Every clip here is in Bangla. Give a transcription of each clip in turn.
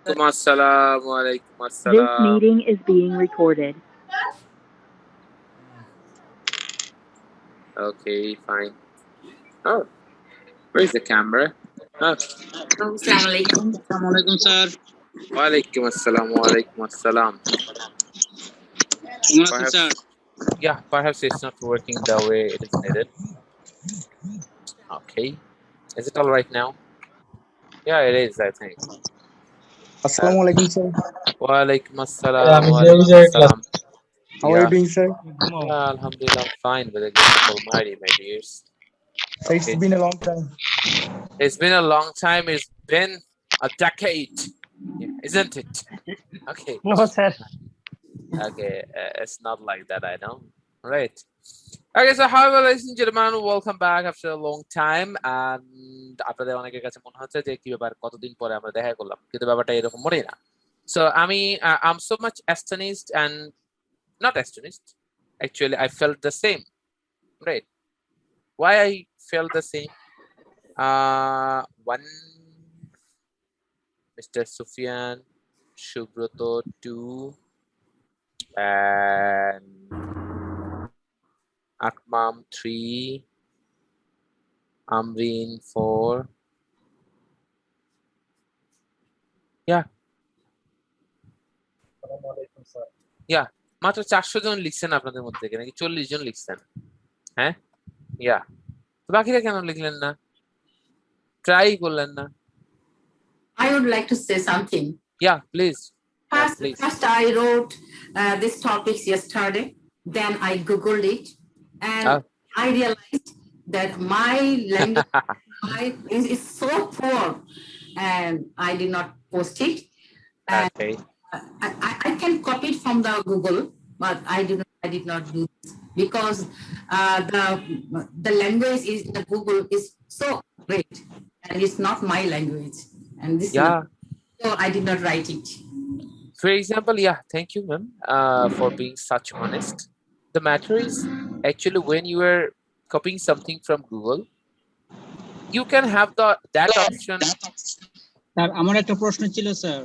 Assalam, walaikum This assalam. meeting is being recorded. Okay, fine. Oh, where's the camera? Oh, Assalamualaikum. Assalamualaikum, sir. walaikum assalam. কেমন আছেন, sir? Perhaps, yeah, perhaps it's not working the way it is needed. Okay, is it all right now? Yeah, it is, I think. Assalamualaikum, sir. Walaikum Yeah, assalam, I'm walaikum very class. assalam. How are you doing, sir? Yeah, alhamdulillah, I'm fine with the grace of Almighty, my dears. Sir, it's Okay. been a long time. It's been a long time. It's been a decade, isn't it? Okay. No, sir. Okay, it's not like that, I know. Right. Okay, so however, ladies and gentlemen, welcome back after a long time. And আপনাদের অনেকের কাছে মনে হচ্ছে যে কি ব্যাপার কতদিন পরে আমরা দেখা করলাম, কিন্তু ব্যাপারটা এরকম মনে না। So I'm so much astonished and not astonished. Actually, I felt the same. Right. Why I felt the same? One, Mr. Sufyan, Shubroto, 2, and Akmam, 3, Amrin, 4. Yeah. Yeah. মাত্র 400 জন লিখছেন আপনাদের মধ্যে থেকে, নাকি 40 জন লিখছেন? হ্যাঁ, ইয়া। তো বাকিরা কেন লিখলেন না? ট্রাই করলেন না? I would like to say something. Yeah, please. Yeah, First, please. first I wrote this topics yesterday. Then I googled it, and I realized that my language is so poor, and I did not post it. And Okay. I can copy it from the Google, but I did not do this because the language is the Google is so great, and it's not my language, and this Yeah. so I did not write it. For example, yeah, thank you, ma'am, for being such honest. The matter is, actually, when you are copying something from Google, you can have that option. Sir, আমার একটা প্রশ্ন ছিল, স্যার।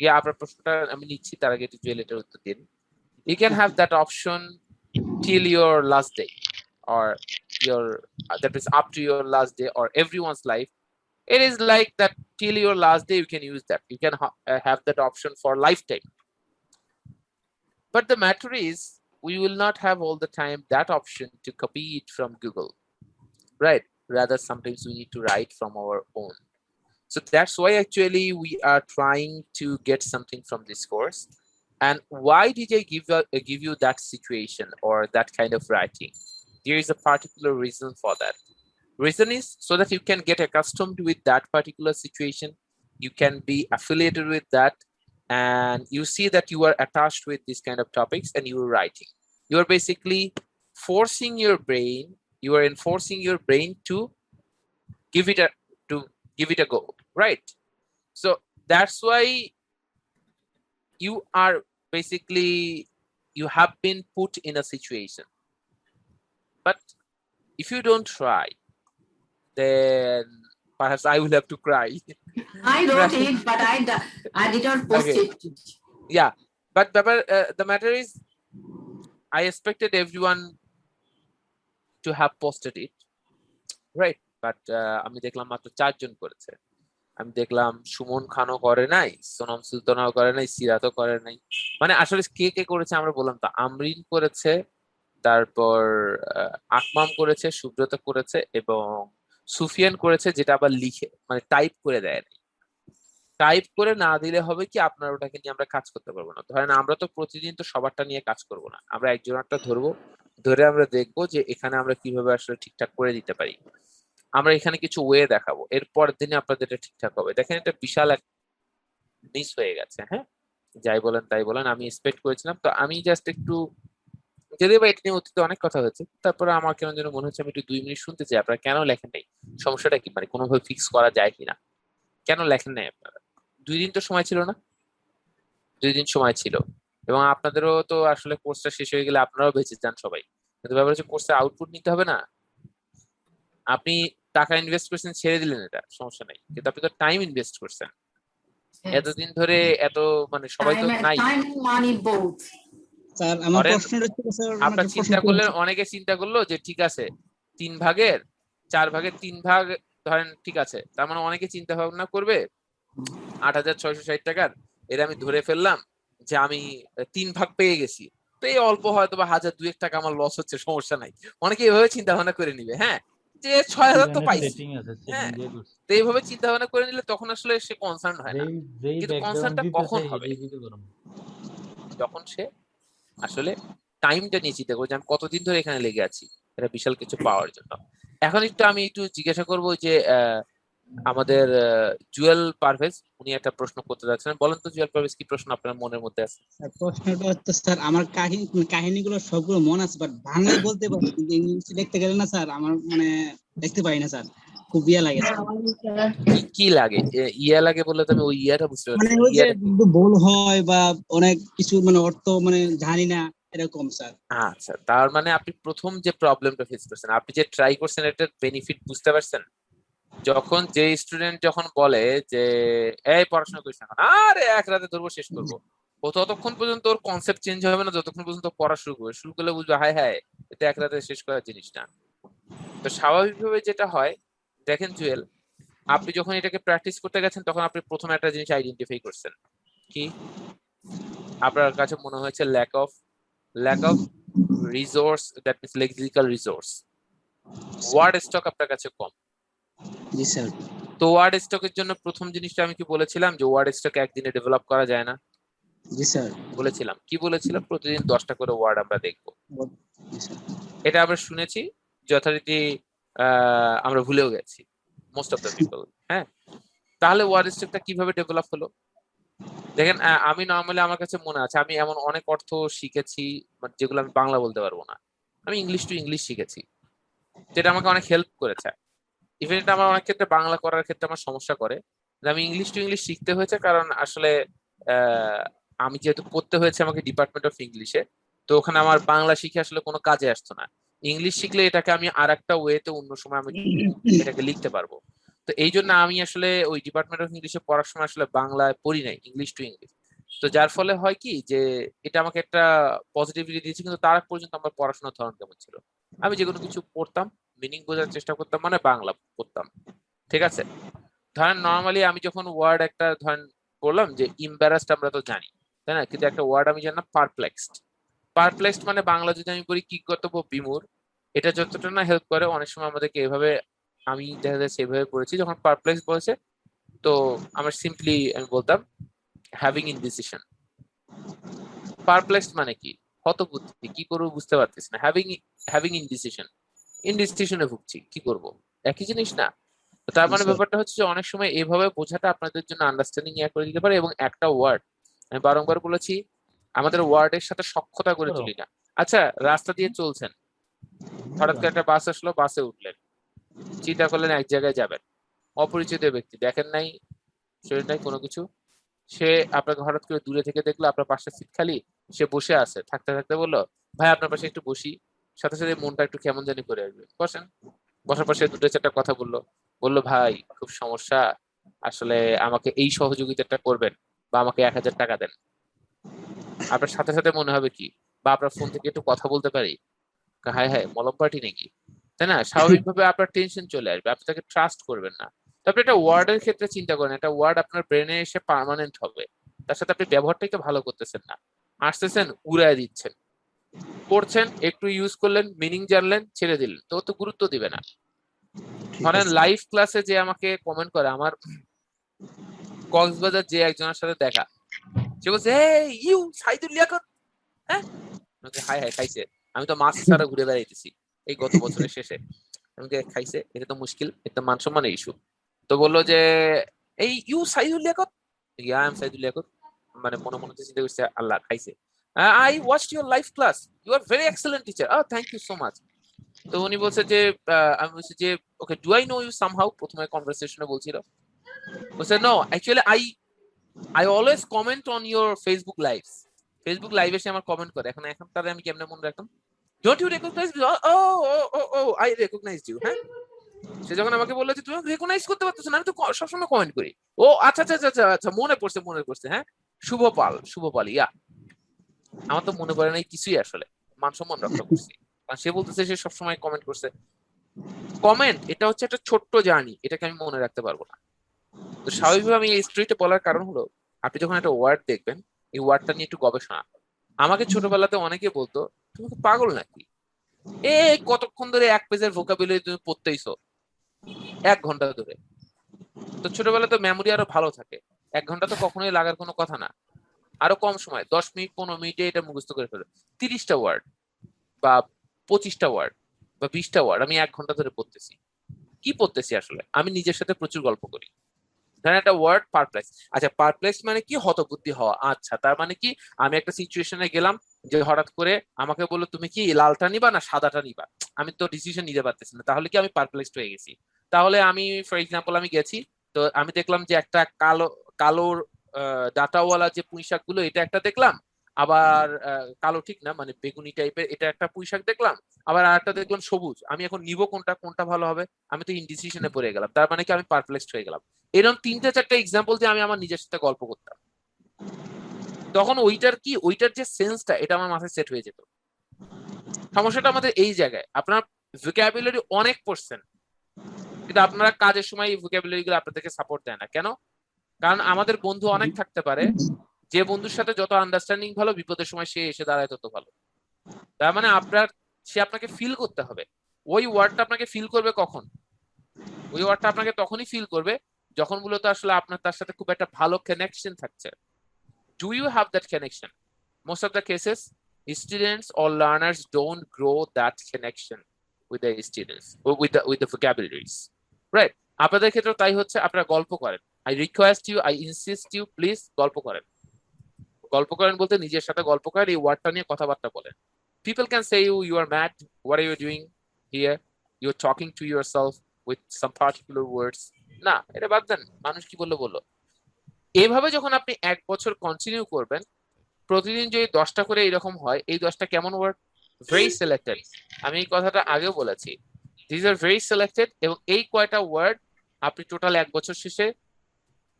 Yeah, আপনার প্রশ্নটা আমি নিচ্ছি, তার আগে একটু জুয়েলেটার উত্তর দিন। You can have that option till your last day, or your that is up to your last day or everyone's life. It is like that till your last day you can use that. You can have that option for lifetime. But the matter is, we will not have all the time that option to copy it from Google, right? Rather, sometimes we need to write from our own. So that's why actually we are trying to get something from this course. And why did I give you that situation or that kind of writing? There is a particular reason for that. Reason is so that you can get accustomed with that particular situation. You can be affiliated with that, and you see that you are attached with this kind of topics, and you are writing. You are basically forcing your brain. You are enforcing your brain to give it a go, right? So that's why you are basically, you have been put in a situation. But if you don't try, then perhaps I will have to cry. I wrote it, but I did not post Okay. it. Yeah, but the matter is, I expected everyone to have posted it, right? But আমি দেখলাম মাত্র 4 জন করেছে। আমি দেখলাম সুমন খানও করে নাই, সোনম সুলতানাও করে নাই, সিরাতও করে নাই। মানে আসলে কে কে করেছে আমরা বললাম তো। আমরিন করেছে, তারপর আকমাম করেছে, সুব্রত করেছে, এবং সুফিয়ান করেছে, যেটা আবার লিখে মানে টাইপ করে দেয়। টাইপ করে না দিলে হবে কি, আপনার ওটাকে নিয়ে আমরা কাজ করতে পারবো না। ধরেন আমরা তো প্রতিদিন তো সবারটা নিয়ে কাজ করব না, আমরা একজনেরটা ধরবো, ধরে আমরা দেখবো যে এখানে আমরা কিভাবে আসলে ঠিকঠাক করে দিতে পারি। আমরা এখানে কিছু ওয়ে দেখাবো, এর পরের দিনে আপনাদের এটা ঠিকঠাক হবে। দেখেন, এটা বিশাল এক মিস হয়ে গেছে। হ্যাঁ, যাই বলেন তাই বলেন, আমি এক্সপেক্ট করেছিলাম। তো আমি জাস্ট একটু, যদিও বা এটা নিয়ে অতীতে অনেক কথা হয়েছে, তারপরে আমার কেন যেন মনে হচ্ছে আমি একটু 2 মিনিট শুনতে চাই আপনারা কেন লেখেন নাই, সমস্যাটা কি, মানে কোনোভাবে ফিক্স করা যায় কিনা, কেন লেখেন নাই আপনারা? 2 দিন তো সময় ছিল না? 2 দিন সময় ছিল, এবং আপনাদেরও তো আসলে কোর্সটা শেষ হয়ে গেলে আপনারাও বেঁচে যান সবাই, কিন্তু ব্যাপার হচ্ছে কোর্সের আউটপুট নিতে হবে না। আপনি টাকা ইনভেস্ট করছেন, ছেড়ে দিলেন, এটা সমস্যা নাই, কিন্তু আপনি তো টাইম ইনভেস্ট করছেন। এতদিন ধরে এত মানে সবাই তো নাই। Time and money both. Sir আমার ধরেন প্রশ্নটা ছিল স্যার, আমার আপনার একটা প্রশ্ন চিন্তা ছিল। করলেন, অনেকে চিন্তা করলো যে ঠিক আছে 4 ভাগের 3 ভাগ ধরেন ঠিক আছে, তার মানে অনেকে চিন্তা ভাবনা করবে 8,660 টাকার এটা আমি ধরে ফেললাম যে আমি 3 ভাগ পেয়ে গেছি, তো এই অল্প হয়তো বা 1,000-2,1 টাকা আমার লস হচ্ছে, সমস্যা নাই। অনেকে এইভাবে চিন্তা ভাবনা করে নিবে, হ্যাঁ, যে 6,000 তো পাইছি, সেটিং আছে, সেটিং হ্যাঁ। দিয়ে করছি। তো এইভাবে চিন্তা ভাবনা করে নিলে তখন আসলে সে কনসার্ন হয় না। যেই কিন্তু ব্যাকগ্রাউন্ড কনসার্নটা দিতে কখন চাই হবে? এটাই দিতে পারবো। যখন সে আসলে টাইমটা নিয়ে চিন্তা করবো যে আমি কতদিন ধরে এখানে লেগে আছি এটা বিশাল কিছু পাওয়ার জন্য। এখন আমি একটু জিজ্ঞাসা করবো যে আমাদের জুয়েল পারভেজ উনি একটা প্রশ্ন করতে যাচ্ছেন। বলেন তো জুয়েল পারভেজ, কি প্রশ্ন আপনার মনের মধ্যে আছে? স্যার প্রশ্নটা হচ্ছে স্যার, আমার কাহিনীগুলো সবগুলো মনে আছে, বাট বাংলায় বলতে পারি কিন্তু ইংলিশে লিখতে গেলে না স্যার আমার মানে দেখতে পাই না স্যার, খুব ইয়া লাগে স্যার। কি লাগে? ইয়া লাগে বললে তো আমি ওই ইয়াটা বুঝতে মানে পারছি না, ওই যে ইয়াটা কি? ভুল হয় বা অনেক কিছু মানে অর্থ মানে জানি না এরকম স্যার। আচ্ছা, তার মানে আপনি প্রথম যে প্রবলেমটা ফেস করছেন, আপনি যে ট্রাই করছেন এটার বেনিফিট বুঝতে পারছেন? যখন যে স্টুডেন্ট যখন বলে যে এই পড়াশোনা করিস না এখন, আরে এক রাতে ধরবো শেষ করবো, ও ততক্ষণ পর্যন্ত ওর কনসেপ্ট চেঞ্জ হবে না যতক্ষণ পর্যন্ত পড়া শুরু করলে বুঝবে হায় হায় এটা এক রাতে শেষ করার জিনিস না। তো স্বাভাবিকভাবে যেটা হয়, দেখেন জুয়েল, আপনি যখন এটাকে প্র্যাকটিস করতে গেছেন তখন আপনি প্রথমে একটা জিনিস আইডেন্টিফাই করছেন, কি আপনার কাছে মনে হয়েছে lack of resource, that means lexical resource, word stock আপনার কাছে কম। জি স্যার। তো ওয়ার্ড স্টকের জন্য প্রথম জিনিসটা আমি কি বলেছিলাম যে ওয়ার্ড স্টক একদিনে ডেভেলপ করা যায় না? জি স্যার। বলেছিলাম, কি বলেছিলাম? প্রতিদিন 10টা করে ওয়ার্ড আমরা দেখবো। জি স্যার। এটা আমরা শুনেছি, যথারীতি আমরা ভুলেও গেছি মোস্ট অফ দ্য পিপল, হ্যাঁ। তাহলে ওয়ার্ড স্টকটা কিভাবে ডেভেলপ হলো? দেখেন আমি নর্মালি আমার কাছে মনে আছে আমি এমন অনেক অর্থ শিখেছি যেগুলো আমি বাংলা বলতে পারবো না। আমি ইংলিশ টু ইংলিশ শিখেছি, যেটা আমাকে অনেক হেল্প করেছে। ইভেন এটা আমার অনেক ক্ষেত্রে বাংলা করার ক্ষেত্রে আমার সমস্যা করে, যে আমি ইংলিশ টু ইংলিশ শিখতে হয়েছে কারণ আসলে আমি যেহেতু পড়তে হয়েছে আমাকে ডিপার্টমেন্ট অফ ইংলিশে, তো ওখানে আমার বাংলা শিখে আসলে কোনো কাজে আসতো না। ইংলিশ শিখলে এটাকে আমি আর একটা ওয়েতে অন্য সময় আমি এটাকে লিখতে পারবো। তো এই জন্য আমি আসলে ওই ডিপার্টমেন্ট অফ ইংলিশে পড়ার সময় আসলে বাংলায় পড়ি নাই, ইংলিশ টু ইংলিশ। তো যার ফলে হয় কি যে এটা আমাকে একটা পজিটিভিটি দিয়েছে, কিন্তু তার আগ পর্যন্ত আমার পড়াশোনার ধরন কেমন ছিল, আমি যে কোনো কিছু পড়তাম মিনিং বোঝার চেষ্টা করতাম, মানে বাংলা পড়তাম, ঠিক আছে। ধরেন নর্মালি আমি যখন ওয়ার্ড একটা ধরেন বললাম যে ইম্বারাসড, আমরা তো জানি তাই না, কিন্তু একটা ওয়ার্ড আমি জানলাম পারপ্লেক্সড মানে বাংলা যদি আমি বলি কি কর্তব্য বিমূঢ়, এটা যতটা না হেল্প করে অনেক সময় আমাদেরকে এভাবে, আমি দেখা যাচ্ছে এভাবে পড়েছি যখন পারপ্লেক্স বলেছে, তো আমার সিম্পলি আমি বলতাম হ্যাভিং ইনডিসিশন। পারপ্লেক্সড মানে কি? হতবুদ্ধি, কি করবো বুঝতে পারতেছি না। হ্যাভিং ইনডিসিশনে ভুগছি, কি করব, একই জিনিস না? তো তার মানে ব্যাপারটা হচ্ছে যে অনেক সময় এইভাবে বোঝাটা আপনাদের জন্য আন্ডারস্ট্যান্ডিং করে দিতে পারে। এবং একটা ওয়ার্ড আমি বারংবার বলেছি, আমাদের ওয়ার্ডের সাথে সখ্যতা করে তুলি না। আচ্ছা, রাস্তা দিয়ে চলছেন, হঠাৎ করে একটা বাস আসলো, বাসে উঠলেন, চিন্তা করলেন এক জায়গায় যাবেন, অপরিচিত ব্যক্তি, দেখেন নাই, শরীর নাই কোনো কিছু, সে আপনাকে হঠাৎ করে দূরে থেকে দেখলো আপনার পাশে সিট খালি, সে বসে আছে, থাকতে থাকতে বললো ভাই আপনার পাশে একটু বসি, সাথে সাথে মনটা একটু কেমন জানি করে আসবে, বসেন। বসার পাশে 2-4টা কথা বললো ভাই খুব সমস্যা, আসলে আমাকে এই সহযোগিতাটা করবেন বা আমাকে 1,000 টাকা দেন। আপনার সাথে সাথে মনে হবে কি, বা আপনার ফোন থেকে একটু কথা বলতে পারি, হায় হায় মলম পার্টি নাকি, তাই না? স্বাভাবিকভাবে আপনার টেনশন চলে আসবে, আপনি তাকে ট্রাস্ট করবেন না। তারপরে একটা ওয়ার্ডের ক্ষেত্রে চিন্তা করেন, একটা ওয়ার্ড আপনার ব্রেনে এসে পার্মানেন্ট হবে, তার সাথে আপনি ব্যবহারটাই তো ভালো করতেছেন না, আসতেছেন উড়ায় দিচ্ছেন, পড়ছেন একটু ইউজ করলেন, মিনিং জানলেন, ছেড়ে দিলেন, তো ও তো গুরুত্ব দিবে না। ধরেন লাইভ ক্লাসে যে আমাকে কমেন্ট করে, আমার কক্সবাজার যে একজনের সাথে দেখা, সে বলছে ইউ সাইদুল লিয়াকত, হ্যাঁ, হাই হাই খাইছে, আমি তো মাছ ছাড়া ঘুরে বেড়াইতেছি এই গত বছরের শেষে, আমাকে খাইছে, এটা তো মুশকিল, এটা মান সম্মানের ইস্যু। তো বললো যে এই you Saidul Liaquat, I am Saidul Liaquat, মানে মনে মনে চিন্তা করছে আল্লাহ খাইছে, I watched your live class, you are very excellent teacher, thank you so much. তো উনি বলছে যে আমি বলছি যে okay do I know you somehow, প্রথমে কনভারসেশনে বলছিল, বলছে no actually I always comment on your Facebook live এসে আমার কমেন্ট করে, এখন তাহলে আমি কেমনে মনে রাখতাম, ডোন্ট ইউ রেকগনাইজ মি, ও ও ও ও আই রেকগনাইজড ইউ, হ্যাঁ। সে যখন আমাকে বললো যে তুমি রেকগনাইজ করতে পারতেছো না, আমি তো সবসময় কমেন্ট করি। ও আচ্ছা আচ্ছা আচ্ছা আচ্ছা, মনে পড়ছে, হ্যাঁ শুভপাল, ইয়া। আমার তো মনে পড়ে নাই কিছুই, আসলে মান সম্মান রক্ষা করছি, কারণ সে বলতেছে সে সবসময় কমেন্ট করছে। কমেন্ট এটা হচ্ছে একটা ছোট্ট জার্নি, এটাকে আমি মনে রাখতে পারবো না। তো স্বাভাবিকভাবে আমি এই স্টোরিটা বলার কারণ হলো, আপনি যখন একটা ওয়ার্ড দেখবেন, এই ওয়ার্ডটা নিয়ে একটু গবেষণা। আমাকে ছোটবেলাতে অনেকে বলতো তুমি কি পাগল নাকি, কতক্ষণ ধরে এক পেজের ভোকাবুলারি তুমি পড়তেইছো 1 ঘন্টা ধরে। তো ছোটবেলায় তো মেমোরি আরো ভালো থাকে, 1 ঘন্টা তো কখনোই লাগার কোনো কথা না। আরো কম সময়, 10 মিনিট 15 মিনিটে এটা মুখস্থ করে ফেলো। 30টা ওয়ার্ড বা 25টা ওয়ার্ড বা 20টা ওয়ার্ড আমি 1 ঘন্টা ধরে পড়তেছি। কি পড়তেছি আসলে? আমি নিজের সাথে প্রচুর গল্প করি। ধরেন একটা ওয়ার্ড পারপ্লেক্স, আচ্ছা পারপ্লেক্স মানে কি? হতবুদ্ধি হওয়া। আচ্ছা তার মানে কি? আমি একটা সিচুয়েশনে গেলাম, যে হঠাৎ করে আমাকে বললো তুমি কি লালটা নিবা না সাদাটা নিবা, আমি তো ডিসিশন নিতে পারতেছি না, তাহলে কি আমি পারপ্লেক্সড হয়ে গেছি। তাহলে আমি ফর এক্সাম্পল আমি গেছি, তো আমি দেখলাম যে একটা কালোর ডাটাওয়ালা যে পুঁই শাক গুলো, এটা একটা দেখলাম। আবার কালো ঠিক না, মানে বেগুনি টাইপের এটা একটা পুঁই শাক দেখলাম। আবার আরেকটা দেখলাম সবুজ, আমি এখন নিবো কোনটা, কোনটা ভালো হবে? আমি তো ইনডিসিশনে পড়ে গেলাম, তার মানে কি আমি পারপ্লেক্সড হয়ে গেলাম। এরকম 3টা 4টা এক্সাম্পল দিয়ে আমি আমার নিজের সাথে গল্প করতাম। তখন ওইটার যে সেন্সটা, এটা আমার মাথায় সেট হয়ে যেত। সমস্যাটা আমাদের এই জায়গায়, আপনার ভোকাবুলারি অনেক পড়ছেন, কিন্তু আপনারা কাজের সময় এই ভোকাবুলারি গুলো আপনাদেরকে সাপোর্ট দেয় না কেন? কারণ আমাদের বন্ধু অনেক থাকতে পারে, যে বন্ধুর সাথে যত আন্ডারস্ট্যান্ডিং ভালো, বিপদের সময় সে এসে দাঁড়ায় তত ভালো। তার মানে সে আপনাকে ফিল করতে হবে। ওই ওয়ার্ডটা আপনাকে ফিল করবে কখন? ওই ওয়ার্ডটা আপনাকে তখনই ফিল করবে যখন মূলত আসলে আপনার তার সাথে খুব একটা ভালো কানেকশন থাকছে। Do you have that connection? Most of the cases, students or learners don't grow that connection with the students or with the vocabularies, right? আপনাদের ক্ষেত্রে তাই হচ্ছে, আপনারা গল্প করেন। I request you, I insist you, please গল্প করেন। গল্প করেন বলতে নিজের সাথে গল্প করেন, এই ওয়ার্ডটা নিয়ে কথাবার্তা বলেন। People can say you are mad, what are you doing here, you're talking to yourself with some particular words। না, এটা বাদ দেন, মানুষ কি বললো বললো। এভাবে যখন আপনি 1 বছর কন্টিনিউ করবেন, প্রতিদিন যদি 10টা করে এরকম হয়, এই 10টা কেমন ওয়ার্ড? Very selected. আমি এই কথাটা আগেও বলেছি, দিস আর ভেরি সিলেক্টেড। এবং এই কয়টা ওয়ার্ড আপনি টোটাল 1 বছর শেষে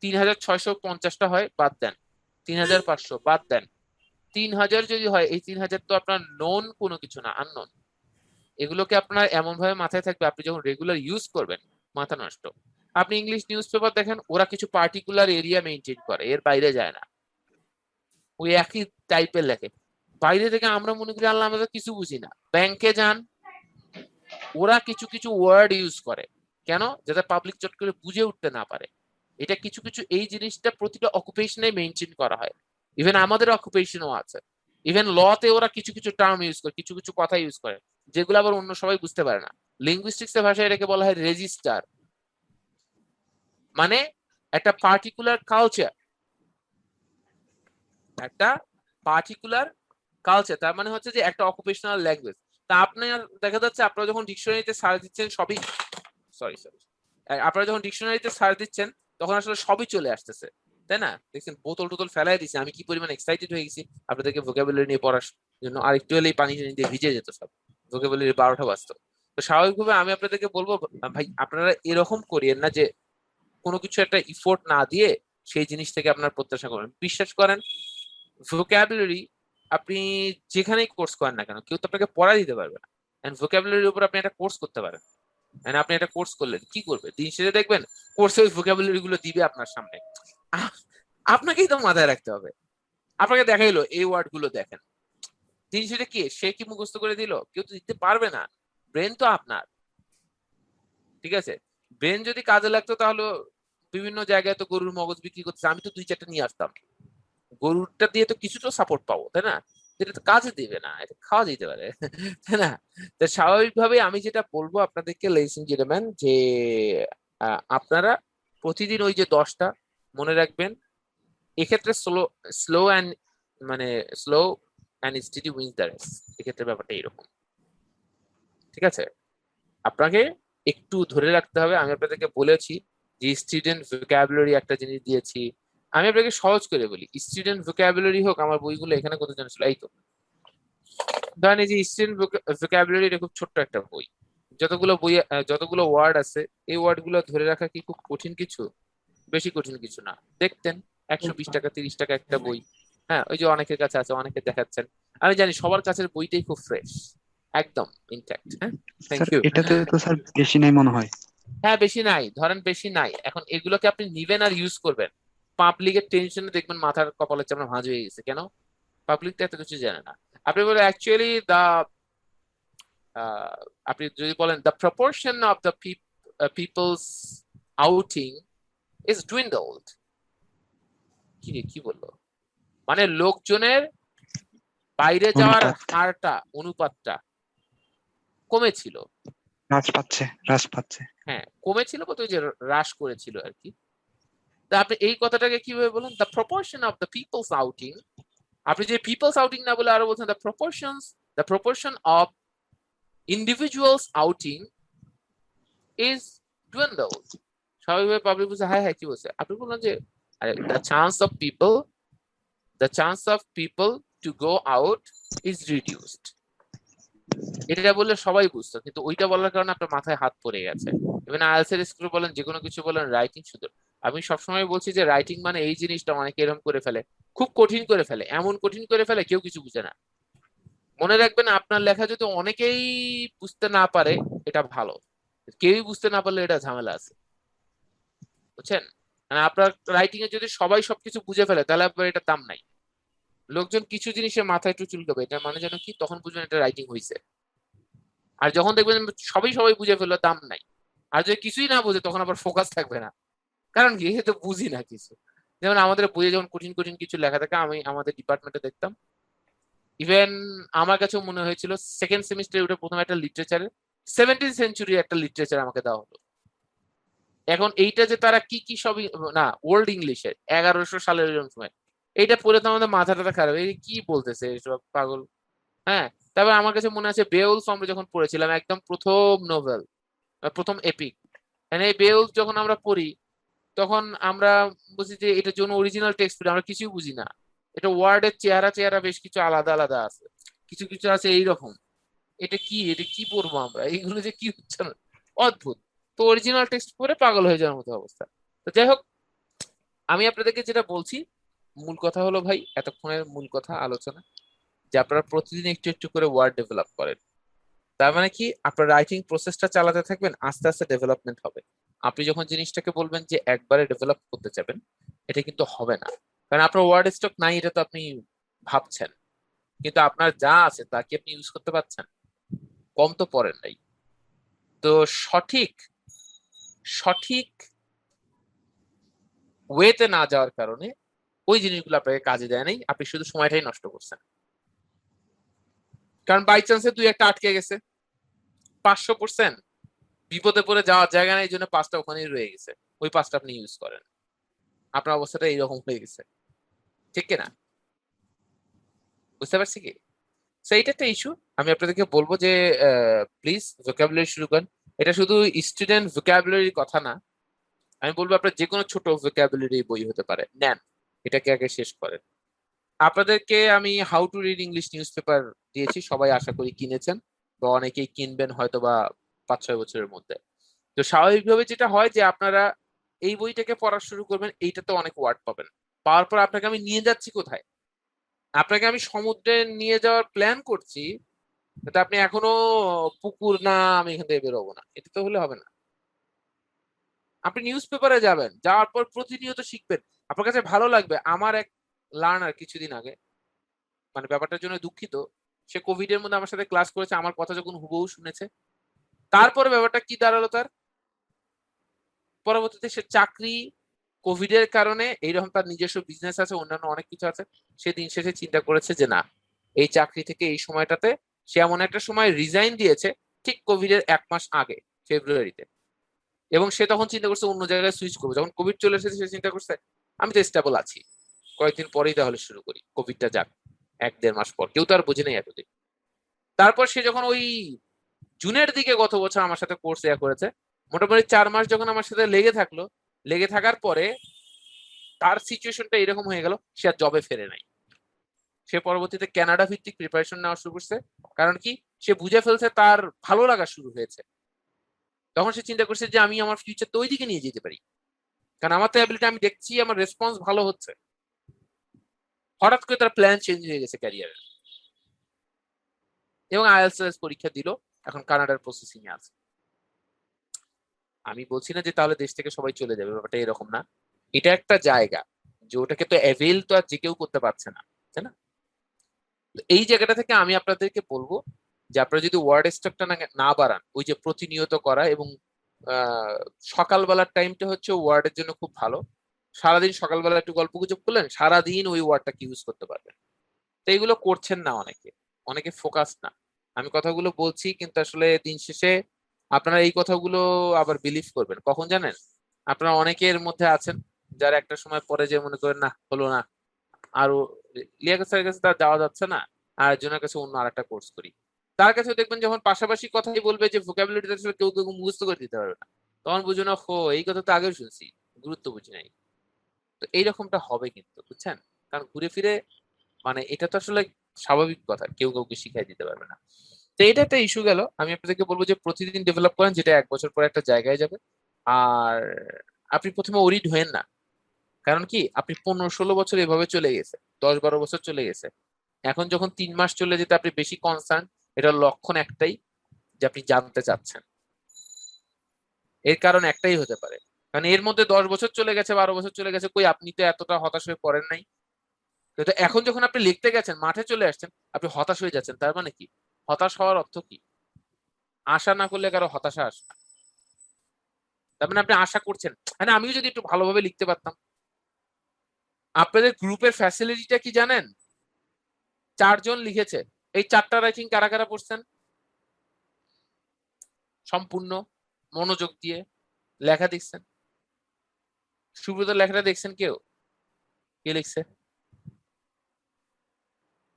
3650টা হয়, বাদ দেন। 3500 বাদ দেন। 3000 যদি হয়, এই 3000 তো আপনার নোন কোনো কিছু না, আননোন। এগুলোকে আপনার এমন ভাবে মাথায় থাকবে, আপনি যখন রেগুলার ইউজ করবেন, মাথা নষ্ট। আপনি ইংলিশ নিউজ পেপার দেখেন, ওরা কিছু পার্টিকুলার এরিয়া মেনটেন করে, এর বাইরে যায় না, ওই একই টাইপের লেখে। বাইরে থেকে আমরা মনে করি আল্লাহ আমাদের কিছু বুঝি না। ব্যাংকে যান, ওরা কিছু কিছু ওয়ার্ড ইউজ করে, কেন? যাতে পাবলিক চট করে বুঝে উঠতে না পারে। এটা কিছু কিছু এই জিনিসটা প্রতিটা অকুপেশনে মেনটেন করা হয়। ইভেন আমাদের অকুপেশনও আছে। ইভেন লতে ওরা কিছু কিছু টার্ম ইউজ করে, কিছু কিছু কথা ইউজ করে, যেগুলো আবার অন্য সবাই বুঝতে পারে না। লিঙ্গুইস্টিক্স এর ভাষায় এটাকে বলা হয় রেজিস্টার, মানে একটা পার্টিকুলার কালচার, একটা পার্টিকুলার কালচার, তার মানে হচ্ছে যে একটা অকুপেশনাল ল্যাঙ্গুয়েজ। তা আপনার দেখা যাচ্ছে, আপনারা যখন ডিকশনারিতে সার্চ দিচ্ছেন সবই, সরি আপনারা যখন ডিকশনারিতে সার্চ দিচ্ছেন, তখন আসলে সবই চলে আসতেছে, তাই না? দেখছেন বোতল টোতল ফেলাই দিচ্ছে, আমি কি পরিমাণ এক্সাইটেড হয়ে গেছি আপনাদেরকে ভোকাবুলারি নিয়ে পড়ার জন্য। আর একটু হলেই পানি দিয়ে ভিজে যেত সব, ভোকাবুলারি 12টা বাজতো। তো স্বাভাবিকভাবে আমি আপনাদেরকে বলবো, ভাই আপনারা এরকম করিয়েন না যে কোনো কিছু একটা ইফোর্ট না দিয়ে সেই জিনিস থেকে আপনার প্রত্যাশা করেন। বিশ্বাস করেন, ভোকাবুলারি আপনি যেখানেই কোর্স করেন না কেন, কেউ তো আপনাকে পড়া দিতে পারবে না। এন্ড ভোকাবুলারির উপর আপনি একটা কোর্স করতে পারেন। এন্ড আপনি একটা কোর্স করলেন, কি করবে? দিন শেষে দেখবেন কোর্সে ওই ভোকাবুলারি গুলো দিবে আপনার সামনে। আপনাকেই তো মাথায় রাখতে হবে। আপনাকে দেখাইলো এই ওয়ার্ড গুলো দেখেন, দিন শেষে কি সে কি মুখস্থ করে দিল? কেউ তো দিতে পারবে না। ব্রেন তো আপনার, ঠিক আছে? ব্রেন যদি কাজে লাগতো, তাহলে বিভিন্ন জায়গায় তো গরুর মগজ বিক্রি করতেছে, আমি তো 2-4টা নিয়ে আসতাম। গরুরটা দিয়ে তো কিছুটা সাপোর্ট পাবো, তাই না? এটা তো কাজে দিবে না, এটা খাওয়া যেতে পারে, তাই না? তো স্বাভাবিকভাবে আমি যেটা বলবো আপনাদেরকে, লেডিস এন্ড জেন্টলম্যান, যে আপনারা প্রতিদিন ওই যে 10টা মনে রাখবেন। এক্ষেত্রে স্লো অ্যান্ড মানে slow and steady wins the race. এক্ষেত্রে ব্যাপারটা এরকম, ঠিক আছে? আপনাকে একটু ধরে রাখতে হবে। আমি আপনাদেরকে বলেছি যে স্টুডেন্ট ভোকাবুলারি একটা জিনিস দিয়েছি। আমি আপনাকে সহজ করে বলি, স্টুডেন্ট ভোকাবুলারি হোক, আমার বইগুলো এখানে কতজন ছিল, এই তো ধরেন এই যে স্টুডেন্ট ভোকাবুলারি, এটা খুব ছোট্ট একটা বই, যতগুলো বই যতগুলো ওয়ার্ড আছে এই ওয়ার্ড গুলো ধরে রাখা কি খুব কঠিন কিছু? বেশি কঠিন কিছু না। দেখতেন 120 টাকা 30 টাকা একটা বই, হ্যাঁ ওই যে অনেকের কাছে আছে, অনেকে দেখাচ্ছেন, আমি জানি সবার কাছের বইটাই খুব ফ্রেশ, একদম ইনট্যাক্ট। হ্যাঁ, থ্যাংক স্যার ইউ। এটাতে তো স্যার বেশি নাই মনে হয়। হ্যাঁ বেশি নাই, ধরেন বেশি নাই। এখন এগুলোকে আপনি নিবেন আর ইউজ করবেন। পাবলিকের টেনশনে দেখবেন মাথার কপালের চামড়া ভাঁজ হয়ে গেছে। কেন? পাবলিক তো এত কিছু জানে না। আপনি বলে অ্যাকচুয়ালি আপনি যদি বলেন the proportion of the peoples outing is dwindled. কি রে, কি বললো? মানে লোকজনের বাইরে যাওয়ার হারটা, অনুপাতটা কমেছিল। হ্রাস পাচ্ছে। হ্যাঁ কমেছিল বলতে ওই যে হ্রাস করেছিল আর কি। তা আপনি এই কথাটাকে কিভাবে বলেন? The proportion of the peoples outing. আপনি যে পিপলস আউটিং না বলে আরো বলছেন the proportion of individuals outing is dwindled. স্বাভাবিকভাবে পাবলিক বলছে হ্যাঁ হ্যাঁ কি বলছে? আপনি বললেন যে the chance of people to go out is reduced. এটা বললে সবাই বুঝতো, কিন্তু ওইটা বলার কারণে আপনার মাথায় হাত পড়ে গেছে। ইভেন আইএলটিএস এর স্কুলে বলেন, যে কোনো কিছু বলেন, রাইটিং শুধু। আমি সবসময় বলছি যে রাইটিং মানে এই জিনিসটা অনেকে এরকম করে ফেলে, খুব কঠিন করে ফেলে, এমন কঠিন করে ফেলে কেউ কিছু বুঝে না। মনে রাখবেন আপনার লেখা যদি অনেকেই বুঝতে না পারে এটা ভালো, কেউই বুঝতে না পারলে এটা ঝামেলা আছে, বুঝছেন? মানে আপনার রাইটিং এ যদি সবাই সবকিছু বুঝে ফেলে তাহলে আপনার এটা দাম নাই। লোকজন কিছু জিনিসের মাথায় একটু চুলকাবে, এটা মানে যেন কি, তখন বুঝবেন এটা রাইটিং হয়েছে। আর যখন দেখবেন সবাই বুঝে ফেললো, দাম নাই। আর যদি কিছুই না বুঝে তখন আবার ফোকাস থাকবে না, কারণ কি, তো বুঝি না কিছু। যেমন আমাদের বইয়ে যখন কঠিন কঠিন কিছু লেখা থাকে, আমি আমাদের ডিপার্টমেন্টে দেখতাম, ইভেন আমার কাছেও মনে হয়েছিল সেকেন্ড সেমিস্টারে উঠে প্রথম একটা লিটারেচারের 17th সেঞ্চুরি একটা লিটারেচার আমাকে দেওয়া হলো। এখন এইটা যে তারা কি কি সব না ওল্ড ইংলিশের 1100 সালের এরকম সময়, এইটা পড়ে তো আমাদের মাথাটা খারাপ, এই কি বলতেছে এইসব পাগল। হ্যাঁ, তারপর আমার কাছে মনে আছে বেউলফ আমরা যখন পড়েছিলাম, একদম প্রথম নোভেল, প্রথম এপিক, মানে এই বেউলফ যখন আমরা পড়ি তখন আমরা বুঝি যে এটার জন্য অরিজিনাল টেক্সট পড়ি, আমরা কিছুই বুঝি না। এটা ওয়ার্ডের চেহারা বেশ কিছু আলাদা আলাদা আছে, কিছু কিছু আছে এইরকম, এটা কি পড়বো আমরা, এইগুলো যে কি হচ্ছে না, অদ্ভুত। তো অরিজিনাল টেক্সট পড়ে পাগল হয়ে যাওয়ার মতো অবস্থা। তো যাই হোক, আমি আপনাদেরকে যেটা বলছি, মূল কথা হলো ভাই, এতক্ষণের মূল কথা আলোচনা, যে আপনারা প্রতিদিন একটু একটু করে ওয়ার্ড ডেভেলপ করেন। তার মানে কি, আপনার রাইটিং প্রসেসটা চালাতে থাকবেন, আস্তে আস্তে ডেভেলপমেন্ট হবে। আপনি যখন জিনিসটাকে বলবেন যে একবারে ডেভেলপ করতে যাবেন, এটা কিন্তু হবে না। কারণ আপনার ওয়ার্ড স্টক নাই, এটা তো আপনি ভাবছেন, কিন্তু আপনার যা আছে তা কি আপনি ইউজ করতে পারছেন? কম তো পড়েন নাই। তো সঠিক সঠিক ওয়েতে না যাওয়ার কারণে ওই জিনিসগুলো আপনাকে কাজে দেয় নাই, আপনি শুধু সময়টাই নষ্ট করছেন। কারণ বাই চান্সে দুই একটা আটকে গেছে, 500% বিপদে পড়ে যাওয়ার জায়গা নেই, এই জন্য 5টা ওখানেই রয়ে গেছে, ওই 5টা আপনি ইউজ করেন, আপনার অবস্থাটা এইরকম হয়ে গেছে, ঠিক কিনা? বুঝতে পারছি কি? তো এইটা একটা ইস্যু। আমি আপনাদেরকে বলবো যে প্লিজ ভোকাবুলারি শুরু করেন। এটা শুধু স্টুডেন্ট ভোকাবুলারির কথা না, আমি বলবো আপনার যে কোনো ছোট ভোকাবুলারি বই হতে পারে, নেন, এটাকে আগে শেষ করেন। আপনাদেরকে আমি how to read English news paper দিয়েছি, সবাই আশা করি কিনেছেন বা অনেকেই কিনবেন হয়তো বা 5-6 বছরের মধ্যে। তো স্বাভাবিকভাবে যেটা হয় যে আপনারা এই বইটাকে পড়া শুরু করবেন, এইটাতে অনেক ওয়ার্ড পাবেন। পাওয়ার পর আপনাকে আমি নিয়ে যাচ্ছি কোথায়? আপনাকে আমি সমুদ্রে নিয়ে যাওয়ার প্ল্যান করছি, কিন্তু আপনি এখনো পুকুর না আমি এখান থেকে বেরোবো না, এটা তো হলে হবে না। আপনি নিউজ পেপারে যাবেন, যাওয়ার পর প্রতিনিয়ত শিখবেন, আপনার কাছে ভালো লাগবে। আমার এক লার্নার কিছুদিন আগে, মানে ব্যাপারটার জন্য দুঃখিত, সে কোভিড এর মধ্যে আমার সাথে ক্লাস করেছে, আমার কথা যখন হুবহু শুনেছে, তারপরে ব্যাপারটা কি দাঁড়ালো তার, পরবর্তীতে সে চাকরি, কোভিড এর কারণে এইরকম তার নিজস্ব বিজনেস আছে, অন্যান্য অনেক কিছু আছে, সে দিন শেষে চিন্তা করেছে যে না, এই চাকরি থেকে এই সময়টাতে, সে এমন একটা সময় রিজাইন দিয়েছে ঠিক কোভিড এর 1 মাস আগে, ফেব্রুয়ারিতে, এবং সে তখন চিন্তা করছে অন্য জায়গায় সুইচ করবে। যখন কোভিড চলে এসেছে সে চিন্তা করছে আমি তো স্টেবল আছি, কয়েকদিন পরেই তাহলে শুরু করি, কোভিডটা যাক, 1-1.5 মাস পর, কেউ তো আর বুঝে নেই এতদিন। তারপর সে যখন ওই জুনের দিকে গত বছর আমার সাথে কোর্স করেছে, মোটামুটি 4 মাস যখন আমার সাথে লেগে থাকলো, লেগে থাকার পরে তার সিচুয়েশনটা এরকম হয়ে গেল, সে আর জবে ফেরে নাই। সে পরবর্তীতে কানাডা ভিত্তিক প্রিপারেশন নেওয়া শুরু করছে, কারণ কি, সে বুঝে ফেলছে তার ভালো লাগা শুরু হয়েছে, তখন সে চিন্তা করছে যে আমি আমার ফিউচার তো ওই দিকে নিয়ে যেতে পারি, কারণ আমার তো অ্যাবিলিটি, আমি দেখছি আমার রেসপন্স ভালো হচ্ছে। হঠাৎ করে তার প্ল্যান চেঞ্জ হয়ে গেছে ক্যারিয়ারের, এবং আইএলটিএস পরীক্ষা দিল, এখন কানাডার প্রসেসিং এ আছে। আমি বলছি না যে তাহলে দেশ থেকে সবাই চলে যাবে, ব্যাপারটা এরকম না। এটা একটা জায়গা যে ওটাকে তো অ্যাভেল তো আর যে কেউ করতে পারছে না, তাই না? এই জায়গাটা থেকে আমি আপনাদেরকে বলবো যে আপনারা যদি ওয়ার্ড স্টকটা না বাড়ান, ওই যে প্রতিনিয়ত করা, এবং সকালবেলার টাইমটা হচ্ছে ওয়ার্ডের জন্য খুব ভালো। সারাদিন সকালবেলা একটু গল্প গুজব করলেন, সারাদিন ওই ওয়ার্ডটাকে ইউজ করতে পারবেন। তো এইগুলো করছেন না অনেকে, অনেকে ফোকাস না। আমি কথাগুলো বলছি কিন্তু আসলে দিন শেষে আপনারা এই কথাগুলো আবার বিলিভ করবেন কখন জানেন? আপনারা অনেকের মধ্যে আছেন যারা একটা সময় পরে যে মনে করেন না হলো না, আরো লিয়াকত স্যারের কাছে তার যাওয়া যাচ্ছে না, আর একজনের কাছে অন্য আরেকটা কোর্স করি। তার কাছে দেখবেন যখন পাশাপাশি কথাই বলবে যে ভোকাবুলারি আসলে কেউ কেউ মুখস্থ করে দিতে পারবে না, তখন বুঝো না হো এই কথা তো আগেও শুনছি, গুরুত্ব বুঝি নাই। তো এইরকমটা হবে কিন্তু, বুঝছেন? কারণ ঘুরে ফিরে মানে এটা তো আসলে স্বাভাবিক কথা, কেউ কাউকে শিখাই দিতে পারবে না। তো এটা একটা ইস্যু গেল। আমি আপনাদেরকে বলবো যে প্রতিদিন ডেভেলপ করেন, যেটা 1 বছর পরে একটা জায়গায় যাবে। আর আপনি প্রথমে ওরিড হয়েন না, কারণ কি আপনি 15-16 বছর এভাবে চলে গেছে, 10-12 বছর চলে গেছে। এখন যখন 3 মাস চলে যেতে আপনি বেশি কনসার্ন, এটার লক্ষণ একটাই, যে আপনি জানতে চাচ্ছেন। এর কারণ একটাই হতে পারে, কারণ এর মধ্যে 10 বছর চলে গেছে, 12 বছর চলে গেছে, কই আপনি তো এতটা হতাশ হয়ে পড়েন নাই। তো এখন যখন আপনি লিখতে গেছেন, মাঠে চলে আসছেন, আপনি হতাশ হয়ে যাচ্ছেন, তার মানে কি? হতাশ হওয়ার অর্থ কি? আশা না করলে কারো হতাশা আসে না। তার মানে আপনি আশা করছেন, মানে আমিও যদি একটু ভালোভাবে লিখতে পারতাম। আপনাদের গ্রুপের ফ্যাসিলিটিটা কি জানেন? 4 জন লিখেছে, এই 4টা রাইটিং কারা কারা পড়ছেন? সম্পূর্ণ মনোযোগ দিয়ে লেখা দেখছেন? সুব্রত লেখাটা দেখছেন কেউ? কে লিখছে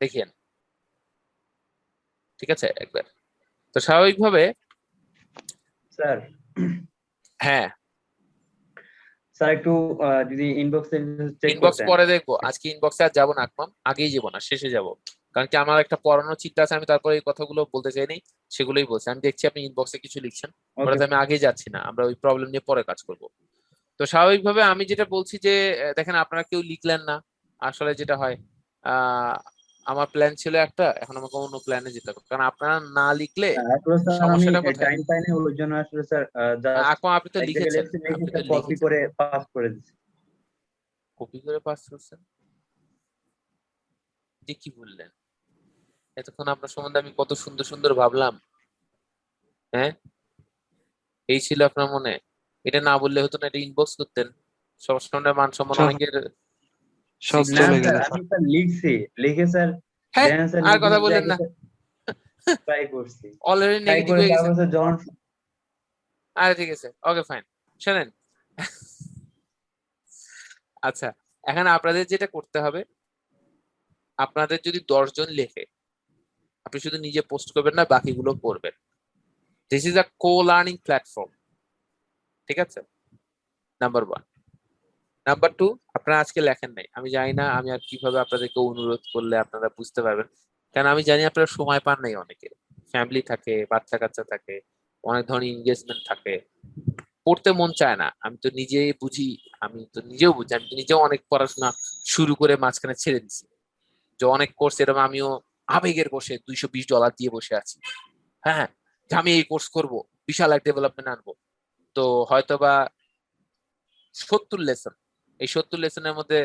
দেখিয়েন, ঠিক আছে একবার। তো স্বাভাবিকভাবে স্যার হ্যাঁ, স্যার একটু যদি ইনবক্সে চেক ইনবক্স করতেন। পরে দেখবো, আজকে ইনবক্সে আর যাবো না আকমাম, আগেই যাবো না, শেষে যাব। কারণ কি আমার একটা পড়ানোর চিন্তা আছে, আমি তারপরে এই কথাগুলো বলতে চাইনি, সেগুলোই বলছি। আমি দেখছি আপনি ইনবক্সে কিছু লিখছেন, ওকে ওটাতে আমি আগে যাচ্ছি না, আমরা ওই প্রবলেম নিয়ে পরে কাজ করব। তো স্বাভাবিকভাবে আমি যেটা বলছি যে দেখেন আপনারা কেউ লিখলেন না। আসলে যেটা হয়, আহ আমার প্ল্যান ছিল একটা, এখন আমাকে অন্য প্ল্যানে যেতে হবে, কারণ আপনারা না লিখলে আসলে স্যার আমি সমস্যাটা কোথায়? টাইম পাইনি, ওই জন্য আসলে স্যার জাস্ট আকমাম আপনি তো এক জায়গায় লিখেছেন, লিখে আপনি তো স্যার কপি লিখেছেন, করে পাস করে দিচ্ছি। কপি করে পাস করছেন, যে কি বললেন? এতক্ষণ আপনার সম্বন্ধে আমি কত সুন্দর সুন্দর ভাবলাম, হ্যাঁ? এই ছিল আপনার মনে? এটা না বললে হতো না, এটা ইনবক্স করতেন। সবসময় মান সম্মান সব অনেকের সব না চলে স্যার গেছে আমি স্যার। স্যার লিখছি, লিখে স্যার হ্যাঁ, দেন স্যার আর লিখে কথা হচ্ছে বলেন না, ট্রাই করছি, অলরেডি ট্রাই নেগেটিভ করে হয়ে গেছেন। তারপর স্যার যখন আরে ঠিক আছে, ওকে ফাইন। শোনেন, আচ্ছা, এখন আপনাদের যেটা করতে হবে, আপনাদের যদি 10 জন লেখে, আপনি শুধু নিজে পোস্ট করবেন না, বাকিগুলো করবেন। This is a co learning platform, ঠিক আছে? নাম্বার 1। নাম্বার 2, আপনারা আজকে লেখেন নাই, আমি জানি না আমি আর কিভাবে আপনাদেরকে অনুরোধ করলে আপনারা বুঝতে পারবেন, কারণ আমি জানি আপনারা সময় পান নাই, অনেকের ফ্যামিলি থাকে, বাচ্চা কাচ্চা থাকে, অনেক ধরনের এনগেজমেন্ট থাকে, পড়তে মন চায় না। আমি তো নিজেই বুঝি, আমি তো নিজেও বুঝি, আমি তো নিজেও অনেক পড়াশোনা শুরু করে মাঝখানে ছেড়ে দিছি, যে অনেক কোর্স এরকম আমিও আবেগের বসে $220 দিয়ে বসে আছি, হ্যাঁ, যে আমি এই কোর্স করব, বিশাল এক ডেভেলপমেন্ট আনবো। তো হয়তোবা 70 লেসন, এই 70 লেসনের মধ্যে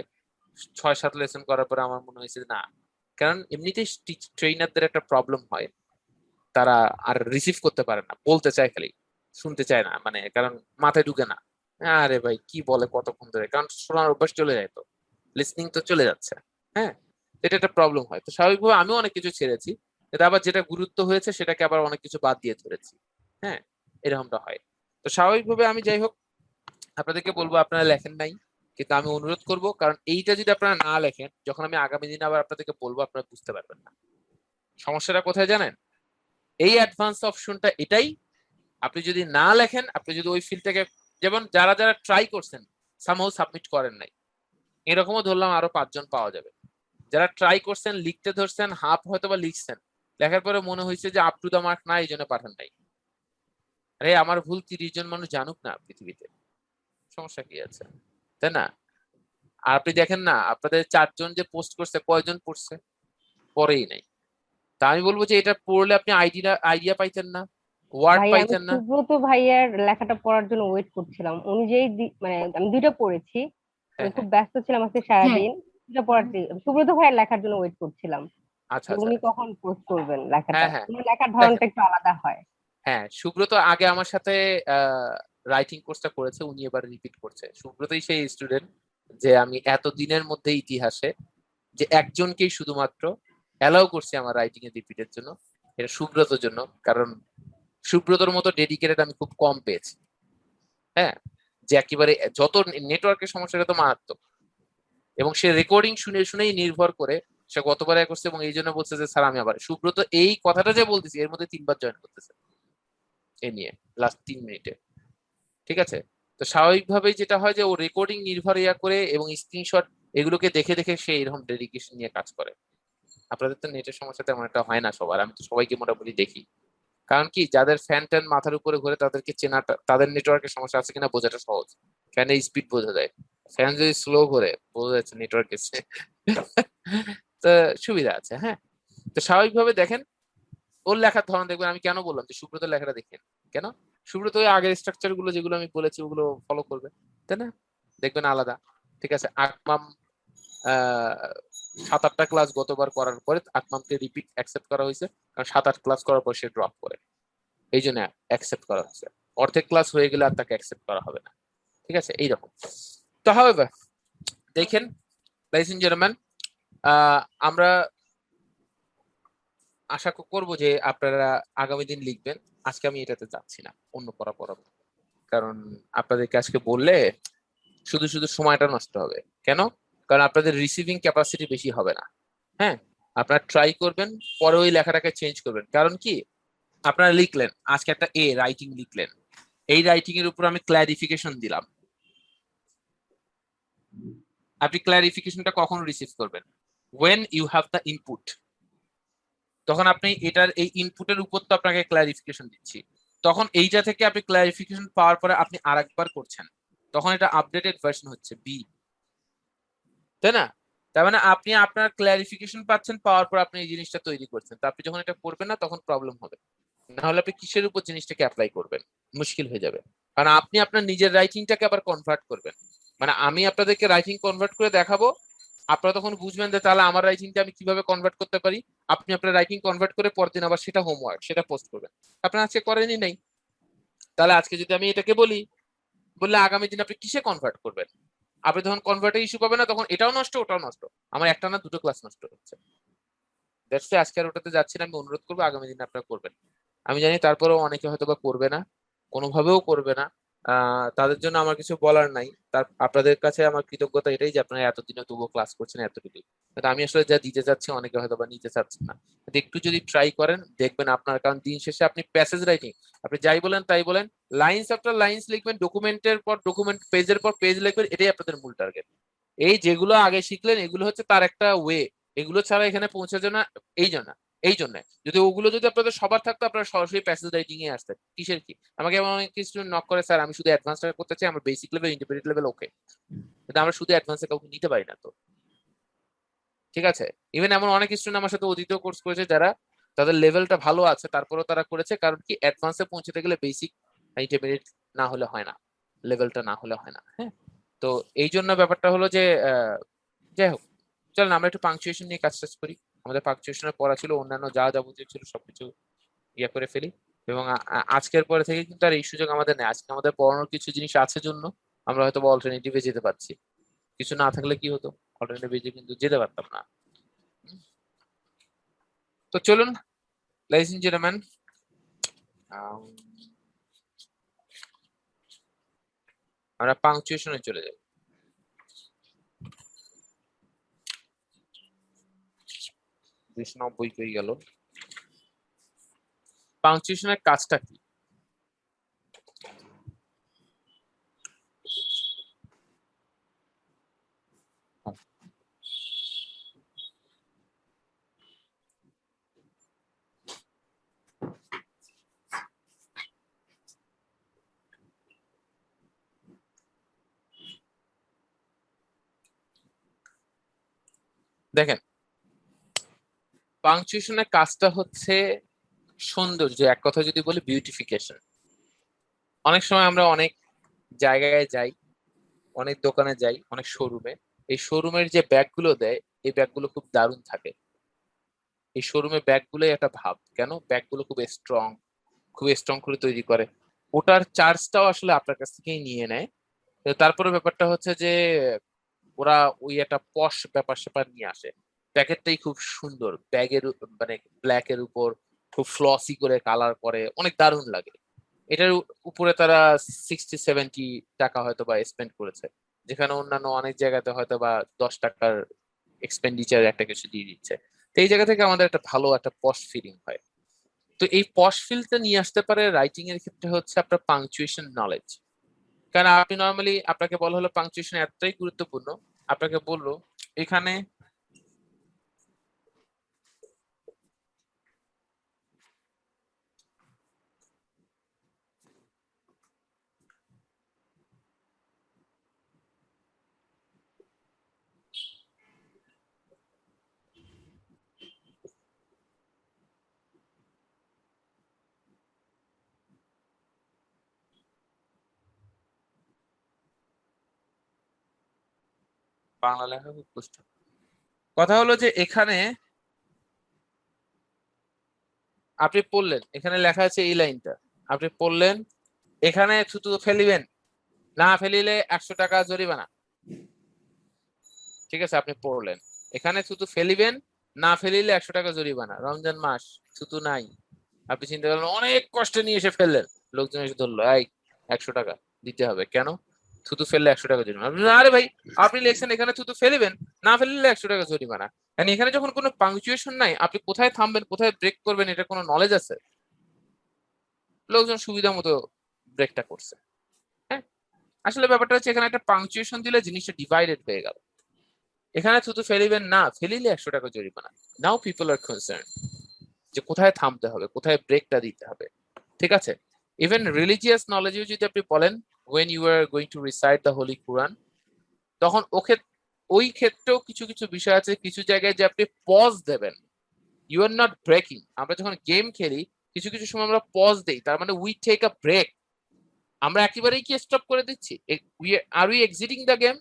6-7 লেসন করার পরে আমার মনে হয়েছে যে না, কারণ এমনিতেই ট্রেইনারদের একটা প্রবলেম হয়, তারা আর রিসিভ করতে পারে না, বলতে চায় খালি, শুনতে চায় না, মানে কারণ মাথায় ঢুকে না। আরে ভাই কি বলে কতক্ষণ ধরে, কারণ শোনার অভ্যাস চলে যায়, তো লিসনিং তো চলে যাচ্ছে। হ্যাঁ, এটা একটা প্রবলেম হয়। তো স্বাভাবিকভাবে আমিও অনেক কিছু ছেড়েছি, এটা আবার যেটা গুরুত্ব হয়েছে সেটাকে আবার অনেক কিছু বাদ দিয়ে ধরেছি। হ্যাঁ, এরকমটা হয়। তো স্বাভাবিকভাবে আমি যাই হোক আপনাদেরকে বলবো, আপনারা লেখেন নাই, কিন্তু আমি অনুরোধ করব, কারণ এইটা যদি আপনারা না লেখেন, যখন আমি আগামী দিনে আবার আপনাদেরকে বলবো, আপনারা বুঝতে পারবেন না সমস্যাটা কোথায় জানেন? এই অ্যাডভান্স অপশনটা এটাই, আপনি যদি না লেখেন, আপনি যদি ওই ফিল্ডটাকে, যেমন যারা যারা ট্রাই করছেন সামহাউ সাবমিট করেন নাই, এরকমও ধরলাম আরো 5 জন পাওয়া যাবে। যারা ট্রাই করছেন, লিখতে ধরছেন, হাফ হয়তো বা লিখছেন, লেখার পরে মনে হয়েছে যে আপ টু দা মার্ক না, এই জন্য পাঠান নাই। আরে আমার ভুল 30 জন মানুষ জানুক না পৃথিবীতে, সমস্যা কি আছে, তাই না? আর আপনি দেখেন না আপনাদের 4 জন যে পোস্ট করছে কয়জন পড়ছে? পড়েই নাই। তা আমি বলবো যে এটা পড়লে আপনি আইডিয়া পাইতেন না, ওয়ার্ড ভাই আমি পাইতেন না। সুব্রত ভাইয়ার লেখাটা পড়ার জন্য ওয়েট করছিলাম। উনি মানে আমি দুইটা পড়েছি, আমি হ্যাঁ খুব হ্যাঁ, ব্যস্ত ছিলাম আজকে সারাদিন। দুইটা পড়ার সুব্রত ভাইয়ের লেখার জন্য ওয়েট করছিলাম আচ্ছা যে আচ্ছা। উনি কখন পোস্ট করবেন লেখাটা। হ্যাঁ হ্যাঁ, উনি লেখার দেখেন, ধরনটা একটু আলাদা হয়। হ্যাঁ সুব্রত আগে আমার সাথে রাইটিং কোর্সটা করেছে, উনি এবার রিপিট করছে। সুব্রতই সেই স্টুডেন্ট যে আমি এত দিনের মধ্যে ইতিহাসে যে একজনকেই শুধুমাত্র অ্যালাউ করছি আমার রাইটিং এ রিপিটের জন্য, এটা সুব্রতর জন্য। কারণ সুব্রতর মতো ডেডিকেটেড আমি খুব কম পেয়েছি। হ্যাঁ, যে একেবারে যত নেটওয়ার্কের সমস্যা তো মারাত্মক, এবং সে রেকর্ডিং শুনে শুনেই নির্ভর করে সে গতবার করছে, এবং এই জন্য বলছে যে স্যার আমি আবার। সুব্রত এই কথাটা যে বলতেছি এর মধ্যে 3বার জয়েন করতেছে এ নিয়ে, লাস্ট 3 মিনিটে। ঠিক আছে, তো স্বাভাবিকভাবেই যেটা হয় যে ও রেকর্ডিং নির্ভর করে এবং স্ক্রিনশট এগুলোকে দেখে দেখে সে এরকম ডেডিকেশন নিয়ে কাজ করে। আপনাদের তো নেটের সমস্যা তেমন একটা হয় না সবার, আমি তো সবাইকে মোটামুটি দেখি। কারণ কি, যাদের ফ্যান ট্যান মাথার উপরে ঘুরে তাদেরকে চেনাটা, তাদের নেটওয়ার্কের সমস্যা আছে কিনা বোঝাটা সহজ। ফ্যানের স্পিড বোঝা যায়, ফ্যান যদি স্লো ঘুরে বোঝা যাচ্ছে নেটওয়ার্ক এসছে। তো সুবিধা আছে। হ্যাঁ, তো স্বাভাবিকভাবে দেখেন ওর লেখার ধরন দেখবেন। আমি কেন বললাম যে সুব্রত লেখাটা দেখেন, কেন? সুব্রত ওই আগের স্ট্রাকচার গুলো যেগুলো আমি বলেছি ওগুলো ফলো করবে, তাই না? দেখবেন আলাদা। ঠিক আছে, আকমাম 7-8টা ক্লাস গতবার করার পরে আকমামকে রিপিট অ্যাকসেপ্ট করা হয়েছে, কারণ 7-8 ক্লাস করার পর সে ড্রপ করে, এই জন্য অ্যাকসেপ্ট করা হয়েছে। অর্ধেক ক্লাস হয়ে গেলে আর তাকে অ্যাকসেপ্ট করা হবে না। ঠিক আছে, এইরকম। তো হাউএভার দেখেন ladies and gentlemen, আমরা আশা করব যে আপনারা আগামী দিন লিখবেন। আজকে আমি এটাতে যাচ্ছি না, অন্য পড়া পড়াবো। কারণ আপনাদেরকে আজকে বললে শুধু শুধু সময়টা নষ্ট হবে। কেন? কারণ আপনাদের রিসিভিং ক্যাপাসিটি বেশি হবে না। হ্যাঁ, আপনারা ট্রাই করবেন, পরে ওই লেখাটাকে চেঞ্জ করবেন। কারণ কি, আপনারা লিখলেন আজকে একটা রাইটিং লিখলেন, এই রাইটিং এর উপর আমি ক্লারিফিকেশন দিলাম। আপনি ক্লারিফিকেশনটা কখন রিসিভ করবেন? when you have the input। তখন আপনি এটার এই ইনপুটের উপর তো আপনাকে ক্লারিফিকেশন দিচ্ছি, তখন এইটা থেকে আপনি ক্লারিফিকেশন পাওয়ার পরে আপনি আরেকবার করছেন, তখন এটা আপডেটেড ভার্সন হচ্ছে বি, তাই না? তার মানে আপনি আপনার ক্লারিফিকেশন পাচ্ছেন, পাওয়ার পর আপনি এই জিনিসটা তৈরি করছেন। তো আপনি যখন এটা করবেন না তখন প্রবলেম হবে। না হলে আপনি কিসের উপর জিনিসটাকে অ্যাপ্লাই করবেন? মুশকিল হয়ে যাবে। কারণ আপনি আপনার নিজের রাইটিংটাকে আবার কনভার্ট করবেন। মানে আমি আপনাদেরকে রাইটিং কনভার্ট করে দেখাবো, আপনারা তখন বুঝবেন যে তাহলে আমার রাইটিংটা আমি কিভাবে কনভার্ট করতে পারি। আপনি আপনার রাইটিং কনভার্ট করে পরদিন আবার সেটা হোমওয়ার্ক, সেটা পোস্ট করবেন। আপনার আজকে করেনই নাই, তাহলে আজকে যদি আমি এটাকে বলি, বললে আগামী দিন আপনি কিসে কনভার্ট করবেন? আপনি তখন কনভার্টে ইস্যু পাবে না, তখন এটাও নষ্ট ওটাও নষ্ট। আমার একটা না দুটো ক্লাস নষ্ট হচ্ছে। দ্যাটস আজকে আর ওটাতে যাচ্ছি না। আমি অনুরোধ করবো আগামী দিন আপনারা করবেন। আমি জানি তারপরেও অনেকে হয়তো বা করবে না, কোনোভাবেও করবে না। তাদের জন্য আমার কিছু বলার নাই। তার আপনাদের কাছে আমার কৃতজ্ঞতা এটাই যে আপনারা এতদিনে তবুও ক্লাস করছেন এতটুকু। কিন্তু আমি আসলে যা দিতে চাচ্ছি অনেকে হয়তো বা নিতে চাচ্ছেন না। কিন্তু একটু যদি ট্রাই করেন দেখবেন আপনার, কারণ দিন শেষে আপনি প্যাসেজ রাইটিং, আপনি যাই বলেন তাই বলেন, লাইন্স আফটার লাইন্স লিখবেন, ডকুমেন্টের পর ডকুমেন্ট, পেজের পর পেজ লিখবেন, এটাই আপনাদের মূল টার্গেট। এই যেগুলো আগে শিখলেন এগুলো হচ্ছে তার একটা ওয়ে, এগুলো ছাড়া এখানে পৌঁছে যায় না। এই জন্য এই জন্য যদি ওগুলো যদি আপনাদের সবার থাকতো আপনারা সরাসরি প্যাসেজ রাইটিং এ আসতেন। কিসের কি, আমাকে এমন অনেক কিছু নক করে, স্যার আমি শুধু অ্যাডভান্সটা করতে চাই, আমার basic level intermediate level okay, কিন্তু আমরা শুধু অ্যাডভান্সে কাউকে নিতে পারি না তো। ঠিক আছে, ইভেন এমন অনেক স্টুডেন্ট আমার সাথে অতীত কোর্স করেছে যারা তাদের লেভেলটা ভালো আছে তারপরেও তারা করেছে, কারণ কি অ্যাডভান্সে পৌঁছতে গেলে বেসিক ইন্টারমিডিয়েট না হলে হয় না, লেভেলটা না হলে হয় না। হ্যাঁ, তো এই জন্য ব্যাপারটা হলো যে যাই হোক, চলেন আমরা একটু পাংচুয়েশন নিয়ে কাজ টাজ করি। আমাদের পাংচুয়েশনের পড়া ছিল, অন্যান্য যা যাবতীয় ছিল সবকিছু ইয়ে করে ফেলি। এবং আজকের পরে থেকে কিন্তু আর এই সুযোগ আমাদের নেই। আজকে আমাদের পড়ানোর কিছু জিনিস আছে জন্য আমরা হয়তো অল্টারনেটিভে যেতে পারছি, কিছু না থাকলে কি হতো, অল্টারনেটিভে কিন্তু যেতে পারতাম না। তো চলুন ladies and gentlemen, আমরা পাংচুয়েশনে চলে যাই। 90 হয়ে গেল। পাংচুয়েশনের কাজটা কি? দেখেন পাংচুয়েশনের কাজটা হচ্ছে সৌন্দর্য, এক কথা যদি বলি বিউটিফিকেশন। অনেক সময় আমরা অনেক জায়গায় যাই, অনেক দোকানে যাই, অনেক শোরুমে। এই শোরুমের যে ব্যাগগুলো দেয়, এই ব্যাগগুলো খুব দারুণ থাকে। এই শোরুমের ব্যাগগুলোই একটা ভাব, কেন ব্যাগগুলো খুব স্ট্রং করে তৈরি করে। ওটার চার্জটাও আসলে আপনার কাছ থেকেই নিয়ে নেয়। তো তারপরে ব্যাপারটা হচ্ছে যে ওরা ওই একটা পশ ব্যাপার স্যাপার নিয়ে আসে। প্যাকেটটাই খুব সুন্দর, ব্যাগের মানে ব্ল্যাক এর উপর খুব ফ্লসি করে কালার করে, অনেক দারুণ লাগে। এটার উপরে তারা 60-70 টাকা হয়তো বা স্পেন্ড করেছে, যেখানে অন্যান্য অনেক জায়গাতে হয়তো বা 10 টাকার এক্সপেন্ডিচার একটা কিছু দিয়ে দিচ্ছে। তো এই জায়গা থেকে আমাদের একটা ভালো একটা পশ ফিলিং হয়। তো এই পশ ফিলটা নিয়ে আসতে পারে রাইটিং এর ক্ষেত্রে হচ্ছে আপনার পাংচুয়েশন নলেজ। কারণ আপনি নর্মালি আপনাকে বলা হলো পাংচুয়েশন এতটাই গুরুত্বপূর্ণ, আপনাকে বললো এখানে বাংলা লেখা খুব কষ্ট। কথা হলো যে এখানে আপনি পড়লেন, এখানে লেখা আছে এই লাইনটা, আপনি পড়লেন এখানে থুতু ফেলিবেন, না ফেলিলে 100 টাকা জরিমানা। ঠিক আছে, আপনি পড়লেন এখানে থুতু ফেলিবেন, না ফেলিলে 100 টাকা জরিমানা। রমজান মাস, থুতু নাই, আপনি চিন্তা করলেন অনেক কষ্টে নিয়ে এসে ফেললেন, লোকজন এসে ধরলো এই 100 টাকা দিতে হবে, কেন থুতু ফেললে 100 টাকা জরিমানা। আরে ভাই আপনি লিখছেন এখানে থুতু ফেলিবেন, না ফেললে 100 টাকা জরিমানা। মানে এখানে যখন কোনো পাংচুয়েশন নাই, আপনি কোথায় থামবেন কোথায় ব্রেক করবেন এটা কোনো নলেজ আছে? লোকজন সুবিধা মতো ব্রেকটা করছে। হ্যাঁ, আসলে ব্যাপারটা হচ্ছে এখানে একটা পাংচুয়েশন দিলে জিনিসটা ডিভাইডেড হয়ে গেল। এখানে থুতু ফেলিবেন, না ফেলিলে 100 টাকা জরিমানা। নাও পিপল আর কনসার্ন যে কোথায় থামতে হবে, কোথায় ব্রেকটা দিতে হবে। ঠিক আছে, ইভেন রিলিজিয়াস নলেজেও যদি আপনি বলেন when you are going to recite the holy Quran, তখন ওই ক্ষেত্রেও কিছু কিছু বিষয় আছে, কিছু জায়গায় যে আপনি পজ দেবেন, ইউ আর নট ব্রেকিং। আমরা যখন গেম খেলি কিছু কিছু সময় আমরা পজ দেই, তার মানে উই টেক আ ব্রেক। আমরা একেবারেই কি স্টপ করে দিচ্ছি? আর উই এক্সিটিং দ্য গেম?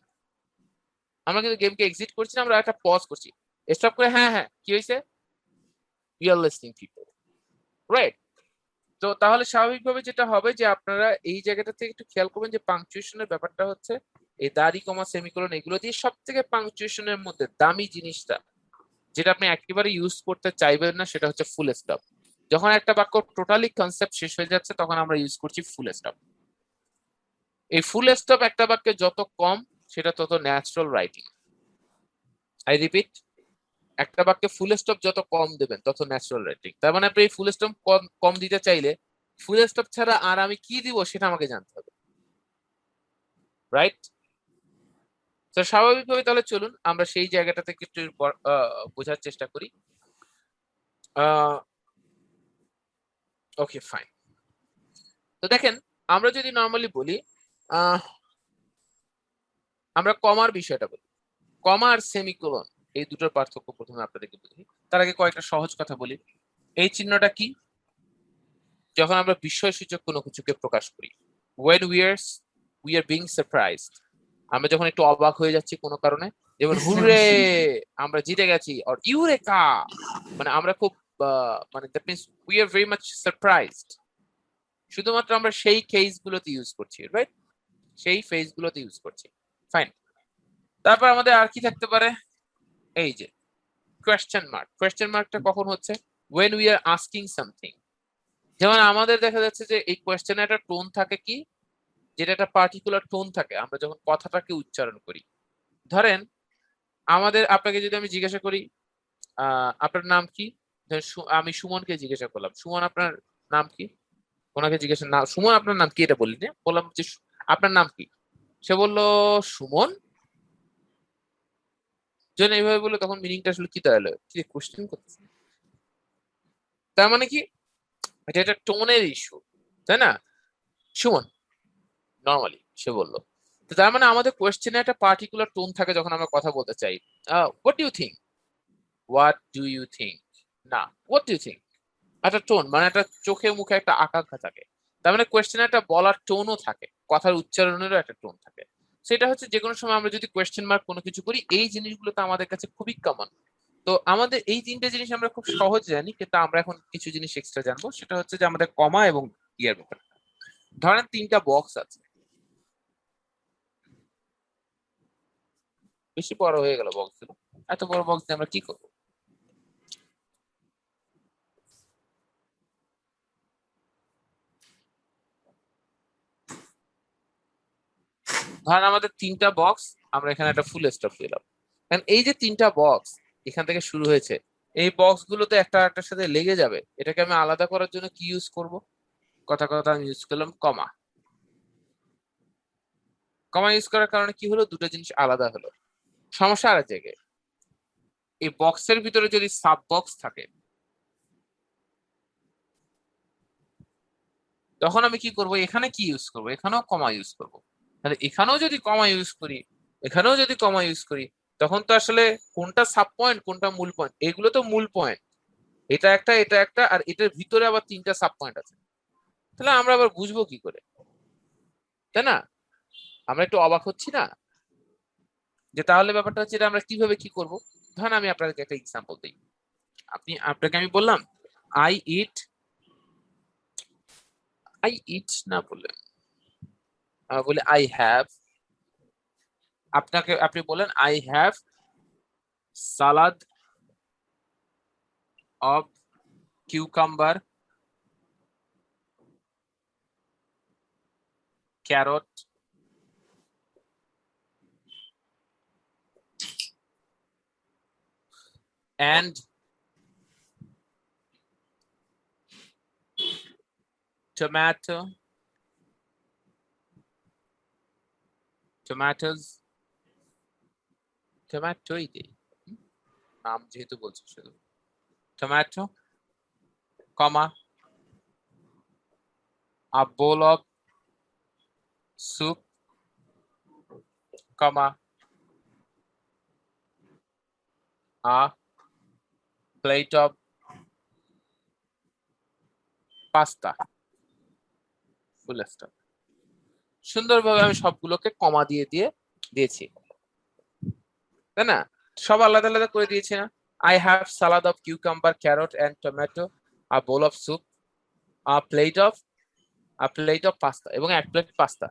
আমরা কিন্তু গেমকে এক্সিট করছি না, আমরা একটা পজ করছি, স্টপ করে হ্যাঁ হ্যাঁ কি হয়েছে, we are listening people, right? তো তাহলে স্বাভাবিকভাবে যেটা হবে যে আপনারা এই জায়গাটা থেকে একটু খেয়াল করবেন যে পাংচুয়েশনের ব্যাপারটা হচ্ছে এই দাড়ি কমা সেমিকোলন এগুলো দিয়ে সব থেকে পাংচুয়েশনের মধ্যে দামি জিনিসটা যেটা আপনি একেবারে ইউজ করতে চাইবেন না সেটা হচ্ছে ফুল স্টপ। যখন একটা বাক্য টোটালি কনসেপ্ট শেষ হয়ে যাচ্ছে তখন আমরা ইউজ করছি ফুল স্টপ। এই ফুল স্টপ একটা বাক্যে যত কম সেটা তত ন্যাচারাল রাইটিং। আই রিপিট, একটা বাক্যে ফুল স্টপ যত কম দেবেন তত ন্যাচারাল রাইটিং। তার মানে আপনি এই ফুল স্টপ কম দিতে চাইলে ফুল স্টপ ছাড়া আর আমি কি দিব সেটা আমাকে জানতে হবে, রাইট? তো স্বাভাবিকভাবে তাহলে চলুন আমরা সেই জায়গাটা থেকে একটু বোঝার চেষ্টা করি। ওকে ফাইন। তো দেখেন আমরা যদি নর্মালি বলি আমরা কমার বিষয়টা বলি, কমা আর সেমিকোলন এই দুটোর পার্থক্য প্রথমে আপনাদেরকে বুঝি। তার আগে কয়েকটা সহজ কথা বলি। এই চিহ্নটা কি? যখন আমরা বিস্ময়সূচক কোনো কিছুকে প্রকাশ করি, when we are being surprised, আমরা যখন একটু অবাক হয়ে যাচ্ছি কোনো কারণে, যেমন হুররে আমরা জিতে গেছি, আর ইউরেকা মানে আমরা খুব মানে that means we are very much surprised. শুধুমাত্র আমরা সেই কেস গুলোতে ইউজ করছি, রাইট? সেই ফেজ গুলোতে ইউজ করছি, ফাইন। তারপর আমাদের আর কি থাকতে পারে? এই যে কোয়েশ্চেন মার্ক। কোয়েশ্চেন মার্কটা কখন হচ্ছে? when we are asking something। যেমন আমাদের দেখা যাচ্ছে যে এই কোয়েশ্চেনে একটা টোন থাকে, কি যেটা একটা পার্টিকুলার টোন থাকে আমরা যখন কথাটাকে উচ্চারণ করি। ধরেন আপনাকে যদি আমি জিজ্ঞাসা করি আপনার নাম কি, আমি সুমনকে জিজ্ঞাসা করলাম সুমন আপনার নাম কি, ওনাকে জিজ্ঞাসা না সুমন আপনার নাম কি এটা বলিনি, বললাম যে আপনার নাম কি, সে বলল সুমন, যেন এইভাবে বললো তখন মিনিংটা আসলে কি দাঁড়ালো, কি কোশ্চেন করতেছে। তার মানে কি এটা একটা টোনের ইস্যু, তাই না? সুমন নর্মালি সে বললো, তো তার মানে আমাদের কোয়েশ্চেনে একটা পার্টিকুলার টোন থাকে যখন আমরা কথা বলতে চাই। What do you think, what do you think, না হোয়াট ডু ইউ থিঙ্ক, একটা টোন, মানে একটা চোখে মুখে একটা আকাঙ্ক্ষা থাকে। তার মানে কোয়েশ্চেনে একটা বলার টোনও থাকে, কথার উচ্চারণেরও একটা টোন থাকে। সেটা হচ্ছে যে কোনো সময় আমরা যদি কোয়েশ্চেন মার্ক কোনো কিছু করি, এই জিনিসগুলো তো আমাদের কাছে খুবই কমন। তো আমাদের এই তিনটে জিনিস আমরা খুব সহজ জানি, কিন্তু আমরা এখন কিছু জিনিস এক্সট্রা জানবো। সেটা হচ্ছে যে আমাদের কমা এবং ইয়ার ব্যাপার। ধরেন তিনটা বক্স আছে, বেশি বড় হয়ে গেল বক্স গুলো, এত বড় বক্স দিয়ে আমরা কি করবো? ধরেন আমাদের তিনটা বক্স, আমরা এখানে একটা ফুল স্টপ দিলাম। কারণ এই যে তিনটা বক্স এখান থেকে শুরু হয়েছে, এই বক্স গুলোতে একটা একটার সাথে লেগে যাবে, এটাকে আমি আলাদা করার জন্য কি ইউজ করব? কথা কথা আমি ইউজ করলাম কমা। কমা ইউজ করার কারণে কি হলো, দুটো জিনিস আলাদা হলো। সমস্যা আর এক জায়গায়, এই বক্সের ভিতরে যদি সাব বক্স থাকে, তখন আমি কি করব? এখানে কি ইউজ করব? এখানেও কমা ইউজ করব। তাহলে এখানেও যদি কমা ইউজ করি, এখানেও যদি কমা ইউজ করি, তখন তো আসলে কোনটা সাব পয়েন্ট কোনটা মূল পয়েন্ট? এগুলো তো মূল পয়েন্ট, এটা একটা এটা একটা, আর এটার ভিতরে আবার তিনটা সাব পয়েন্ট আছে। তাহলে আমরা আবার বুঝবো কি করে, তাই না? আমরা একটু অবাক হচ্ছি না যে তাহলে ব্যাপারটা হচ্ছে এটা আমরা কিভাবে কি করব? ধরেন আমি আপনাকে একটা এক্সাম্পল দিই। আপনাকে আমি বললাম আই ইট, না বলে বলে আই হ্যাভ। আপনি বলেন I have salad of cucumber, carrot and টমেটোই দিই, নাম যেহেতু বলছো শুধু tomato, comma a bowl of soup, comma a plate of pasta, full stop. সুন্দরভাবে আমি সবগুলোকে কমা দিয়ে দিয়েছি, তাই না? সব আলাদা আলাদা করে দিয়েছি না? I have salad of cucumber, carrot and tomato, a bowl of soup, a plate of pasta, এবং এক প্লেট পাস্তা।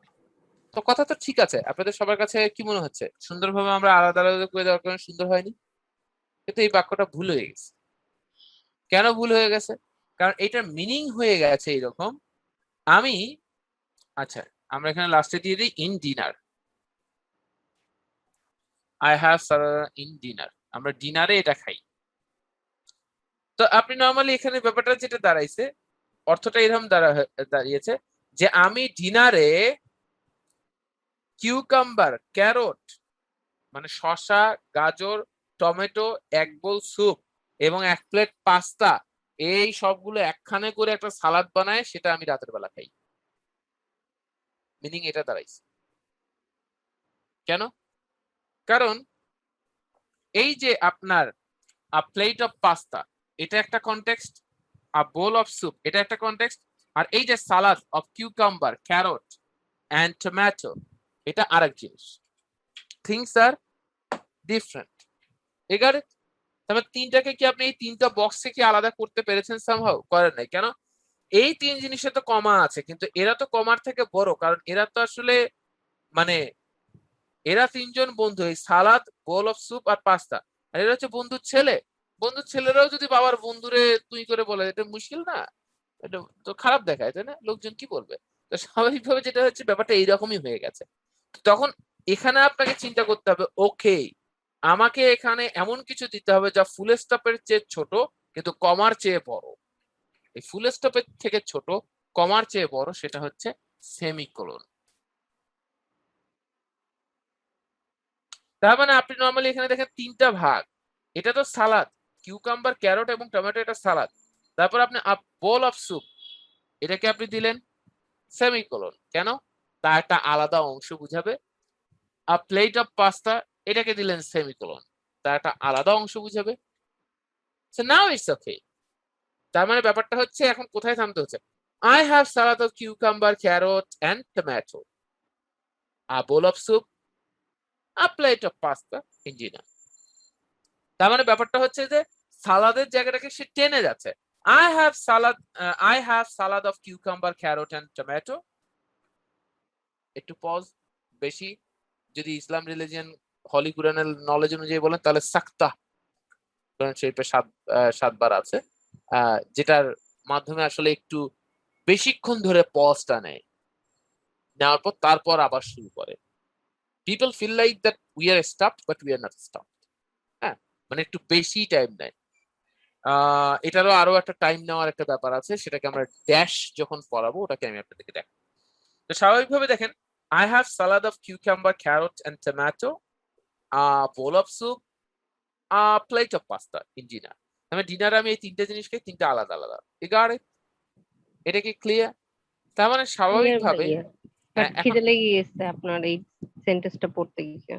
তো কথা তো ঠিক আছে, আপনাদের সবার কাছে কি মনে হচ্ছে সুন্দরভাবে আমরা আলাদা আলাদা করে দেওয়ার কারণে সুন্দর হয়নি? কিন্তু এই বাক্যটা ভুল হয়ে গেছে। কেন ভুল হয়ে গেছে? কারণ এটার মিনিং হয়ে গেছে এরকম, আমি আচ্ছা আমরা এখানে লাস্টে দিয়ে দিই in dinner, I have in dinner, আমরা ডিনারে এটা খাই। তো আপনি নর্মালি এখানে ব্যাপারটা যেটা দাঁড়াইছে, অর্থটা এরকম দাঁড়িয়েছে যে আমি ডিনারে কিউকাম্বার, ক্যারট মানে শসা, গাজর, টমেটো, এক বোল স্যুপ এবং এক প্লেট পাস্তা, এই সবগুলো একখানে করে একটা সালাদ বানায়, সেটা আমি রাতের বেলা খাই। মিনিং এটা দাঁড়াইছে। কেন? কারণ এই যে আপনার আ প্লেট অফ পাস্তা, এটা একটা context, a bowl of soup এটা একটা কনটেক্সট, আর এই যে salad of cucumber, carrot and tomato এটা আরেক জিনিস। Things are different. এগারে তবে তিনটাকে কি আপনি এই তিনটা বক্সে কি আলাদা করতে পেরেছেন? সামহাউ করেন নাই। কেন? এই তিন জিনিসে তো কমা আছে, কিন্তু এরা তো কমার থেকে বড়, কারণ এরা তো আসলে মানে এরা তিনজন বন্ধু, এই সালাদ, বোল অফ স্যুপ আর পাস্তা, আর এরা হচ্ছে বন্ধুর ছেলে। বন্ধুর ছেলেরাও যদি বাবার বন্ধুরে তুই করে বলে, এটা মুশকিল না? এটা তো খারাপ দেখায়, তাই না? লোকজন কি বলবে? তো স্বাভাবিকভাবে যেটা হচ্ছে ব্যাপারটা এইরকমই হয়ে গেছে। তখন এখানে আপনাকে চিন্তা করতে হবে, ওকে আমাকে এখানে এমন কিছু দিতে হবে যা ফুল স্টপের চেয়ে ছোট কিন্তু কমার চেয়ে বড়। এই ফুল স্টপের থেকে ছোট, কমার চেয়ে বড়, সেটা হচ্ছে সেমিকোলন। তার মানে আপনি নর্মালি এখানে দেখেন তিনটা ভাগ, এটা তো সালাদ, কিউকাম্বার, ক্যারট এবং টমেটো এটা সালাদ। তারপর আপনি বোল অফ স্যুপ, এটাকে আপনি দিলেন সেমিকোলন। কেন? তা একটা আলাদা অংশ বুঝাবে। আ প্লেট অফ পাস্তা, এটাকে দিলেন সেমিকোলন, তা একটা আলাদা অংশ বুঝাবে। So now it's okay. তার মানে ব্যাপারটা হচ্ছে এখন কোথায় থামতে হচ্ছে? I have salad of cucumber, carrot and tomato, a bowl of soup, a plate of pasta in dinner. তার মানে ব্যাপারটা হচ্ছে যে সালাদের জায়গাটাকে সে টেনে যাচ্ছে। I have salad of cucumber, carrot and tomato. একটু পজ, বেশি যদি ইসলাম রিলিজিয়ন হলি কুরআনের নলেজ অনুযায়ী বলেন তাহলে সাক্তা কোরআন শরীফে 7 বার আছে, যেটার মাধ্যমে আসলে একটু বেশিক্ষণ ধরে পজটা নেয়, নেওয়ার পর তারপর আবার শুরু করে। People feel like that we are stopped but we are not stopped. হ্যাঁ, মানে একটু বেশি টাইম নেয়। এটারও আরো একটা টাইম নেওয়ার একটা ব্যাপার আছে, সেটাকে আমরা ড্যাশ যখন পড়াবো ওটাকে আমি আপনাদেরকে দেখাবো। তো স্বাভাবিকভাবে দেখেন, I have salad of cucumber, carrot and tomato, a bowl of soup, a plate of pasta in dinner. আমি ডিনারে আমি এই 3টে জিনিস খাই, 3টে আলাদা আলাদা। এটা কি ক্লিয়ার? তার মানে স্বাভাবিকভাবে বাট খিদে লেগে গেছে আপনার এই সেন্টেন্সটা পড়তে গিয়ে।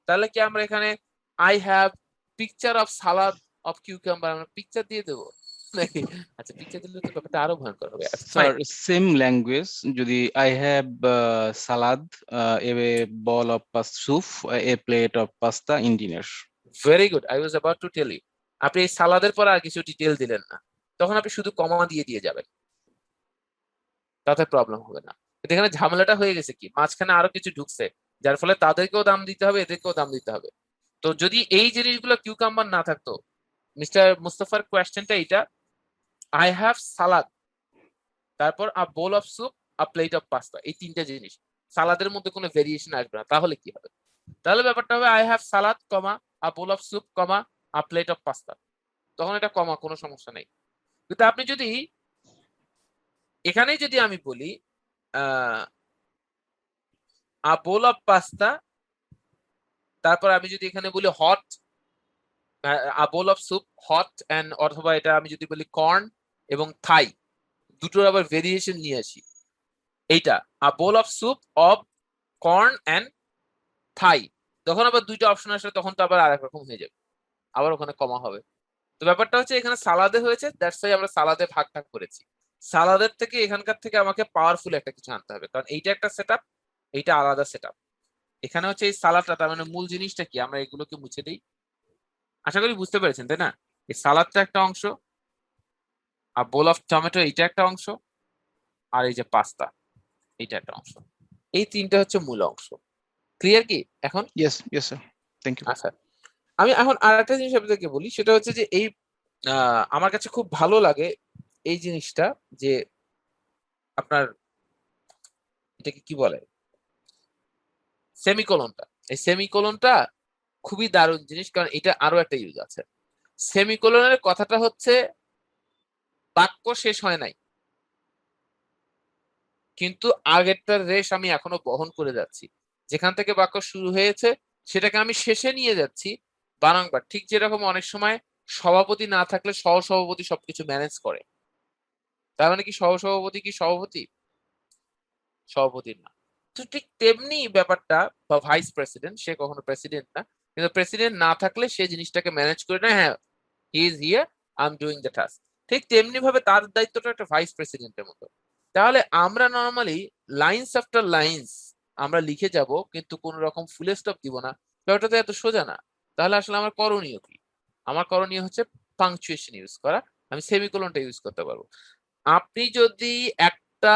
তাহলে কি আমরা এখানে I have picture of salad of cucumber আমরা পিকচার দিয়ে দেবো নাকি? আচ্ছা, পিকচার দিলে তো ব্যাপারটা আরো ভয়ঙ্কর হবে। স্যার সেম ল্যাঙ্গুয়েজ, যদি I have salad, a bowl of soup, a plate of pasta in dinner. Very good, I was about to tell you. আপনি এই সালাদের পর আর কিছু ডিটেল দিলেন না, তখন আপনি শুধু কমা দিয়ে যাবেন, তাতে প্রবলেম হবে না। কিন্তু এখানে ঝামেলাটা হয়ে গেছে কি, মাঝখানে আরো কিছু ঢুকছে, যার ফলে তাদেরকেও দাম দিতে হবে, এদেরকেও দাম দিতে হবে। তো যদি এই জিনিসগুলো কিউকাম্বার না থাকতো, মিস্টার মুস্তাফার কোয়েশ্চেনটা এটা, আই হ্যাভ সালাদ, তারপর a bowl of soup, a plate of pasta, এই 3টে জিনিস, সালাদের মধ্যে কোনো ভেরিয়েশন আসবে না। তাহলে কি হবে? তাহলে ব্যাপারটা হবে I have salad comma a bowl of soup comma a plate of pasta, তখন এটা কমা, কোনো সমস্যা নেই। কিন্তু আপনি যদি এখানেই যদি আমি বলি আ বোল অফ পাস্তা, তারপর আমি যদি এখানে বলি hot, a bowl of soup hot and, অথবা এটা আমি যদি বলি কর্ন এবং থাই, দুটোর আবার ভেরিয়েশন নিয়ে আসি, এইটা a bowl of soup of corn and Thai, তখন আবার 2টা অপশন আসলে তখন তো আবার আরেক রকম হয়ে যাবে, আবার ওখানে কমা হবে। তো ব্যাপারটা হচ্ছে এখানে সালাদে হয়েছে, দ্যাটস ওয়াই আমরা সালাদে ভাগ করেছি। সালাদের থেকে এখানকার থেকে আমাকে পাওয়ারফুল একটা কিছু আনতে হবে, কারণ এইটা একটা সেটআপ, এইটা আলাদা সেটআপ। এখানে হচ্ছে এই সালাদটা, তার মানে মূল জিনিসটা কি, আমরা এগুলোকে মুছে দিই। আশা করি বুঝতে পেরেছেন, তাই না? এই সালাদটা একটা অংশ, আর বোল অফ টমেটো এইটা একটা অংশ, আর এই যে পাস্তা এইটা একটা অংশ। এই 3টে হচ্ছে মূল অংশ। ক্লিয়ার কি এখন? Yes yes sir, thank you. আচ্ছা, আমি এখন আর একটা জিনিস আপনাদেরকে বলি, সেটা হচ্ছে যে এই আমার কাছে খুব ভালো লাগে এই জিনিসটা, যে আপনার এটাকে কি বলে, সেমিকোলনটা। এই সেমিকোলনটা খুবই দারুণ জিনিস, কারণ এটা আরো একটা ইউজ আছে। সেমিকোলনের কথাটা হচ্ছে বাক্য শেষ হয় নাই, কিন্তু আগেরটার রেশ আমি এখনো বহন করে যাচ্ছি। যেখান থেকে বাক্য শুরু হয়েছে সেটাকে আমি শেষে নিয়ে যাচ্ছি বারংবার। ঠিক যেরকম অনেক সময় সভাপতি না থাকলে সহসভাপতি সবকিছু ম্যানেজ করে, তার মানে কি সহসভাপতি কি সভাপতি? সভাপতি না। তো ঠিক তেমনি ব্যাপারটা, বা ভাইস প্রেসিডেন্ট, সে কখনো প্রেসিডেন্ট না, কিন্তু প্রেসিডেন্ট না থাকলে সে জিনিসটাকে ম্যানেজ করে না। হ্যাঁ, he is here, I am doing the task. ঠিক তেমনি ভাবে তার দায়িত্বটা একটা ভাইস প্রেসিডেন্টের মতো। তাহলে আমরা নর্মালি লাইন্স আফটার লাইন্স আমরা লিখে যাব, কিন্তু কোন রকম ফুল স্টপ দিব না, ব্যাপারটা তো এত সোজা না। তাহলে আসলে আমার করণীয় কি? আমার করণীয় হচ্ছে পাংচুয়েশন ইউজ করা। আমি সেমিকোলনটা ইউজ করতে পারবো। আপনি যদি একটা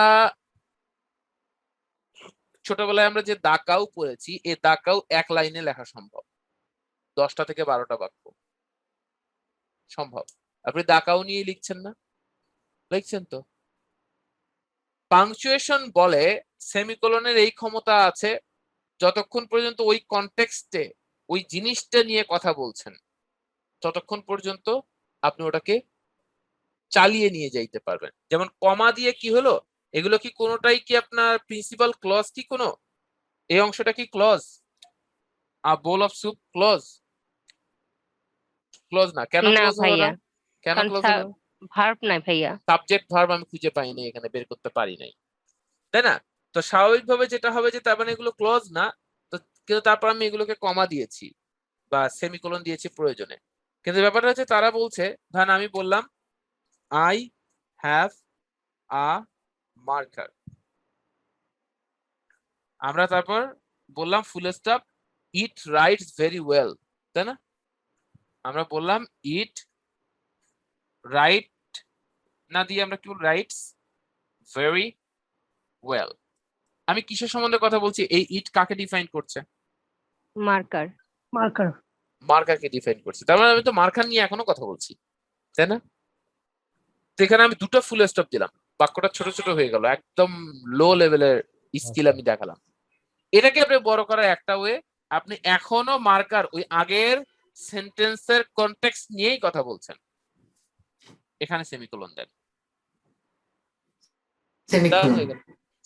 ছোটবেলায় আমরা যে দাকাও পড়েছি, এই দাকাও এক লাইনে লেখা সম্ভব, 10টা থেকে 12টা বাক্য সম্ভব। আপনি দাকাও নিয়ে লিখছেন না? লিখছেন তো। পাংচুয়েশন বলে সেমিকোলনের এই ক্ষমতা আছে, যতক্ষণ পর্যন্ত ওই কনটেক্সটে ওই জিনিসটা নিয়ে কথা বলছেন ততক্ষণ পর্যন্ত আপনি ওটাকে চালিয়ে নিয়ে যাইতে পারবেন। যেমন কমা দিয়ে কি হলো, এগুলো কি কোনোটাই কি আপনার প্রিন্সিপাল ক্লজ? কি কোনো এই অংশটা কি clause? A bowl of soup clause? Clause না। কেন না ক্লজ হলো ভাইয়া, না? কেন কারণ ক্লজ হলো? ভার্ব নাই ভাইয়া। সাবজেক্ট ভার্ব আমি খুঁজে পাইনি, এখানে বের করতে পারি নাই, তাই না? তো স্বাভাবিকভাবে যেটা হবে যে তার মানে এগুলো ক্লজ না, তো কিন্তু তারপর আমি এগুলোকে কমা দিয়েছি বা সেমিকোলন দিয়েছি প্রয়োজনে। কিন্তু ব্যাপারটা হচ্ছে তারা বলছে, ধরেন আমি বললাম আই হ্যাভ আ মার্কার, আমরা তারপর বললাম full stop it rights very well, তাই না? আমরা বললাম ইট রাইট না দিয়ে আমরা কি বল, রাইটস ভেরি ওয়েল। আমি কিসের সম্বন্ধে কথা বলছি? এই ইট কাকে ডিফাইন করছে? মার্কার। মার্কারকে ডিফাইন করছে। তার মানে আমি তো মার্কার নিয়ে এখনো কথা বলছি, তাই না? তো এখানে আমি দুটো ফুল স্টপ দিলাম, বাক্যটা ছোট ছোট হয়ে গেল, একদম লো লেভেলের স্কিল আমি দেখালাম। এটাকে আপনি বড় করার একটা ওয়ে, আপনি এখনো মার্কার ওই আগের সেন্টেন্সের কনটেক্সট নিয়েই কথা বলছেন, এখানে সেমিকোলন দেন,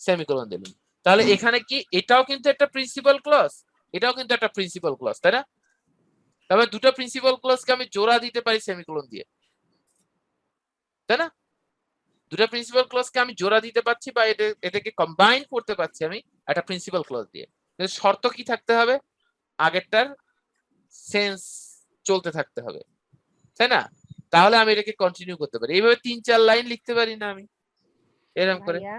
সেমিকোলন দিলেন। তাহলে এখানে কি এটাও কিন্তু একটা প্রিন্সিপাল ক্লজ, এটাও কিন্তু একটা প্রিন্সিপাল ক্লজ, তাই না? তবে দুটো প্রিন্সিপাল ক্লজকে আমি জোড়া দিতে পারি সেমিকোলন দিয়ে, তাই না? দুটো প্রিন্সিপাল ক্লজকে আমি জোড়া দিতে পারছি বা এটাকে কম্বাইন করতে পারছি আমি একটা প্রিন্সিপাল ক্লজ দিয়ে। কিন্তু শর্ত কি থাকতে হবে? আগেরটার সেন্স চলতে থাকতে হবে, তাই না? তাহলে আমি এটাকে কন্টিনিউ করতে পারি। এইভাবে 3-4 লাইন লিখতে পারি না আমি এরকম করে? ভাইয়া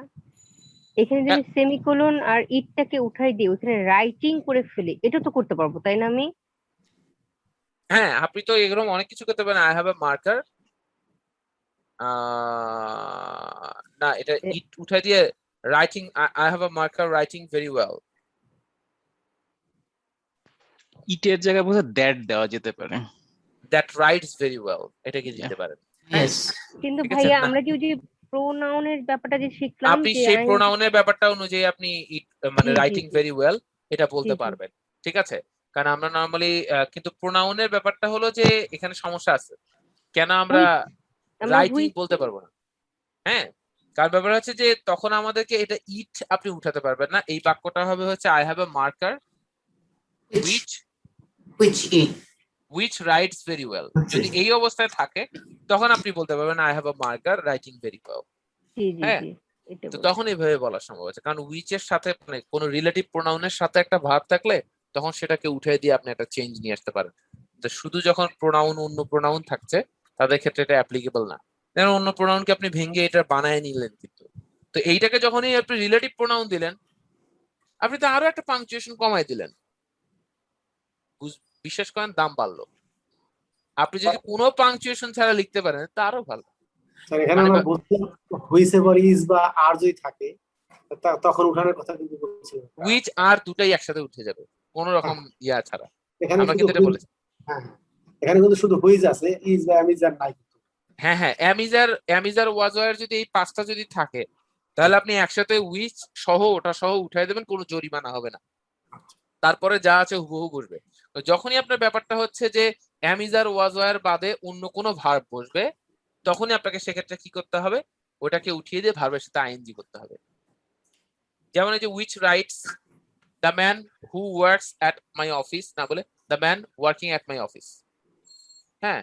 এখানে যদি সেমিকোলন আর ইটটাকে উঠাই দিই, ওখানে রাইটিং করে ফেলি, এটা তো করতে পারবো, তাই না? আমি হ্যাঁ, আপনি তো এরকম অনেক কিছু করতে পারেন। আই হ্যাভ আ মার্কার, না এটা ইট উঠাই দিয়ে writing, I have a marker writing very well. ইটের জায়গায় বোধ দ্যাট দেওয়া যেতে পারে। দ্যাট রাইটস ভেরি ওয়েল, এটা কি দিতে পারেন? কিন্তু ঠিক আছে, ভাইয়া না। আমরা যে ওই যে প্রোনাউনের ব্যাপারটা যে শিখলাম, আপনি যে সেই প্রোনাউনের ব্যাপারটা অনুযায়ী আপনি মানে জি, জি, রাইটিং জি। ভেরি ওয়েল এটা বলতে জি, জি। পারবেন, ঠিক আছে? কারণ আমরা নরমালি কিন্তু প্রোনাউনের ব্যাপারটা হলো যে এখানে সমস্যা আছে, কেন আমরা আমরা রাইটিং হুইচ বলতে পারবো না? হ্যাঁ, কারণ ব্যাপার হচ্ছে যে তখন আমাদেরকে এটা ইট আপনি উঠাতে পারবেন না, এই বাক্যটা হবে হচ্ছে I have a marker which writes very well। যদি এই অবস্থায় থাকে তখন আপনি বলতে পারবেন I have a marker writing very well. জি, জি, হ্যাঁ, জি, এটা তো বলছি। তখন এইভাবে বলা সম্ভব আছে, কারণ উইচ এর সাথে মানে কোন রিলেটিভ প্রোনাউনের সাথে একটা ভাব থাকলে তখন সেটাকে উঠে দিয়ে আপনি একটা চেঞ্জ নিয়ে আসতে পারেন। তো শুধু যখন প্রোনাউন অন্য প্রোনাউন থাকছে তাদের ক্ষেত্রে এটা অ্যাপ্লিকেবল না। যেমন অন্য প্রোনাউনকে আপনি ভেঙে এটা বানায় নিলেন, কিন্তু তো এইটাকে যখনই আপনি রিলেটিভ প্রোনাউন দিলেন, আপনি তো আরো একটা পাংচুয়েশন কমাই দিলেন, বিশ্বাস করেন দাম বাড়লো। আপনি যদি কোনো পাংচুয়েশন ছাড়া লিখতে পারেন তা আরো ভালো। স্যার এখানে আমরা বলছিলাম হুইসে পর ইজ বা আর যদি থাকে তখন উঠানোর কথা কিন্তু বলছিলাম। উইচ আর দুটাই একসাথে উঠে যাবে কোনো রকম ইয়া ছাড়া, এখানে আমরা শুধু কিন্তু এটা বলেছি। হ্যাঁ, এখানে কিন্তু শুধু হুইজ আছে, ইজ বা অ্যামিজার নাই। হ্যাঁ হ্যাঁ, অ্যামিজার ওয়াজওয়ার যদি এই পাঁচটা যদি থাকে তাহলে আপনি একসাথে উইচ সহ ওটা সহ উঠাই দেবেন, কোনো জরিমানা হবে না, তারপরে যা আছে হুবহু বসবে। তো যখনই আপনার ব্যাপারটা হচ্ছে যে অ্যামিজার ওয়াজওয়ার বাদে অন্য কোনো ভার্ব বসবে, তখনই আপনাকে সেক্ষেত্রে কি করতে হবে, ওটাকে উঠিয়ে দিয়ে ভার্বের সাথে আইএনজি করতে হবে। যেমন এই যে which writes the man who works at my office, না বলে the man working at my office. হ্যাঁ,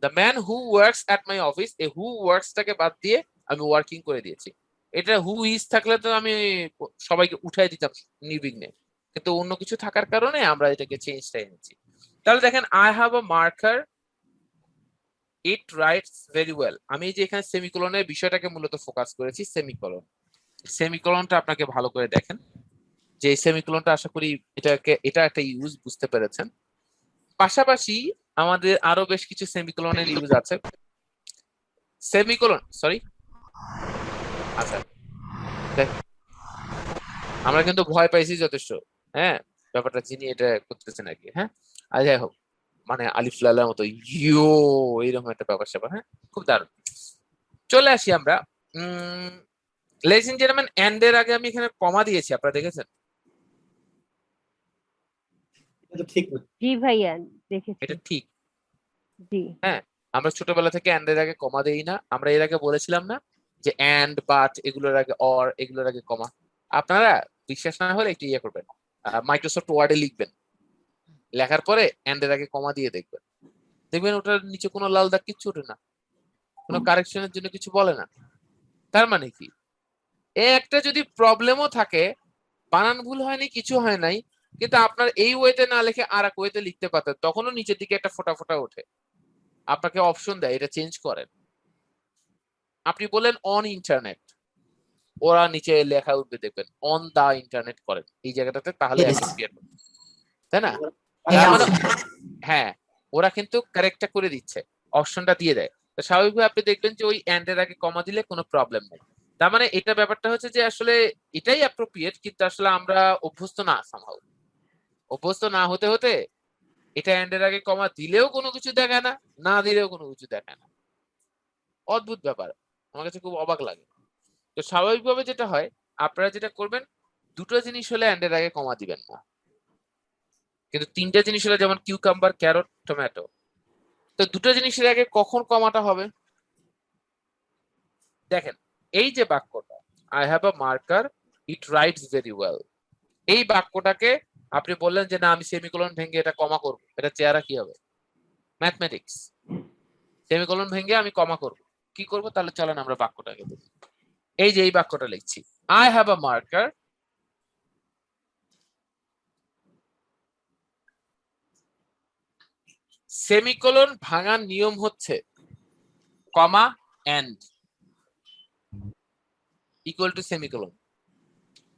the man who works at my office, এই হু ওয়ার্কসটাকে বাদ দিয়ে আমি ওয়ার্কিং করে দিয়েছি। এটা হু ইজ থাকলে তো আমি সবাইকে উঠাই দিতাম নির্বিঘ্নে, কিন্তু অন্য কিছু থাকার কারণে আমরা এটাকে চেঞ্জটা এনেছি। তাহলে দেখেন I have a marker it rights very well, আমি যে এখানে সেমিকোলনের বিষয়টাকে মূলত ফোকাস করেছি। সেমিকোলনটা আপনাকে ভালো করে দেখেন, যে সেমিকোলনটা আশা করি এটা একটা ইউজ বুঝতে পেরেছেন। পাশাপাশি আমাদের আরো বেশ কিছু সেমিকোলনের ইউজ আছে। সেমিকোলন সরি, আচ্ছা আমরা কিন্তু ভয় পাইছি যথেষ্ট, হ্যাঁ ব্যাপারটা যিনি এটা করতেছেন আর কি। হ্যাঁ, আর যাই হোক, মানে আলিফ লালার মতো ইয়ো এইরকম একটা ব্যাপার স্যাপার। হ্যাঁ, খুব দারুণ। চলে আসি আমরা লেডিস এন্ড জেন্টলম্যান, এন্ড এর আগে আমি এখানে কমা দিয়েছি, আপনারা দেখেছেন? এটা ঠিক না। জি ভাইয়া দেখেছি। এটা ঠিক? জি। হ্যাঁ, আমরা ছোটবেলা থেকে এন্ড এর আগে কমা দেই না। আমরা এর আগে বলেছিলাম না যে এন্ড বাট এগুলোর আগে অর এগুলোর আগে কমা। আপনারা বিশ্বাস না হলে একটু ইয়ে করবেন, মাইক্রোসফট ওয়ার্ডে লিখবেন, লেখার পরে এন্ড এর আগে কমা দিয়ে দেখবেন, দেখবেন ওটার নিচে কোনো লাল দাগ কিচ্ছু ওঠে না, কোনো কারেকশনের জন্য কিছু বলে না। তার মানে কি, একটা যদি প্রবলেমও থাকে, বানান ভুল হয়নি কিছু হয় নাই, কিন্তু আপনার এই ওয়েতে না লিখে আর এক ওয়েতে লিখতে পারতেন, তখনও নিচের দিকে একটা ফোটা ফোটা ওঠে। আপনাকে অপশন দেয় এটা চেঞ্জ করেন, আপনি বলেন অন ইন্টারনেট, ওরা নিচে লেখা উঠবে দেখবেন অন দা ইন্টারনেট করেন এই জায়গাটাতে, তাহলে Yes. appropriate হবে। তাই না? এই তার মানে option. হ্যাঁ, ওরা কিন্তু কারেক্টটা করে দিচ্ছে, অপশনটা দিয়ে দেয়। তো স্বাভাবিকভাবে আপনি দেখবেন যে ওই এন্ড এর আগে কমা দিলে কোনো প্রবলেম নেই। তার মানে এটা ব্যাপারটা হচ্ছে যে আসলে এটাই অ্যাপ্রোপ্রিয়েট, কিন্তু আসলে আমরা অভ্যস্ত না, সামহাউ অভ্যস্ত না হতে হতে এটা এন্ড এর আগে কমা দিলেও কোনো কিছু দেখায় না, না দিলেও কোনো কিছু দেখায় না। অদ্ভুত ব্যাপার, আমার কাছে খুব অবাক লাগে। তো স্বাভাবিকভাবে যেটা হয়, আপনারা যেটা করবেন, দুটো জিনিস হলে এন্ড এর আগে কমা দিবেন না, কিন্তু তিনটা জিনিস হলে, যেমন কিউকাম্বার, ক্যারট, টমেটো, তো দুটো জিনিসের আগে কখন কমাটা হবে? দেখেন, এই যে বাক্যটা I have a marker, it rights very well, এই বাক্যটাকে আপনি বললেন যে না আমি সেমিকোলন ভেঙে এটা কমা করব, এটা চেহারা কি হবে? ম্যাথমেটিক্স। সেমিকোলন ভেঙে আমি কমা করব, কি করব? তাহলে চলেন আমরা বাক্যটাকে দেখি। এই যে এই বাক্যটা লিখছি, I have a marker, semicolon ভাঙার নিয়ম হচ্ছে কমা এন্ড ইকুয়াল টু সেমিকোলন।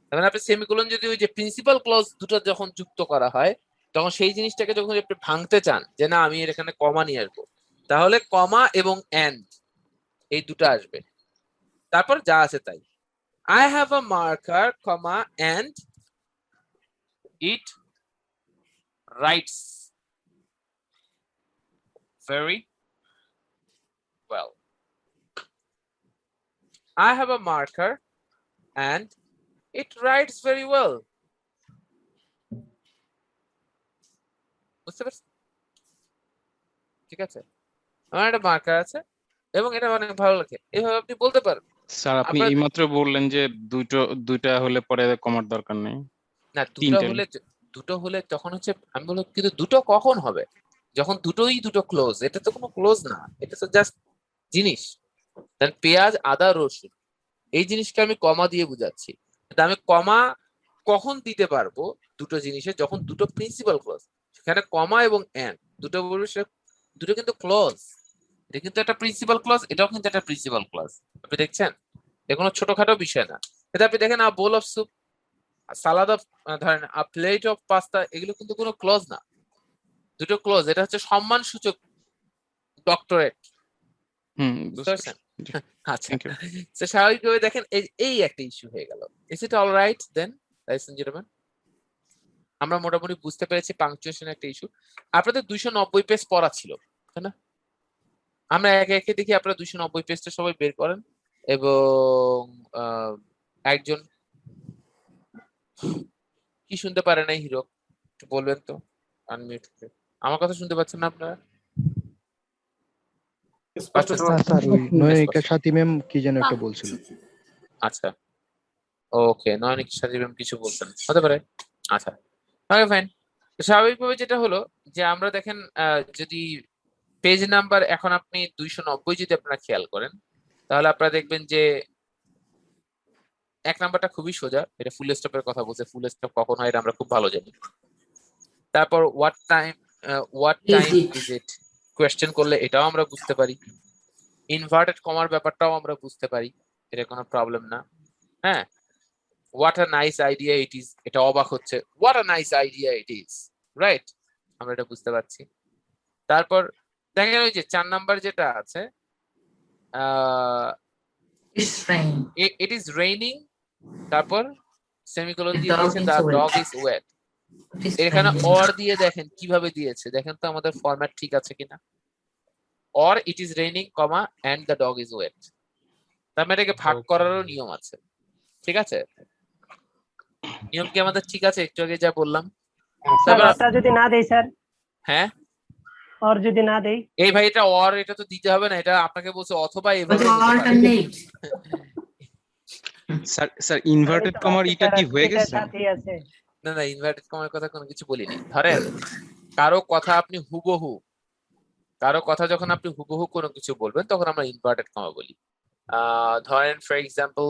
তাহলে আপনি সেমিকোলন যদি ওই যে প্রিন্সিপাল ক্লজ দুটো যখন যুক্ত করা হয়, তখন সেই জিনিসটাকে যখন আপনি ভাঙতে চান যে না আমি এর এখানে কমা নিয়ে আসবো, তাহলে কমা এবং এন্ড এই দুটো আসবে, তারপর যা আছে তাই। I have a marker, comma and it writes very well. I have a marker and it writes very well. বুঝতে পারছেন? ঠিক আছে, আমার একটা মার্কার আছে এবং এটা অনেক ভালো লাগে, এইভাবে আপনি বলতে পারেন। স্যার আপনি আপনার এইমাত্র বললেন যে দুইটা হলে পরে কমার দরকার নেই, না, দুটো তিনটে হলে, দুটো হলে তখন হচ্ছে, আমি বলবো কিন্তু দুটো কখন হবে? যখন দুটো ক্লোজ, এটা তো কোনো ক্লোজ না, এটা তো জাস্ট জিনিস। দেন পেঁয়াজ, আদা, রসুন, এই জিনিসকে আমি কমা দিয়ে বুঝাচ্ছি। কিন্তু আমি কমা কখন দিতে পারবো দুটো জিনিসে? যখন দুটো প্রিন্সিপাল ক্লজ, সেখানে কমা এবং এন্ড দুটো বলবে, দুটো কিন্তু ক্লজ, এটা কিন্তু একটা প্রিন্সিপাল ক্লজ, এটাও কিন্তু একটা প্রিন্সিপাল ক্লজ। আপনি দেখছেন, এটা কোনো ছোটখাটো বিষয় না। এটা আপনি দেখেন, a bowl of soup, salad of, ধরেন আ প্লেট অফ পাস্তা, এগুলো কিন্তু কোনো ক্লজ না, দুটো ক্লজ। এটা হচ্ছে সম্মান সূচক ডক্টরেট, বুঝতে পারছেন? আচ্ছা, থ্যাংক ইউ। তো স্বাভাবিকভাবে দেখেন এই একটা ইস্যু হয়ে গেল। Is it all right then, ladies and gentleman? আমরা মোটামুটি বুঝতে পেরেছি পাংচুয়েশন একটা ইস্যু। আপনাদের 290 পেজ পড়া ছিল, তাই না? আমরা একে একে দেখি, আপনারা 290 পেজটা সবাই বের করেন, এবং একজন কি শুনতে পারে নাই হিরো, একটু বলবেন তো আনমিউট করে। আমার কথা শুনতে পাচ্ছেন না আপনারা? স্পষ্ট আচ্ছা, শোনা স্যার ওই নয়নিকা স্পষ্ট। সাথী ম্যাম কি যেন একটা বলছিল। আচ্ছা, ওকে, নয়নিকা সাথী ম্যাম কিছু বলছেন, হতে পারে। আচ্ছা, ওকে ফাইন। স্বাভাবিকভাবে যেটা হলো যে আমরা দেখেন, যদি পেজ নাম্বার এখন আপনি 290 যদি আপনারা খেয়াল করেন, তাহলে আপনারা দেখবেন যে এক নাম্বারটা খুবই সোজা, এটা ফুল স্টপের কথা বলছে। ফুল স্টপ কখন হয় এটা আমরা খুব ভালো জানি। তারপর what time is it question করলে এটাও আমরা বুঝতে পারি। ইনভার্টেড কমার ব্যাপারটাও আমরা বুঝতে পারি, এটা কোনো প্রবলেম না। হ্যাঁ, what a nice idea it is, এটা অবাক হচ্ছে, what a nice idea it is, right? আমরা এটা বুঝতে পারছি। তারপর দেখেন ওই যে 4 নাম্বার যেটা আছে, ইট ইজ রেইনিং, তারপর সেমিকোলন দিয়ে দিয়েছে দ্য ডগ ইজ ওয়েট। এখানে অর দিয়ে দেখেন কিভাবে দিয়েছে, দেখেন তো আমাদের ফরম্যাট ঠিক আছে কিনা। Or it is raining, comma and the dog is wet. তার মানে এটাকে ভাগ করারও নিয়ম আছে, ঠিক আছে? নিয়ম কি আমাদের ঠিক আছে? একটু আগে যা বললাম। স্যার যদি না দেই স্যার, হ্যাঁ, আর যদি না দেই, এই ভাই এটা অর, এটা তো দিতে হবে না, এটা আপনাকে বলছে অথবা এভাবে। স্যার ইনভার্টেড কমার এটা কি হয়ে গেছে? না না, ইনভার্টেড কমার কথা কোনো কিছু বলিনি। ধরেন কারো কথা আপনি হুবহু, কারো কথা যখন আপনি হুবহু কোনো কিছু বলবেন তখন আমরা ইনভার্টেড কমা বলি। ধরেন ফর এক্সাম্পল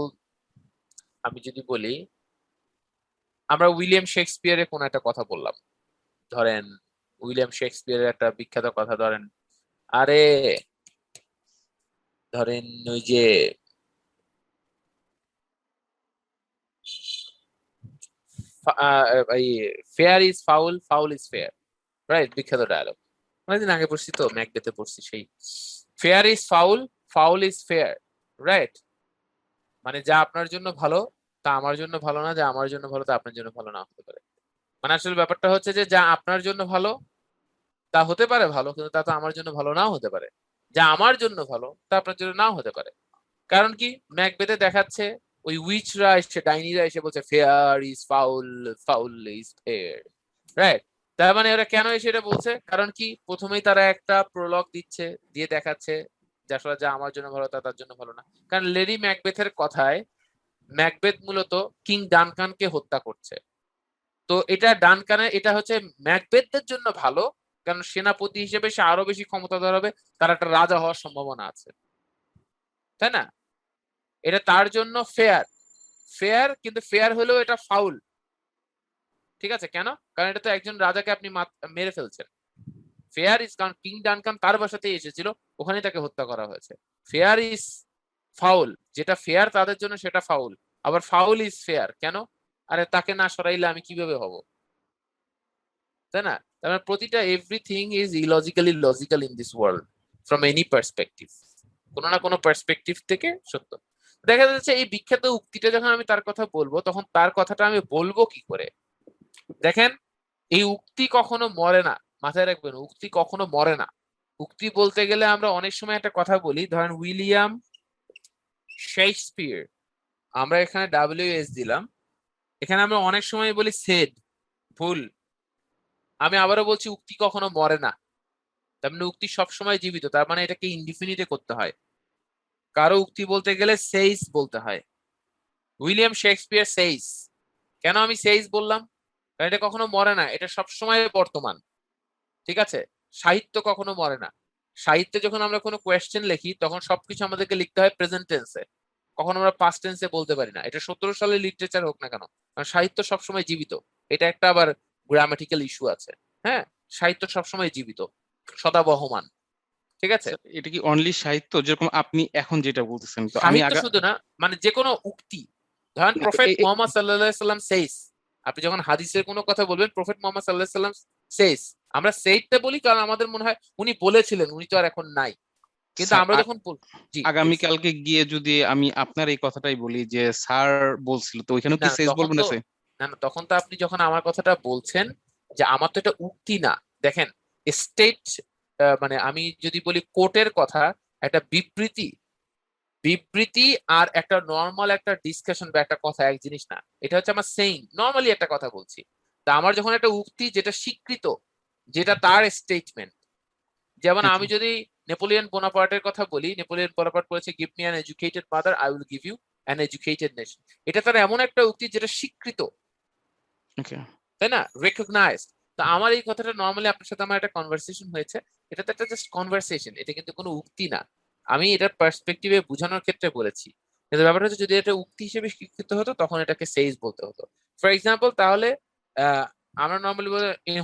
আমি যদি বলি, আমরা উইলিয়াম শেক্সপিয়ারের কোন একটা কথা বললাম, ধরেন উইলিয়াম শেক্সপিয়ারের একটা বিখ্যাত কথা, ধরেন আরে ধরেন ওই যে fair is foul, foul is fair, right? বিখ্যাত ডায়ালগ, অনেকদিন আগে পড়ছি তো, ম্যাকবেথে পড়ছি সেই। Fair is foul, foul is fair, right? মানে যা আপনার জন্য ভালো তা আমার জন্য ভালো না, যা আমার জন্য ভালো তা আপনার জন্য ভালো না হতে পারে। মানে আসলে ব্যাপারটা হচ্ছে যে যা আপনার জন্য ভালো তা হতে পারে ভালো, কিন্তু তা তো আমার জন্য ভালো নাও হতে পারে। যা আমার জন্য ভালো তা আপনার জন্য নাও হতে পারে। কারণ কি, ম্যাকবেথে দেখাচ্ছে ওই উইচরা এসে, ডাইনিরা এসে বলছে fair is foul, foul is fair, right? তার মানে ওরা কেন এসে এটা বলছে? কারণ কি, প্রথমেই তারা একটা প্রলগ দিচ্ছে, দিয়ে দেখাচ্ছে যে আসলে যা আমার জন্য ভালো তা তার জন্য ভালো না। কারণ লেডি ম্যাকবেথের কথায় ম্যাকবেথ মূলত কিং ডানকানকে হত্যা করছে। তো এটা ডানকানের, এটা হচ্ছে ম্যাকবেথদের জন্য ভালো, কারণ সেনাপতি হিসেবে সে আরো বেশি ক্ষমতাধর হবে, তার একটা রাজা হওয়ার সম্ভাবনা আছে, তাই না? এটা তার জন্য ফেয়ার, ফেয়ার, কিন্তু ফেয়ার হলেও এটা ফাউল। ঠিক আছে, কেন? কারণ এটা তো একজন রাজাকে আপনি মেরে ফেলছেন। ফেয়ার ইজ, কারণ কিং ডানকান তার বাসাতেই এসেছিল, ওখানেই তাকে হত্যা করা হয়েছে। ফেয়ার ইজ ফাউল, যেটা ফেয়ার তাদের জন্য সেটা ফাউল। আবার ফাউল ইজ ফেয়ার, কেন? আরে তাকে না সরাইলে আমি কিভাবে হব, তাই না? তার মানে প্রতিটা, everything is illogically logical in this world from any perspective, কোনো না কোনো পার্সপেক্টিভ থেকে সত্য। দেখা যাচ্ছে এই বিখ্যাত উক্তিটা যখন আমি তার কথা বলবো, তখন তার কথাটা আমি বলবো কি করে? দেখেন, এই উক্তি কখনো মরে না, মাথায় রাখবেন, উক্তি কখনো মরে না। উক্তি বলতে গেলে আমরা অনেক সময় একটা কথা বলি, ধরেন উইলিয়াম শেক্সপিয়ার, আমরা এখানে WS দিলাম, এখানে আমরা অনেক সময় বলি সেড, ভুল। আমি আবারও বলছি, উক্তি কখনো মরে না, তার মানে উক্তি সবসময় জীবিত, তার মানে এটাকে ইনডিফিনিটে করতে হয়। কারো উক্তি বলতে গেলে সেইস বলতে হয়। উইলিয়াম শেক্সপিয়ার সেইস, কেন আমি সেইস বললাম? কারণ এটা কখনো মরে না, এটা সবসময় বর্তমান। ঠিক আছে, সাহিত্য কখনো মরে না। সাহিত্যে যখন আমরা কোনো কোয়েশ্চেন লিখি, তখন সবকিছু আমাদেরকে লিখতে হয় প্রেজেন্ট টেন্সে, কখনো আমরা পাস্ট টেন্সে বলতে পারি না। এটা 17 সালের লিটারেচার হোক না কেন, কারণ সাহিত্য সবসময় জীবিত। এটা একটা আবার গ্রামাটিক্যাল ইস্যু আছে। হ্যাঁ, সাহিত্য সবসময় জীবিত, সদা বহমান। ঠিক আছে, এটা কি অনলি সাহিত্য, যেরকম আপনি এখন যেটা বলতেছেন? তো আমি সাহিত্য শুধু না, মানে যে কোনো উক্তি, ধরেন প্রফেট মুহাম্মদ সাল্লাল্লাহু আলাইহি সাল্লাম সেইস, আপনি যখন হাদিসের কোনো কথা বলবেন, প্রফেট মুহাম্মদ সাল্লাল্লাহু আলাইহি সাল্লাম সেইস, আমরা সেইটা বলি কারণ আমাদের মনে হয় উনি বলেছিলেন, উনি তো আর এখন নাই। কিন্তু আমরা যখন আগামীকালকে গিয়ে যদি আমি আপনার এই কথাটাই বলি যে স্যার বলছিল, তো ওইখানেও কি সেইস বলবেন? আছে না না, তখন তো আপনি যখন আমার কথাটা বলছেন যে আমার তো এটা উক্তি না, দেখেন স্টেট, মানে আমি যদি বলি কোর্টের কথা, একটা বিবৃতি, বিবৃতি আর একটা নর্মাল একটা ডিসকাশন বা একটা কথা এক জিনিস না। এটা হচ্ছে আমার সেইং, নর্মালি একটা কথা বলছি। তা আমার যখন একটা উক্তি যেটা স্বীকৃত, যেটা তার স্টেটমেন্ট, যেমন আমি যদি নেপোলিয়ন বোনাপার্টের কথা বলি, নেপোলিয়ন বোনাপার্ট বলেছে give me an educated mother, I will give you an educated nation. এটা তার এমন একটা উক্তি যেটা স্বীকৃত, তাই না, রেকগনাইজড। তো আমার এই কথাটা নর্মালি আপনার সাথে আমার একটা কনভারসেশন হয়েছে, এটা তো একটা জাস্ট কনভারসেশন, এটা কিন্তু কোনো উক্তি না। আমি এটার পার্সপেক্টিভে বোঝানোর ক্ষেত্রে বলেছি, কিন্তু ব্যাপারটা হচ্ছে যদি এটা উক্তি হিসেবে স্বীকৃত হতো, তখন এটাকে সেইজ বলতে হতো। ফর এক্সাম্পল, তাহলে আমরা নর্মালি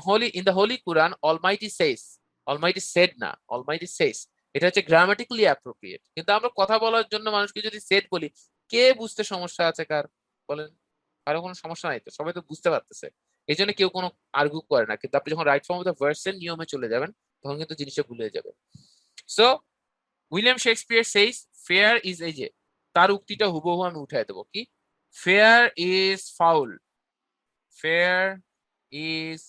বলি in the holy Quran almighty says, almighty said না, অলমাইটি সেইজ। এটা হচ্ছে গ্রামাটিক্যালি অ্যাপ্রোপ্রিয়েট। কিন্তু আমরা কথা বলার জন্য মানুষকে যদি সেড বলি, কে বুঝতে সমস্যা আছে কার? বলেন, কারো কোনো সমস্যা নাই তো, সবাই তো বুঝতে পারতেছে, এই জন্য কেউ কোনো আর্গু করে না। কিন্তু আপনি যখন রাইট ফর্ম অফ দ্য ভার্সের নিয়মে চলে যাবেন, তখন কিন্তু জিনিসটা ভুলে যাবে। So William Shakespeare says fair is, এই যে তার উক্তিটা হুবহু আমি উঠাই দেবো, কি fair is foul, fair is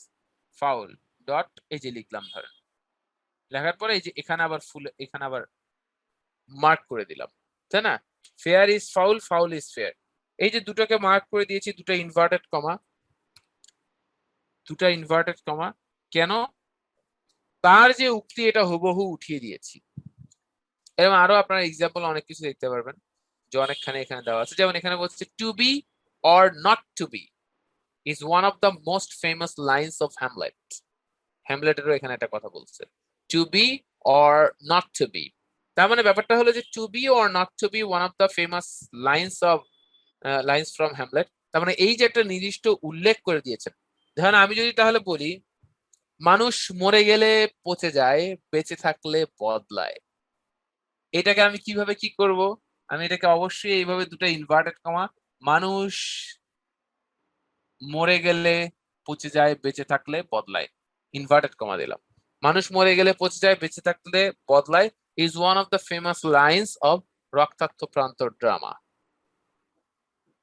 foul dot, এই যে লিখলাম, ধরেন লেখার পরে এই যে এখানে আবার ফুল, এখানে আবার মার্ক করে দিলাম, তাই না? Fair is foul, foul is fair, এই যে দুটোকে মার্ক করে দিয়েছি, দুটো ইনভার্টেড কমা, দুটা ইনভার্টেড কমা। কেন? তার যে উক্তি এটা হুবহু উঠিয়ে দিয়েছি। এরকম আরো আপনার এক্সাম্পল অনেক কিছু দেখতে পারবেন, যে অনেকখানে এখানে দেওয়া আছে। যেমন এখানে বলছে to be or not to be is one of the most famous lines of Hamlet. হ্যামলেটেরও এখানে একটা কথা বলছে, to be or not to be. তার মানে ব্যাপারটা হলো যে to be or not to be one of the famous lines from Hamlet. তার মানে এই যে একটা নির্দিষ্ট উল্লেখ করে দিয়েছেন। ধরেন আমি যদি তাহলে বলি মানুষ মরে গেলে পচে যায়, বেঁচে থাকলে বদলায়। এটাকে আমি কিভাবে কি করব? আমি এটাকে অবশ্যই এইভাবে দুটো ইনভার্টেড কমা, মানুষ মরে গেলে পচে যায়, বেঁচে থাকলে বদলায়, ইনভার্টেড কমা দিলাম। মানুষ মরে গেলে পচে যায়, বেঁচে থাকলে বদলায় is one of the famous lines of Raktakta Prantar drama.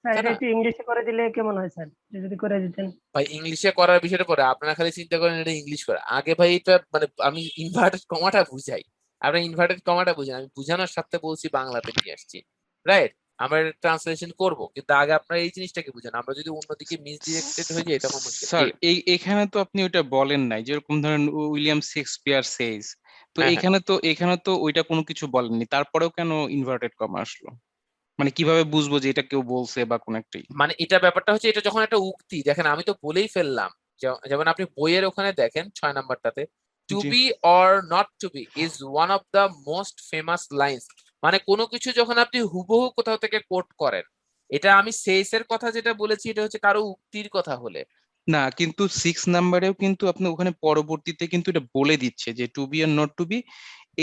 Sir তাই এটা না? একটু ইংলিশে করে দিলে কেমন হয় স্যার, একটু যদি করে দিতেন। ভাই ইংলিশে করার বিষয়টা পরে, আপনারা খালি চিন্তা করেন এটা ইংলিশ করে। আগে ভাই এটা মানে আমি ইনভার্টেড কমাটা বুঝাই, আপনারা ইনভার্টেড কমাটা বুঝেন, আমি বুঝানোর সাথে বলছি বাংলাতে নিয়ে আসছি, রাইট? আমরা ট্রান্সলেশন করব, কিন্তু আগে আপনারা এই জিনিসটাকে বুঝেন। আমরা যদি অন্যদিকে মিসডিরেক্টেড হয়ে যাই তখন মুশকিল। স্যার এখানে তো আপনি ওইটা বলেন নাই, যেরকম ধরেন উইলিয়াম শেক্সপিয়ার সেইজ, তো হ্যাঁ, এখানে তো ওইটা কোনো কিছু বলেননি, তারপরেও কেন ইনভার্টেড কমা আসলো? মানে কিভাবে বুঝবো যে এটা কেউ বলছে বা কোন একটি? মানে এটা ব্যাপারটা হচ্ছে, এটা যখন একটা উক্তি, দেখেন আমি তো বলেই ফেললাম, যেমন আপনি বইয়ের ওখানে দেখেন 6 নাম্বারটাতে, to G be or not to be is one of the most famous lines. মানে কোনো কিছু যখন আপনি হুবহু কোথাও থেকে কোট করেন, এটা আমি সেইসের কথা যেটা বলেছি, এটা হচ্ছে কারো উক্তির কথা হলে। না, কিন্তু 6 নাম্বারেও কিন্তু আপনি ওখানে পরবর্তীতে কিন্তু এটা বলে দিচ্ছে যে to be or not to be,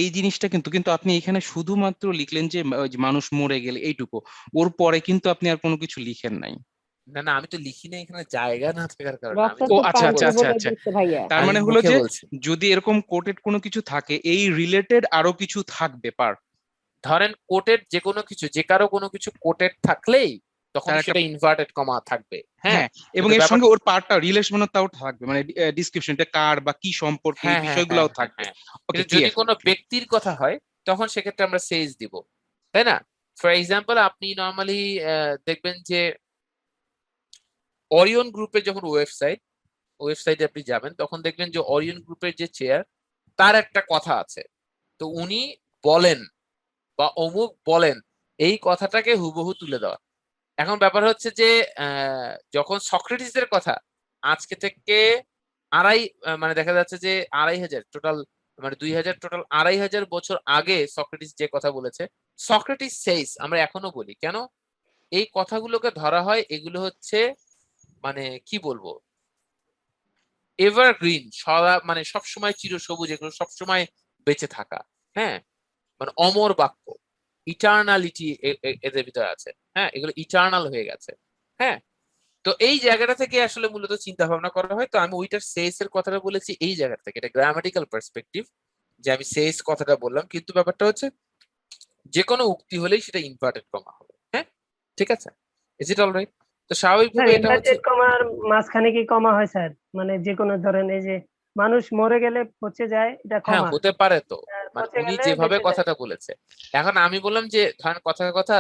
এই জিনিসটা কিন্তু কিন্তু আপনি এখানে শুধুমাত্র লিখলেন যে ওই যে মানুষ মরে গেলে এইটুকু, ওর পরে কিন্তু আপনি আর কোনো কিছু লিখেন নাই। না না, আমি তো লিখি না এখানে জায়গা না থাকার কারণে, আমি রক্তাক্ত ও তো আচ্ছা মুখে আচ্ছা প্রান্ত আচ্ছা বলছি। বলে আচ্ছা, দিচ্ছে ভাইয়া। তার আমি মানে হলো মুখে যে বলছি, যদি এরকম কোটেড কোনো কিছু থাকে, এই রিলেটেড আরো কিছু থাকবে পার, ধরেন কোটেড যে কোনো কিছু, যে কারো কোনো কিছু কোটেড থাকলেই তখন তার একটা, সেটা ইনভার্টেড কমা থাকবে। হ্যাঁ, হ্যাঁ, এবং কিন্তু এর ব্যাপার, সঙ্গে ওর পার্টটা রিলেশনটাও থাকবে, মানে ডিসক্রিপশনটা কার বা কি সম্পর্কে, এই হ্যাঁ হ্যাঁ হ্যাঁ বিষয়গুলোও হ্যাঁ থাকবে। হ্যাঁ, ওকে, কিন্তু যদি ক্লিয়ার। কোনো ব্যক্তির কথা হয় তখন সেক্ষেত্রে আমরা সেইজ দিব, তাই না? ফর এক্সাম্পল, আপনি নর্মালি দেখবেন যে অরিয়ন গ্রুপের যখন ওয়েবসাইটে আপনি যাবেন, তখন দেখবেন যে অরিয়ন গ্রুপের যে চেয়ার, তার একটা কথা আছে, তো উনি বলেন বা অমুক বলেন, এই কথাটাকে হুবহু তুলে দেওয়া। এখন ব্যাপার হচ্ছে যে যখন সক্রেটিসের কথা আজকে থেকে মানে দেখা যাচ্ছে যে 2500 টোটাল, মানে 2000 টোটাল 2500 বছর আগে সক্রেটিস যে কথা বলেছে, সক্রেটিস সেইস আমরা এখনো বলি কেন? এই কথাগুলোকে ধরা হয়, এগুলো হচ্ছে মানে কি বলবো, এভারগ্রিন, সদা মানে সবসময় চিরসবুজ, এগুলো সবসময় বেঁচে থাকা। হ্যাঁ, মানে অমর বাক্য, ইটার্নালিটি এদের ভিতরে আছে। হ্যাঁ, এগুলো ইটার্নাল হয়ে গেছে। হ্যাঁ, তো এই জায়গাটা থেকে আসলে মূলত চিন্তা ভাবনা করা হয়। তো আমি ওইটার সেস এর কথাটা বলেছি এই জায়গা থেকে, এটা গ্রামাটিক্যাল পার্সপেক্টিভ যে আমি সেস কথাটা বললাম, কিন্তু ব্যাপারটা হচ্ছে যে কোনো উক্তি হলেই সেটা ইনভার্টেড কমা হবে। হ্যাঁ, ঠিক আছে, ইজ ইট অলরাইট? তো স্যার স্বাভাবিকভাবে এটা হচ্ছে, ইনভার্টেড কমার মাঝখানে কি কমা হয় স্যার? মানে যে কোনো ধরেন এই যে মানুষ মরে গেলে পচে যায়, এটা হ্যাঁ কমা, হতে পারে তো, আর মানে পচে উনি গেলে যেভাবে বেঁচে যায়। কথাটা বলেছে। এখন আমি বললাম যে ধরেন কথার কথা,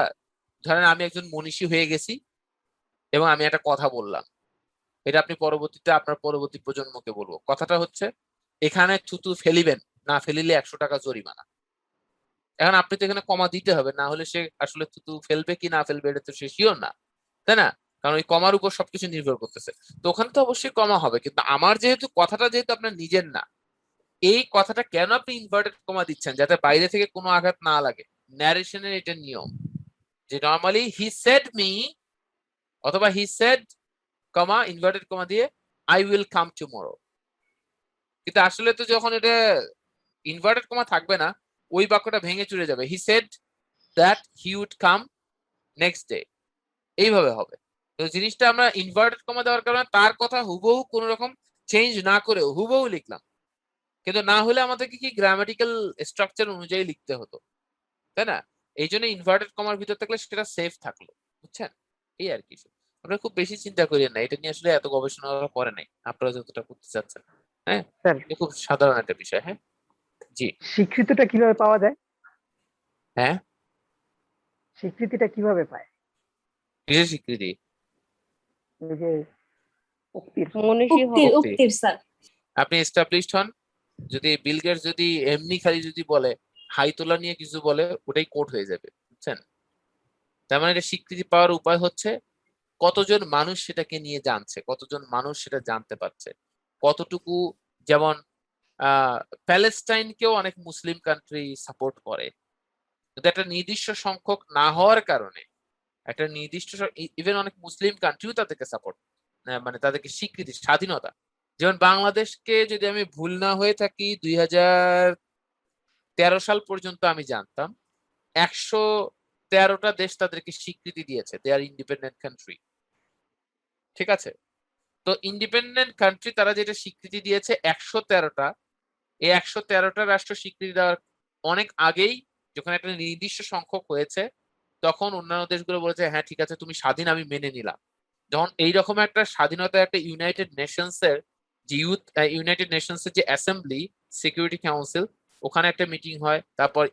ধরেন আমি একজন মনীষী হয়ে গেছি এবং আমি একটা কথা বললাম, এটা আপনি পরবর্তীতে আপনার পরবর্তী প্রজন্মকে বলবো। কথাটা হচ্ছে, এখানে থুতু ফেলিবেন, না ফেলিলে 100 টাকা জরিমানা। এখন আপনি তো এখানে কমা দিতে হবে, না হলে সে আসলে থুতু ফেলবে কি না ফেলবে এটা তো সে শিওর না, তাই না? কারণ ওই কমার উপর সবকিছু নির্ভর করতেছে। তো ওখানে তো অবশ্যই কমা হবে, কিন্তু আমার যেহেতু কথাটা যেহেতু আপনার নিজের না, এই কথাটা কেন আপনি ইনভার্টেড কমা দিচ্ছেন? যাতে বাইরে থেকে কোনো আঘাত না লাগে। ন্যারেশনের এটা নিয়ম যে নর্মালি হি সেড মি, অথবা he said comma inverted comma দিয়ে আই উইল কাম টুমরো। কিন্তু আসলে তো যখন এটা ইনভার্টেড কমা থাকবে না, ওই বাক্যটা ভেঙে চুরে যাবে, he said that he would come next day, এইভাবে হবে। তো জিনিসটা আমরা ইনভার্টেড কমা দেওয়ার কারণে তার কথা হুবহু কোন রকম চেঞ্জ না করেও হুবহু লিখলাম, কিন্তু না হলে আমাদেরকে কি গ্রামাটিক্যাল স্ট্রাকচার অনুযায়ী লিখতে হতো, তাই না? এই জন্য ইনভার্টেড কমার ভিতর থাকলে সেটা সেফ থাকলো, বুঝছেন? এই আর কি। আপনারা খুব বেশি চিন্তা করিয়েন না, এটা নিয়ে আসলে এত গবেষণা করে নাই আপনারা যতটা করতে চাচ্ছেন। হ্যাঁ, স্যার এটা খুব সাধারণ একটা বিষয়। হ্যাঁ, জি, স্বীকৃতিটা কিভাবে পাওয়া যায়? হ্যাঁ, স্বীকৃতিটা কিভাবে পায়? কিসের স্বীকৃতি? এই যে উক্তির। মনীষী উক্তির হওয়া। উক্তির স্যার। আপনি এস্টাবলিশড হন, যদি বিল গেটস যদি এমনি খালি যদি বলে হাই তোলা নিয়ে কিছু বলে, ওটাই কোর্ট হয়ে যাবে, বুঝছেন? তার মানে এটা স্বীকৃতি পাওয়ার উপায় হচ্ছে কতজন মানুষ সেটাকে নিয়ে জানছে, কতজন মানুষ সেটা জানতে পারছে, কতটুকু। যেমন প্যালেস্টাইনকেও অনেক মুসলিম কান্ট্রি সাপোর্ট করে, কিন্তু একটা নির্দিষ্ট সংখ্যক না হওয়ার কারণে, একটা নির্দিষ্ট ইভেন অনেক মুসলিম কান্ট্রিও তাদেরকে সাপোর্ট, মানে তাদেরকে স্বীকৃতি, স্বাধীনতা যেমন বাংলাদেশকে যদি আমি ভুল না হয়ে থাকি 2013 সাল পর্যন্ত আমি জানতাম 113টা দেশ তাদেরকে স্বীকৃতি দিয়েছে, দে আর ইন্ডিপেন্ডেন্ট কান্ট্রি। ঠিক আছে, তো ইন্ডিপেন্ডেন্ট কান্ট্রি তারা যেটা স্বীকৃতি দিয়েছে 113টা, এই 113টা রাষ্ট্র স্বীকৃতি দেওয়ার অনেক আগেই যখন একটা নির্দিষ্ট সংখ্যক হয়েছে তখন অন্যান্য দেশগুলো বলেছে হ্যাঁ ঠিক আছে তুমি স্বাধীন, আমি মেনে নিলাম। যখন এইরকম একটা স্বাধীনতা একটা ইউনাইটেড নেশনস এর যে ইউনাইটেড নেশনস এর যে অ্যাসেম্বলি সিকিউরিটি কাউন্সিল, ওখানে একটা মিটিং হয়, তারপর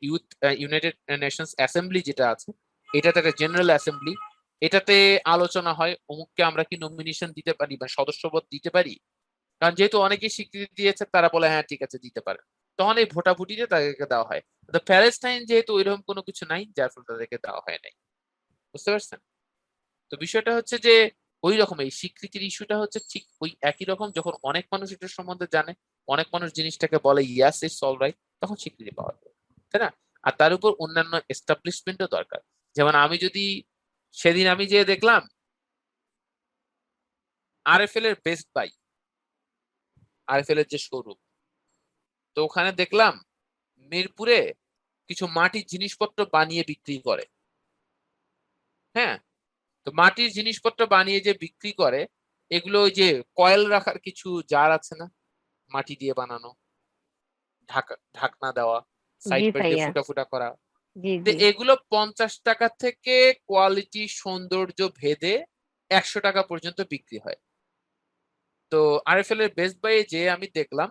ইউনাইটেড নেশনস অ্যাসেম্বলি যেটা আছে এটাতে একটা জেনারেল অ্যাসেম্বলি, এটাতে আলোচনা হয় অমুককে আমরা কি নমিনেশন দিতে পারি বা সদস্যপদ দিতে পারি। কারণ যেহেতু অনেকেই স্বীকৃতি দিয়েছে তারা বলে হ্যাঁ ঠিক আছে দিতে পারে, তখন এই ভোটাভুটিতে তাদেরকে দেওয়া হয়। তো প্যালেস্টাইন যেহেতু ওইরকম কোনো কিছু নাই যার ফলে তাদেরকে দেওয়া হয় নাই। বুঝতে পারছেন? তো বিষয়টা হচ্ছে যে ওই রকম এই স্বীকৃতির ইস্যুটা হচ্ছে ঠিক ওই একই রকম, যখন অনেক মানুষ এটার সম্বন্ধে জানে, অনেক মানুষ জিনিসটাকে বলে ইয়াস ইটস অল রাইট, তখন স্বীকৃতি পাওয়া যায়, তাই না? আর তার উপর অন্যান্য এস্টাবলিশমেন্টও দরকার। যেমন আমি যদি সেদিন আমি যে দেখলাম আরএফএল এর বেস্ট বাই, আরএফএল এর যে শোরুম, তো ওখানে দেখলাম মিরপুরে কিছু মাটির জিনিসপত্র বানিয়ে বিক্রি করে। হ্যাঁ, তো মাটির জিনিসপত্র বানিয়ে যে বিক্রি করে এগুলো ওই যে কয়েল রাখার কিছু জার আছে না, মাটি দিয়ে বানানো, ঢাকনা দেওয়া, সাইড জি পাইট দিয়ে ভাইয়া, ফুটা ফুটা করা, জি তো জি। এগুলো 50 টাকা থেকে কোয়ালিটি সৌন্দর্য ভেদে 100 টাকা পর্যন্ত বিক্রি হয়। তো আরএফএল এর বেস্ট বাই যে আমি দেখলাম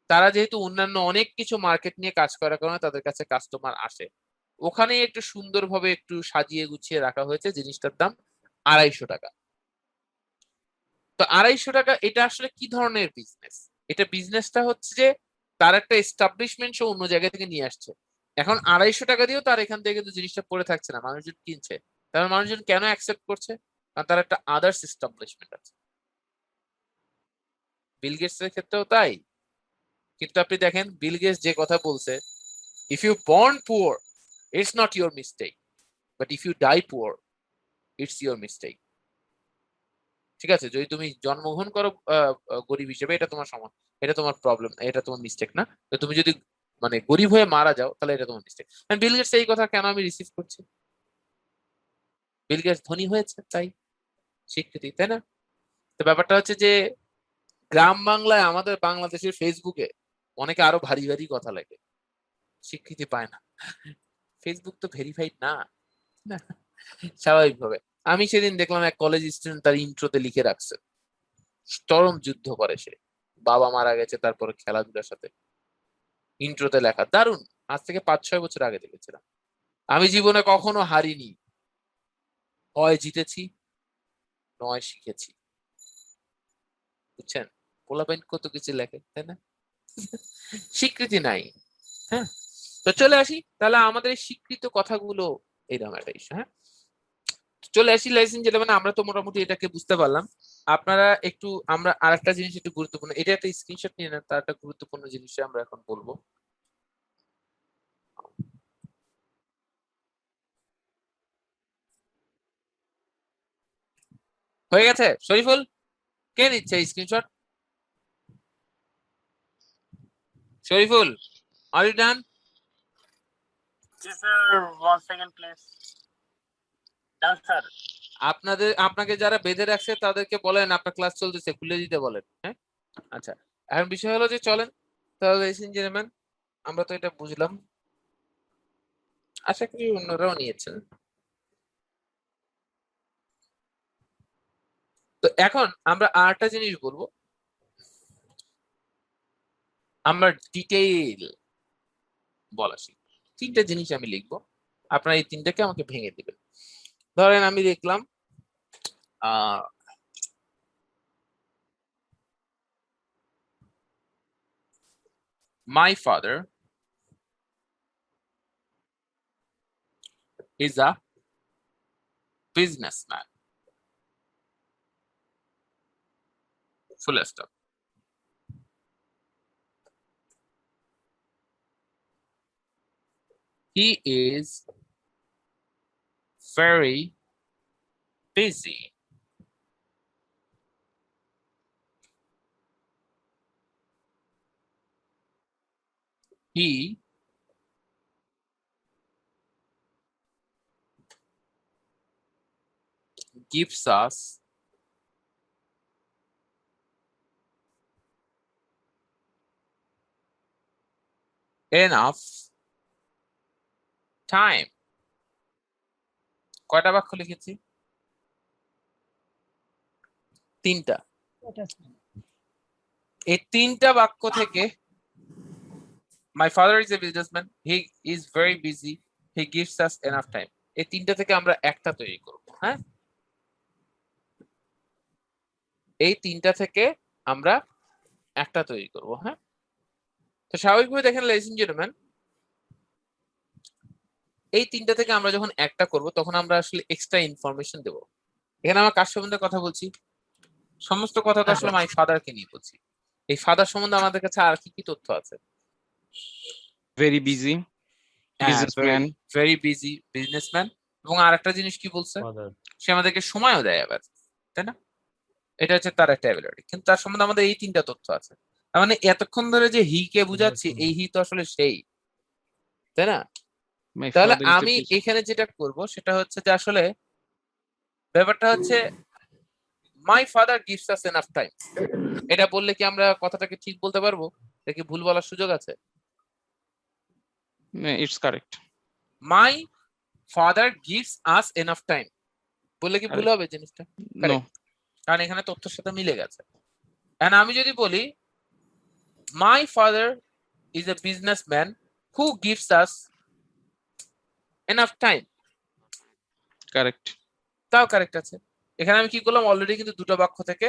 তারা যেহেতু অন্যান্য অনেক কিছু মার্কেট নিয়ে কাজ করার কারণে তাদের কাছে কাস্টমার আসে, ওখানে একটু সুন্দরভাবে একটু সাজিয়ে গুছিয়ে রাখা হয়েছে, জিনিসটার দাম 250 টাকা। তো 250 টাকা এটা আসলে কি ধরনের বিজনেস? এটা বিজনেসটা হচ্ছে যে তার একটা এস্টাবলিশমেন্ট সে অন্য জায়গা থেকে নিয়ে আসছে। এখন 250 টাকা দিয়েও তার এখান থেকে কিন্তু জিনিসটা পড়ে থাকছে না, মানুষজন কিনছে। তাহলে মানুষজন কেন অ্যাকসেপ্ট করছে? কারণ তার একটা আদার্স এস্টাবলিশমেন্ট আছে। বিল গেটস এর ক্ষেত্রেও তাই। কিন্তু আপনি দেখেন বিল গেটস যে কথা বলছে, if you born poor it's not your mistake, but if you die poor it's your mistake. ঠিক আছে, যদি তুমি জন্মগ্রহণ করো গরিব হিসেবে এটা তোমার এটা তোমার প্রবলেম, এটা তোমার মিস্টেক না। তো তুমি যদি মানে গরিব হয়ে মারা যাও তাহলে এটা তোমার মিস্টেক। বিল গেটস এই কথা কেন আমি রিসিভ করছি? বিল গেটস ধনী হয়েছে তাই স্বীকৃতি, তাই না? তো ব্যাপারটা হচ্ছে যে গ্রাম বাংলায় আমাদের বাংলাদেশের ফেসবুকে অনেকে আরো ভারী ভারী কথা লাগে, স্বীকৃতি পায় না। ফেসবুক তো ভেরিফাইড না, না, স্বাভাবিকভাবে। আমি সেদিন দেখলাম এক কলেজ স্টুডেন্ট তার ইন্ট্রোতে লিখে রাখছে চরম যুদ্ধ করে সে, বাবা মারা গেছে তারপরে খেলাধুলার সাথে, ইন্ট্রোতে লেখা দারুণ। আজ থেকে 5-6 বছর আগে দেখেছিলাম। আমি জীবনে কখনো হারিনি, হয় জিতেছি নয় শিখেছি। বুঝছেন? পোলাপাইন কত কিছু লেখে, তাই না? স্বীকৃতি নাই। হ্যাঁ, তো চলে আসি তাহলে আমাদের এই স্বীকৃত কথাগুলো এইরকম একটা ইস্যু। হ্যাঁ, চলে আসি লাইসেন্স যেটা, মানে আমরা তো মোটামুটি এটাকে বুঝতে পারলাম। আপনারা একটু আমরা আরেকটা জিনিস একটু গুরুত্বপূর্ণ, এটা একটা স্ক্রিনশট নিয়ে নেন, তার একটা গুরুত্বপূর্ণ জিনিস আমরা এখন বলবো। হয়ে গেছে শরীফুল? কে নিচ্ছে screenshot? Shariful, are you done? Yes, sir. 1 second, please. Done, sir. আপনাকে যারা বেঁধে রাখছে তাদেরকে বলেন আপনার ক্লাস চলতেছে, খুলে দিতে বলেন। হ্যাঁ, আচ্ছা, এখন বিষয় হলো যে চলেন তাহলে জেন্টলম্যান, আমরা তো এটা বুঝলাম, আশা করি অন্যরাও নিয়েছেন। তো এখন আমরা আরেকটা জিনিস বলবো, আমরা ডিটেইল বলা শিখব। 3টে জিনিস আমি লিখবো, আপনারা এই 3টাকে আমাকে ভেঙে দিবেন। ধরেন আমি দেখলাম my father is a businessman, full stop. He is very busy he gives us enough time. কয়টা বাক্য লিখেছি? 3টা। এই 3টা বাক্য থেকে my father is a businessman, he is very busy, he gives us enough time, এই 3টা থেকে আমরা একটা তৈরি করব। হ্যাঁ, এই 3টা থেকে আমরা একটা তৈরি করব। হ্যাঁ, তো স্বাভাবিকভাবে দেখেন ladies and gentlemen, এই 3টা থেকে আমরা যখন একটা করব তখন আমরা আসলে এক্সট্রা ইনফরমেশন দেব। এখানে আমরা কার সম্বন্ধে কথা বলছি? সমস্ত কথা তো আসলে মাই ফাদারকে নিয়ে বলছি। এই ফাদার সম্বন্ধে আমাদের কাছে আর কি কি তথ্য আছে? Very busy businessman, very busy businessman, এবং আরেকটা জিনিস কি বলছে? সে আমাদেরকে সময়ও দেয় আবার, তাই না? এটা হচ্ছে তার একটা অ্যাবিলিটি। কিন্তু তার সম্বন্ধে আমাদের এই 3টা তথ্য আছে। তার মানে এতক্ষণ ধরে যে হি কে বুঝাচ্ছি, এই হি তো আসলে সেই, তাই না? তাহলে আমি এখানে যেটা করব সেটা হচ্ছে যে আসলে ব্যাপারটা হচ্ছে my father gives us enough time. এটা বললে কি আমরা কথাটাকে ঠিক বলতে পারবো? নাকি ভুল বলার সুযোগ আছে? It's correct. My father gives us enough time বললে কি ভুল হবে জিনিসটা? কারণ এখানে তথ্যের সাথে মিলে গেছে। এন্ড আমি যদি বলি my father is a businessman who gives us enough time, correct, তাও কারেক্ট আছে। এখানে আমি কি করলাম? অলরেডি কিন্তু 2টা বাক্য থেকে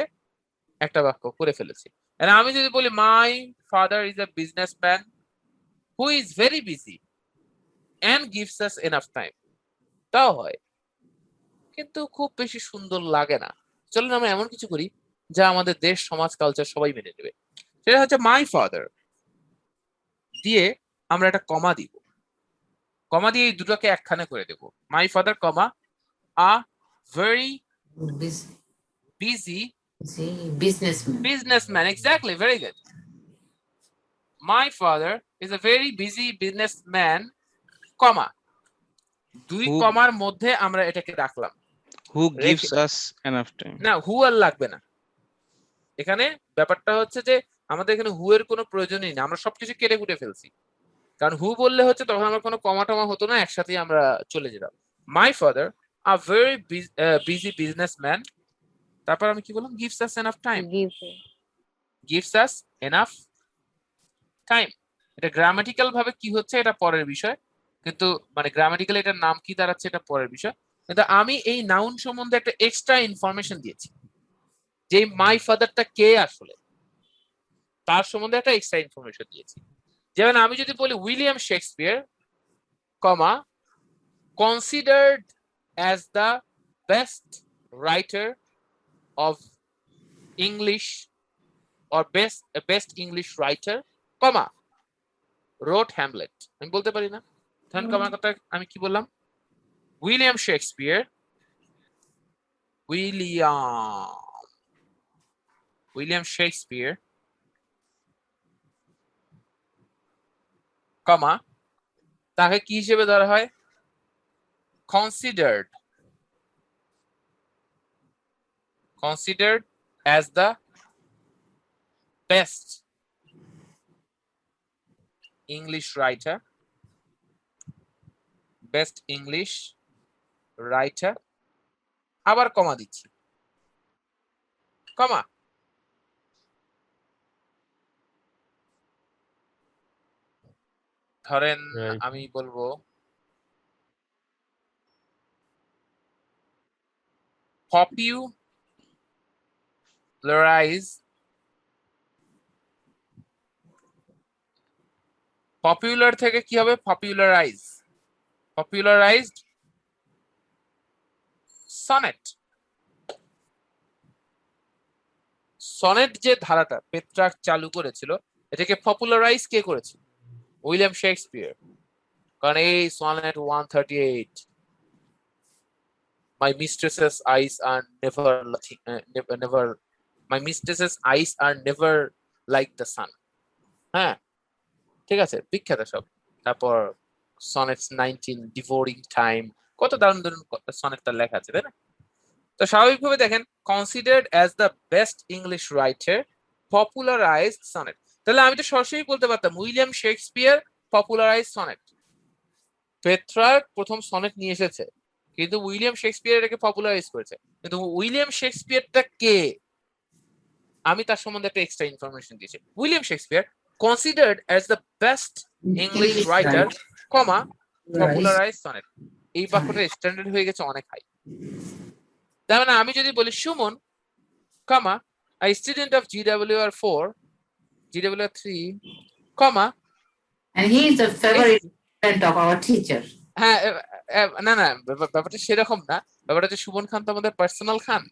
একটা বাক্য করে ফেলেছি। এন্ড আমি যদি বলি my father is a businessman who is very busy and gives us enough time, তাও হয়, কিন্তু খুব বেশি সুন্দর লাগে না। চলুন আমরা এমন কিছু করি যা আমাদের দেশ, সমাজ, কালচার সবাই মেনে নেবে। সেটা হচ্ছে মাই ফাদার দিয়ে আমরা একটা কমা দিব। কমা দিয়ে এই দুটোকে একখানে করে দেব। My father comma a very busy businessman. Exactly, very good. My father is a very busy businessman, comma, 2 কমার মধ্যে আমরা এটাকে রাখলাম। who gives us enough time। না, who আর লাগবে না। এখানে ব্যাপারটা হচ্ছে যে আমাদের এখানে who এর কোনো প্রয়োজনই না, আমরা সবকিছু কেটে কুটে ফেলছি। কারণ who বললে হচ্ছে তখন আমার কোনো কমা টমা হতো না, একসাথেই আমরা চলে যেতাম। My father a very busy businessman, তারপর আমি কি বললাম? gives us enough time, gives us enough time। এটা গ্রামাটিক্যাল ভাবে কি হচ্ছে এটা পরের বিষয়, কিন্তু মানে গ্রামাটিক্যালি এটার নাম কি দাঁড়াচ্ছে এটা পরের বিষয়। কিন্তু আমি এই নাউন সম্বন্ধে একটা এক্সট্রা ইনফরমেশন দিয়েছি, যে মাই ফাদারটা কে আসলে, তার সম্বন্ধে একটা এক্সট্রা ইনফরমেশন দিয়েছি। যেমন আমি যদি বলি William Shakespeare, comma, considered as the best writer of English or best English writer, comma, wrote Hamlet। আমি বলতে পারি না? তখন কমার কথা আমি কি বললাম? উইলিয়াম শেক্সপিয়ার, উইলিয়াম শেক্সপিয়ার, কমা, তাকে কি হিসেবে ধরা হয়? considered as the best English writer, best English writer, আবার কমা দিচ্ছি, কমা, ধরেন আমি বলবো পপুলার থেকে কি হবে? পপুলারাইজড সনেট। সনেট যে ধারাটা পেট্রার্ক চালু করেছিল, এটাকে পপুলারাইজ কে করেছিল? William Shakespeare. কারণ এই sonnet 138, my mistress's eyes are never my mistress's eyes are never like the sun, হ্যাঁ, ঠিক আছে, বিখ্যাত সব। তারপর সনেটস 19, ডিভোরিং টাইম, কত দারুণ দারুণ সনেটটা লেখা আছে, তাই না? তো স্বাভাবিকভাবে দেখেন, considered as the best English writer, popularized sonnet. তাহলে আমি তো সরাসরি বলতে পারতাম William Shakespeare popularize sonnet. Petrarch প্রথম সনেট নিয়ে এসেছে, কিন্তু উইলিয়াম শেক্সপিয়ার এটাকে পপুলারাইজ করেছে। কিন্তু উইলিয়াম শেক্সপিয়ারটা কে, আমি তার সম্বন্ধে একটা এক্সট্রা ইনফরমেশন দিয়েছি। William Shakespeare considered as the best English writer, comma popularise sonnet. এই বাক্যটা স্ট্যান্ডার্ড হয়ে গেছে অনেক হাই। তার মানে আমি যদি বলি সুমন, কমা a student of GWR 4, GWR 3, comma, and he is a favorite friend of our teacher. হ্যাঁ, না না, ব্যাপারটা সেরকম না। ব্যাপারটা হচ্ছে সুমন খান তো আমাদের পার্সোনাল খান,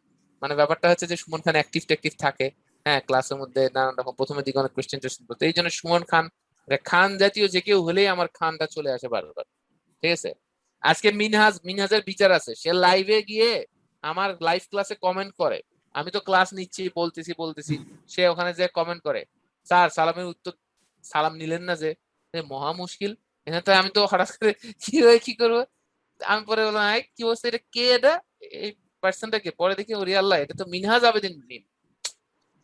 মানে ব্যাপারটা হচ্ছে যে সুমন খান অ্যাক্টিভ থাকে, হ্যাঁ, ক্লাসের মধ্যে নানান রকম প্রথমের দিকে অনেক কোয়েশ্চেন টোয়েশ্চেন করতো। এই জন্য সুমন খান, খান জাতীয় যে কেউ হলেই আমার খানটা চলে আসে বারবার, ঠিক আছে? আজকে মিনহাজের বিচার আছে, সে লাইভে গিয়ে আমার লাইভ ক্লাসে কমেন্ট করে, আমি তো ক্লাস নিচ্ছি, বলতেছি, সে ওখানে যে কমেন্ট করে, স্যার সালামের উত্তর, সালাম নিলেন না যে, মহা মুশকিল। এখানে তো আমি তো হঠাৎ করে কি করবো, আমি পরে বললাম কি বলছে, এটা কে, এটা এই পার্সনটা কে? পরে দেখি ওরে আল্লাহ, এটা তো মিনহাজ আবেদিন।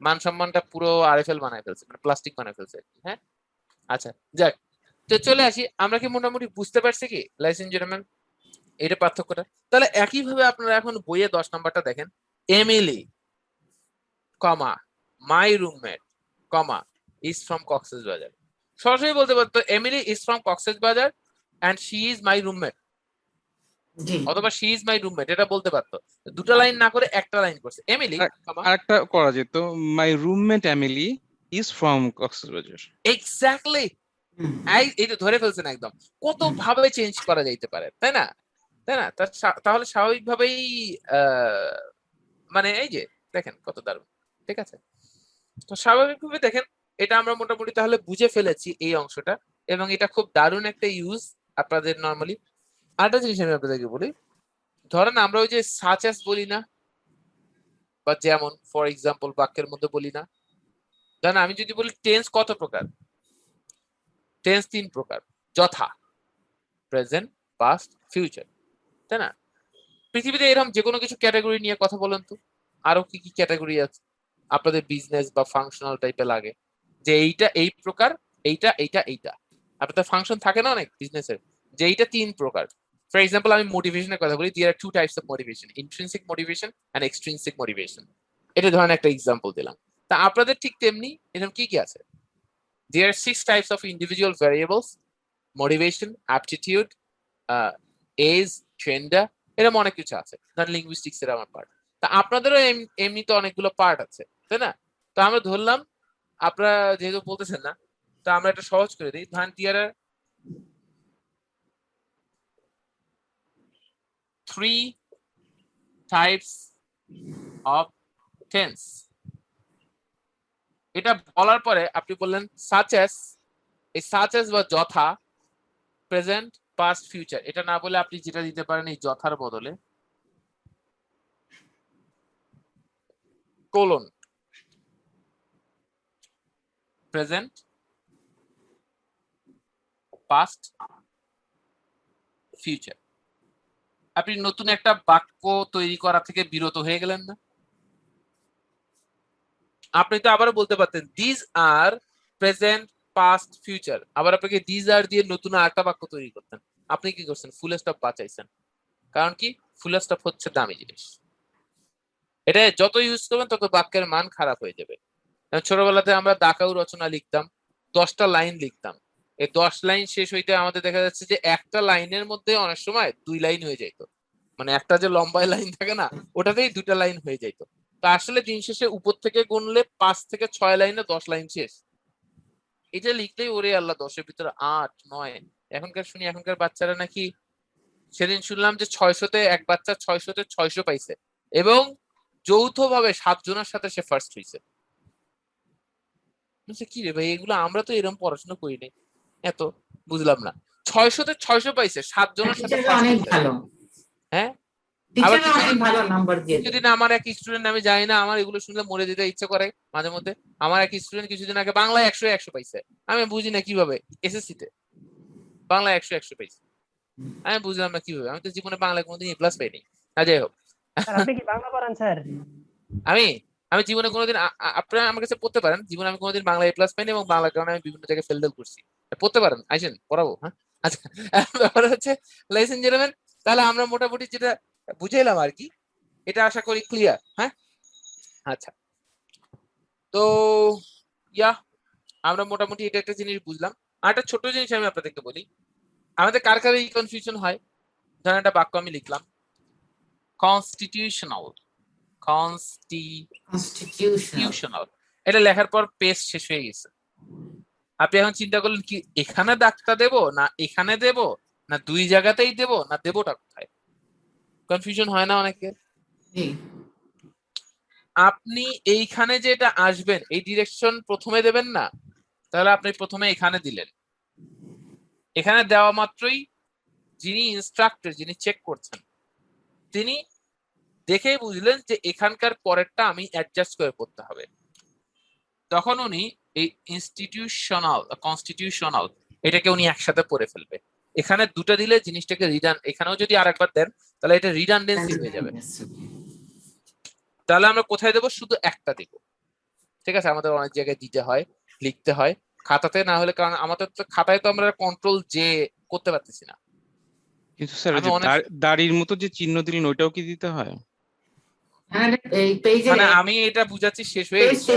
মান সম্মানটা পুরো আরএফএল বানায় ফেলছে, মানে প্লাস্টিক বানায় ফেলছে। হ্যাঁ, আচ্ছা যাক, তো চলে আসি, আমরা কি মোটামুটি বুঝতে পারছি কি লাইসেন্স জেন্টলম্যান এটা পার্থক্যটা? তাহলে একইভাবে আপনারা এখন বইয়ে 10 নাম্বারটা দেখেন, Emily, comma my roommate, comma is from Cox's Bazar. সরাসরি বলতে পারতো Emily is from Cox's Bazar and she is my roommate, অথবা শি ইজ মাই রুমমেট, এটা বলতে পারতো। দুটো লাইন না করে একটা লাইন করছে, এমিলি, আরেকটা করা যেত, my roommate Emily is from Cox's Bazar. Exactly, এই তো ধরে ফেলছেন একদম। কত ভাবে চেঞ্জ করা যাইতে পারে, তাই না? তাহলে স্বাভাবিকভাবেই মানে এই যে দেখেন কত দারুণ, ঠিক আছে? তো স্বাভাবিকভাবে দেখেন, এটা আমরা মোটামুটি তাহলে বুঝে ফেলেছি এই অংশটা, এবং এটা খুব দারুণ একটা ইউজ আপনাদের নরমালি। আরেকটা জিনিস আমি আপনাদেরকে বলি, ধরেন আমরা ওই যে সাচ অ্যাজ বলি না, বা যেমন ফর এক্সাম্পল বাক্যের মধ্যে বলি না, ধরেন আমি যদি বলি টেন্স কত প্রকার, টেন্স 3 প্রকার, যথা, প্রেজেন্ট, পাস্ট, ফিউচার, তাই না? পৃথিবীতে এরকম যে কোনো কিছু ক্যাটাগরি নিয়ে কথা বলেন তো, আরো কি কি ক্যাটাগরি আছে আপনাদের বিজনেস বা ফাংশনাল টাইপে লাগে, যে এইটা এই প্রকার, এইটা আপনাদের ফাংশন থাকে না অনেক বিজনেসের, যে এইটা 3 প্রকার। ফর এক্সাম্পল আমি মোটিভেশনের কথা বলি, there are 2 types of motivation, intrinsic motivation and extrinsic motivation. এটা ধরেন একটা এক্সাম্পল দিলাম। তা আপনাদের ঠিক তেমনি এরকম কি কি আছে, there are 6 types of individual variables: motivation, aptitude, age, gender, এরকম অনেক কিছু আছে। ধর লিঙ্গুইস্টিক্স এর আমার পার্ট, তা আপনাদেরও এমনিতে অনেকগুলো পার্ট আছে, তাই না? তো আমরা ধরলাম, আপনারা যেহেতু বলতেছেন না, তো আমরা এটা সহজ করে দিই। ধরেন there are 3 types of tense। এটা বলার পরে আপনি বললেন such as, এই such as বা যথা, প্রেজেন্ট, পাস্ট, ফিউচার, এটা না বলে আপনি যেটা দিতে পারেন এই যথার বদলে কোলন, প্রেজেন্ট, পাস্ট, ফিউচার। আপনি নতুন একটা বাক্য তৈরি করা থেকে বিরত হয়ে গেলেন না? আপনি তো আবারও বলতে পারতেন this are present, past, future, আবার আপনাকে দিস আর দিয়ে নতুন আরেকটা বাক্য তৈরি করতেন। আপনি কি করছেন? ফুল স্টপ বাঁচাইছেন। কারণ কি, ফুল স্টপ হচ্ছে দামি জিনিস, এটা যত ইউজ করবেন তত বাক্যের মান খারাপ হয়ে যাবে। ছোটবেলাতে আমরা দাকাউ রচনা লিখতাম, 10টা লাইন লিখতাম, এই 10 লাইন শেষ হইতে আমাদের দেখা যাচ্ছে যে একটা লাইনের মধ্যে অনেক সময় 2 লাইন হয়ে যাইতো, মানে একটা যে লম্বা লাইন থাকে না, ওটাতেই 2টা লাইন হয়ে যাইতো। তো আসলে দিন শেষে উপর থেকে গুনলে 5 থেকে 6 লাইনে 10 লাইন শেষ। এটা লিখলেই ওরে আল্লাহ 10-এর ভিতরে 8, 9। এখনকার বাচ্চারা নাকি, সেদিন শুনলাম যে 600-তে এক বাচ্চা 600-তে 600 পাইছে, এবং যৌথভাবে 7 জনের সাথে সে ফার্স্ট হয়েছে। কি রে ভাই, এগুলো আমরা তো এরকম পড়াশোনা করি নাই, এত বুঝলাম না। 600-তে 600 পাইছে, 7 জনের সাথে ফার্স্ট হয়েছে। হ্যাঁ, আবার টিচার অনেক ভালো নাম্বার দিয়ে দেয়। কিছুদিন আমার এক স্টুডেন্ট, আমি জানি না, আমার এগুলো শুনলে মরে যেতে ইচ্ছে করে মাঝে মধ্যে। আমার এক স্টুডেন্ট কিছুদিন আগে বাংলায় 100 পাইছে। আমি বুঝি না কিভাবে, এসএসসি তে বাংলায় 100 পাইছে। আমি বুঝলাম না কিভাবে, আমি তো জীবনে বাংলায় কোনোদিন এ প্লাস পাইনি। যাই হোক, স্যার আপনি কি বাংলা পড়ান স্যার? আমি আমি জীবনে কোনোদিন আপনারা আমার কাছে পড়তে পারেন, জীবনে আমি কোনোদিন বাংলা এ প্লাস পাইনি এবং বাংলার কারণে আমি বিভিন্ন জায়গায় ফেল করছি। পড়তে পারেন, আইসেন পড়াবো। হ্যাঁ, আচ্ছা, ব্যাপার হচ্ছে লাইসেন্স জেন্টলম্যান, তাহলে আমরা মোটামুটি যেটা বুঝাইলাম আর কি, এটা আশা করি ক্লিয়ার। হ্যাঁ, আচ্ছা, তো ইয়া আমরা মোটামুটি এটা একটা জিনিস বুঝলাম। আর একটা ছোট জিনিস আমি আপনাদেরকে বলি, আমাদের কার কার এই কনফিউশন হয়, ধরেন একটা বাক্য আমি লিখলাম কনস্টিটিউশনাল, কনস্টিটিউশনাল, এটা লেখার পর পেজ শেষ হয়ে গেছে। আপনি এখন চিন্তা করলেন কি এখানে দাগটা দেব না এখানে দেব না দুই জায়গাতেই দেব না দেবটা কোথায়? কনফিউশন হয় না অনেকের? আপনি এইখানে যেটা আসবেন এই ডিরেকশন প্রথমে দেবেন না, তাহলে আপনি প্রথমে এখানে দিলেন। এখানে দেওয়া মাত্রই যিনি ইনস্ট্রাক্টর, যিনি চেক করছেন, তিনি দেখেই বুঝলেন যে এখানকার পরেরটা আমি অ্যাডজাস্ট করে করতে হবে। তখন উনি এই ইনস্টিটিউশনাল কনস্টিটিউশনাল এটাকে উনি একসাথে পড়ে ফেলবে। এখানে দুটো দিলে জিনিসটাকে এখানেও যদি আরেকবার দেন তাহলে এটা রিডান্ডেন্সি হয়ে যাবে। তাহলে আমরা কোথায় দেবো? শুধু একটা দেব। ঠিক আছে, আমাদের অনেক জায়গায় দিতে হয়, লিখতে হয়, খাতাতে না হলে, কারণ আমাদের তো খাতায় তো আমরা কন্ট্রোল জে করতে পারতেছি না। কিন্তু স্যার দাড়ির মতো যে চিহ্ন দিলেন ওইটাও কি দিতে হয়? মানে আমি এটা বুঝাচ্ছি, শেষ হয়ে গেছে,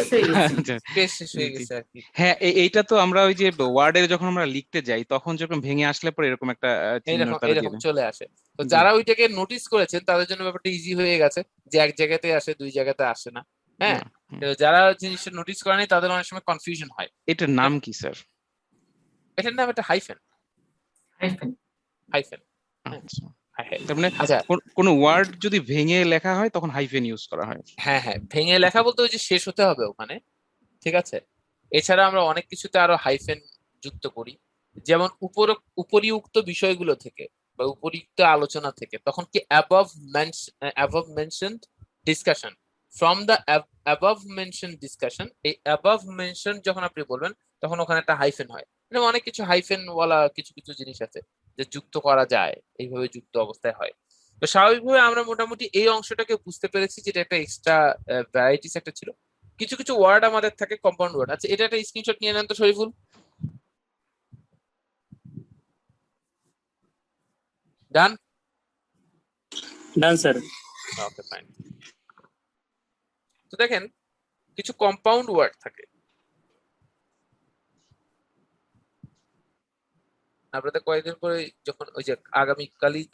পেজ শেষ হয়ে গেছে আর কি। হ্যাঁ, এইটা তো আমরা ওই যে ওয়ার্ডে যখন আমরা লিখতে যাই তখন যখন ভেঙে আসলে পরে এরকম একটা চিহ্ন এরকম চলে আসে। তো যারা ওইটাকে নোটিস করেছেন তাদের জন্য ব্যাপারটা ইজি হয়ে গেছে যে এক জায়গাতে আসে, দুই জায়গাতে আসে না। হ্যাঁ, যারা জিনিসটা নোটিস করেনি তাদের অনেক সময় কনফিউশন হয়। এটার নাম কি স্যার? এটার নাম একটা হাইফেন। হাইফেন। তার মানে কোন ওয়ার্ড যদি ভেঙে লেখা হয় তখন হাইফেন ইউজ করা হয়? হ্যাঁ হ্যাঁ, ভেঙে লেখা বলতে ওই যে শেষ হতে হবে ওখানে। ঠিক আছে, এছাড়া আমরা অনেক কিছুতে আরো হাইফেন যুক্ত করি, যেমন উপরিউক্ত বিষয়গুলো থেকে বা উপরিউক্ত আলোচনা থেকে, তখন কি above mentioned discussion, from the above mentioned discussion, এই অ্যাবভ মেনশন যখন আপনি বলবেন তখন ওখানে একটা হাইফেন হয়। মানে অনেক কিছু হাইফেন ওয়ালা কিছু কিছু জিনিস আছে যে যুক্ত করা যায়, এইভাবে যুক্ত অবস্থায় হয়। তো স্বাভাবিকভাবে আমরা মোটামুটি এই অংশটাকে বুঝতে পেরেছি, যেটা একটা এক্সট্রা ভ্যারাইটিস একটা ছিল। কিছু কিছু ওয়ার্ড আমাদের থাকে কম্পাউন্ড ওয়ার্ড। আচ্ছা, এটা একটা স্ক্রিনশট নিয়ে নেন তো Shariful. Done sir. Okay, fine. তো দেখেন কিছু কম্পাউন্ড ওয়ার্ড থাকে। আপনাদের কয়েকদিন পরে যখন ওই যে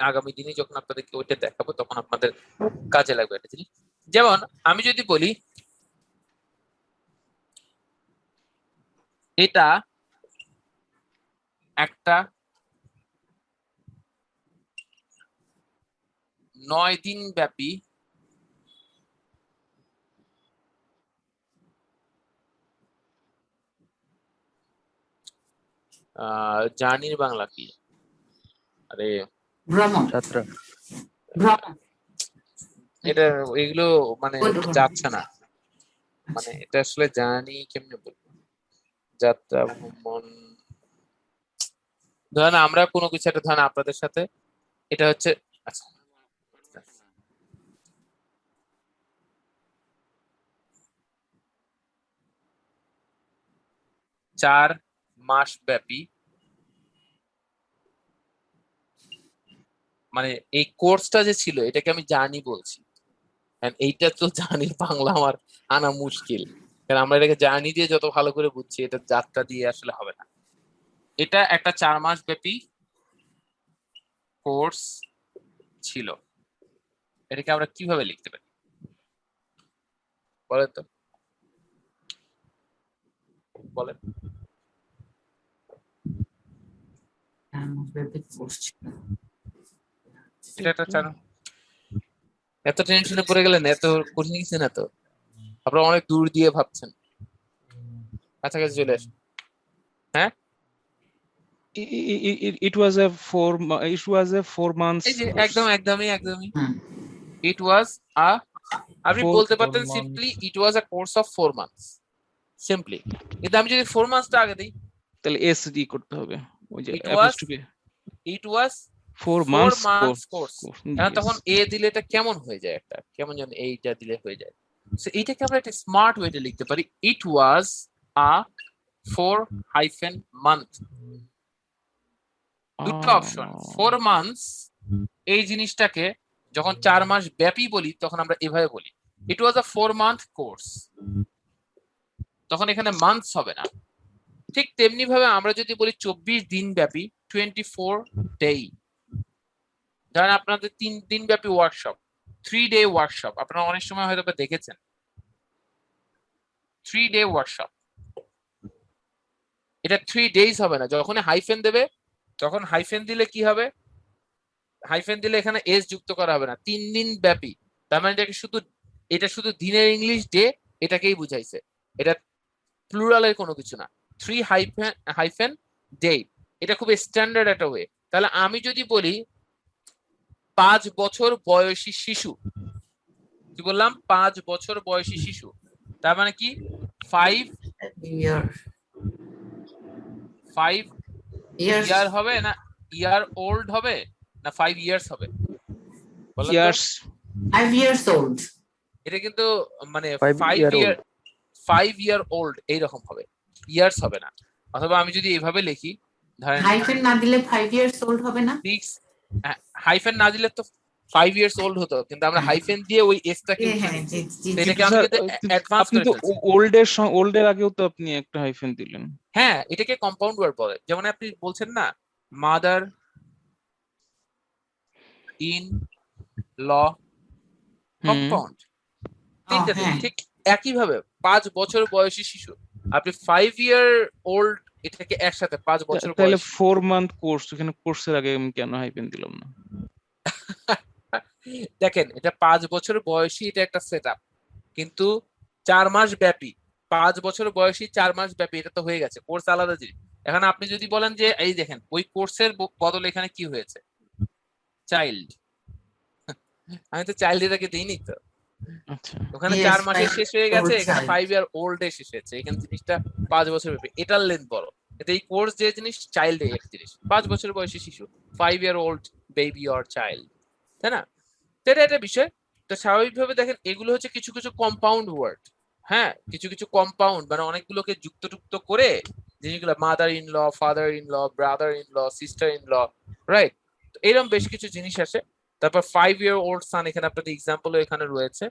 আগামী দিনে যখন আপনাদেরকে ওইটা দেখাবো তখন আপনাদের কাজে লাগবে একটা জিনিস। যেমন আমি যদি বলি এটা একটা 9 দিন ব্যাপী জার্নির বাংলা কি? আরে ভ্রমণ, যাত্রা। ভ্রমণ, এটা এগুলো মানে যাচ্ছে না, মানে এটা আসলে জার্নি কেমনে বলবো, যাত্রা, ভ্রমণ। ধরেন আমরা কোনো কিছু একটা, ধরেন আপনাদের সাথে এটা হচ্ছে, আচ্ছা 4 মাস ব্যাপী, মানে এই কোর্সটা যে ছিল এটাকে আমি জার্নি বলছি। এইটা তো জার্নির বাংলা আমার আনা মুশকিল, কারণ আমরা এটাকে জার্নি দিয়ে যত ভালো করে বুঝছি, এটা যাত্রা দিয়ে আসলে হবে না। এটা একটা 4 মাস ব্যাপী কোর্স ছিল। এটাকে আমরা কিভাবে লিখতে পারি বলেন তো, বলেন। এটা একটা এত টেনশনে পড়ে গেলেন, এত কঠিন কিছু না তো, আপনারা অনেক দূর দিয়ে ভাবছেন, কাছাকাছি চলে আসুন। হ্যাঁ, it was a 4 months এই যে একদমই It was a, আপনি Four বলতে পারতেন months. Simply it was a course of 4 months simply, কিন্তু আমি যদি 4 মান্থসটা আগে দিই তাহলে এস ডি করতে হবে, ওই যে It was apostrophe it was 4 4 months months course। এখন yes. তখন এ দিলে এটা কেমন হয়ে যায়, একটা কেমন যেন এইটা দিলে হয়ে যায়। সো এইটাকে আমরা একটা স্মার্ট ওয়েতে লিখতে পারি, it was a 4-month। দুটো অপশন, 4 months এই জিনিসটাকে যখন 4 মাস ব্যাপী বলি তখন আমরা এভাবে বলি it was a 4-month course, তখন এখানে মান্থস হবে না। ঠিক তেমনি ভাবে আমরা যদি বলি 24 দিন ব্যাপী 24 ডে, ধরেন আপনাদের 3 দিন ব্যাপী ওয়ার্কশপ, 3-day ওয়ার্কশপ, আপনারা অনেক সময় হয়তো দেখেছেন 3-day ওয়ার্কশপ, এটা 3 days হবে না। যখন হাইফেন দেবে তখন হাইফেন দিলে কি হবে, হাইফেন দিলে এখানে এস যুক্ত করা হবে না, 3 দিন ব্যাপী, তার মানে এটা শুধু দিনের ইংলিশ ডে, এটাকেই বুঝাইছে, এটা প্লুরালের কোনো কিছু না। 3 ডে, এটা খুব স্ট্যান্ডার্ড একটা ওয়ে। তাহলে আমি যদি বলি 5 বছর বয়সী শিশু, কি বললাম, 5 বছর বয়সী শিশু, তার মানে কি 5 ইয়ার হবে না ইয়ার ওল্ড হবে না 5 ইয়ার্স হবে, ইয়ার্স 5 years old। এটা কিন্তু মানে 5 5 ইয়ার ওল্ড এইরকম হবে, ইয়ার্স হবে না। অথবা আমি যদি এভাবে লিখি, ধরেন হাইফেন না দিলে 5 years old হবে না, হাইফেন না দিলে তো 5 ইয়ার্স ওল্ড হতো, কিন্তু আমরা হাইফেন দিয়ে ওই এসটাকে এটাকে আমি কিন্তু অ্যাডভান্স আপনি করে তো ফেলছি। ওল্ডের আগেও তো আপনি একটা হাইফেন দিলেন। হ্যাঁ, এটাকে কম্পাউন্ড ওয়ার্ড বলে। যেমন আপনি বলছেন না, মাদার ইন ল, কম্পাউন্ড, তিনটাতে ঠিক একই ভাবে 5 বছর বয়সী শিশু, আপনি 5 ইয়ার ওল্ড এটাকে একসাথে 5 বছর তাহলে বয়সী। 4 month কোর্স, এখানে কোর্সের আগে আমি কেন হাইফেন দিলাম না? দেখেন, এটা 5 বছর বয়সী, এটা একটা সেটআপ, কিন্তু 4 মাস ব্যাপী, 5 বছর বয়সী 4 মাস ব্যাপী, এটা তো হয়ে গেছে, কোর্স আলাদা জিনিস। এখন আপনি যদি বলেন যে এই দেখেন ওই কোর্সের বদলে এখানে কি হয়েছে, চাইল্ড, আমি তো চাইল্ড এটাকে দিইনি তো, ওখানে 4 মাসে শেষ হয়ে গেছে, এখানে 5 ইয়ার ওল্ড এ শেষ হয়েছে, এখানে জিনিসটা 5 বছর ব্যাপী, এটার লেন্থ বড়। এটা এই কোর্স যে জিনিস, চাইল্ড এক জিনিস, 5 বছর বয়সী শিশু, 5 year old baby or child, তাই না? এটা একটা বিষয়। তো স্বাভাবিকভাবে দেখেন এগুলো হচ্ছে কিছু কিছু কম্পাউন্ড ওয়ার্ড, হ্যাঁ, কিছু কিছু কম্পাউন্ড মানে অনেকগুলোকে যুক্ত করে জিনিসগুলো, mother in law, father in law, brother in law, sister in law, right? এরকম বেশ কিছু জিনিস আসে। তারপর 5 ইয়ার ওল্ড সান, এখানে আপনাদের এক্সাম্পল এখানে রয়েছে,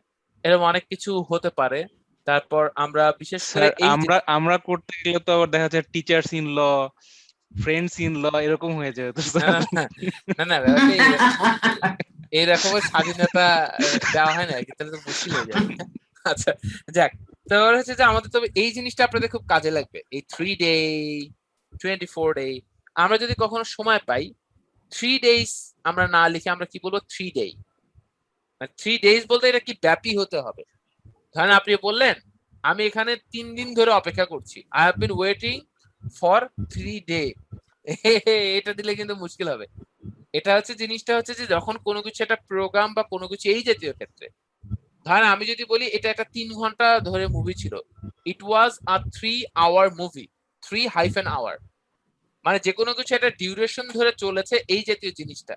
এরকম অনেক কিছু হতে পারে। তারপর আমরা বিশেষ করে আমরা করতে গেলে তো আবার দেখা যায় teachers in law, friends in law এরকম হয়ে যায়। তো না না, এই রকমের স্বাধীনতা দেওয়া হয় না, তাহলে তো মুশকিল হয়ে যাবে। আচ্ছা যাক, তারপর হচ্ছে যে আমাদের তবে এই জিনিসটা আপনাদের খুব কাজে লাগবে, এই 3 ডে 24 ডে। আমরা যদি কখনো সময় পাই 3 days আমরা না লিখে আমরা কি বলবো 3 ডে, 3 days বলতে এটা কি ব্যাপী হতে হবে। ধরেন আপনি বললেন আমি এখানে 3 দিন ধরে অপেক্ষা করছি, I have been waiting for 3 day, এটা দিলে কিন্তু মুশকিল হবে। এটা হচ্ছে জিনিসটা হচ্ছে যে যখন কোনো কিছু একটা প্রোগ্রাম বা কোনো কিছু এই জাতীয় ক্ষেত্রে, ধরেন আমি যদি বলি এটা একটা 3 ঘন্টা ধরে মুভি ছিল, ইট ওয়াজ আ 3-hour মুভি, 3-hour, মানে যে কোনো কিছু একটা ডিউরেশন ধরে চলেছে এই জাতীয় জিনিসটা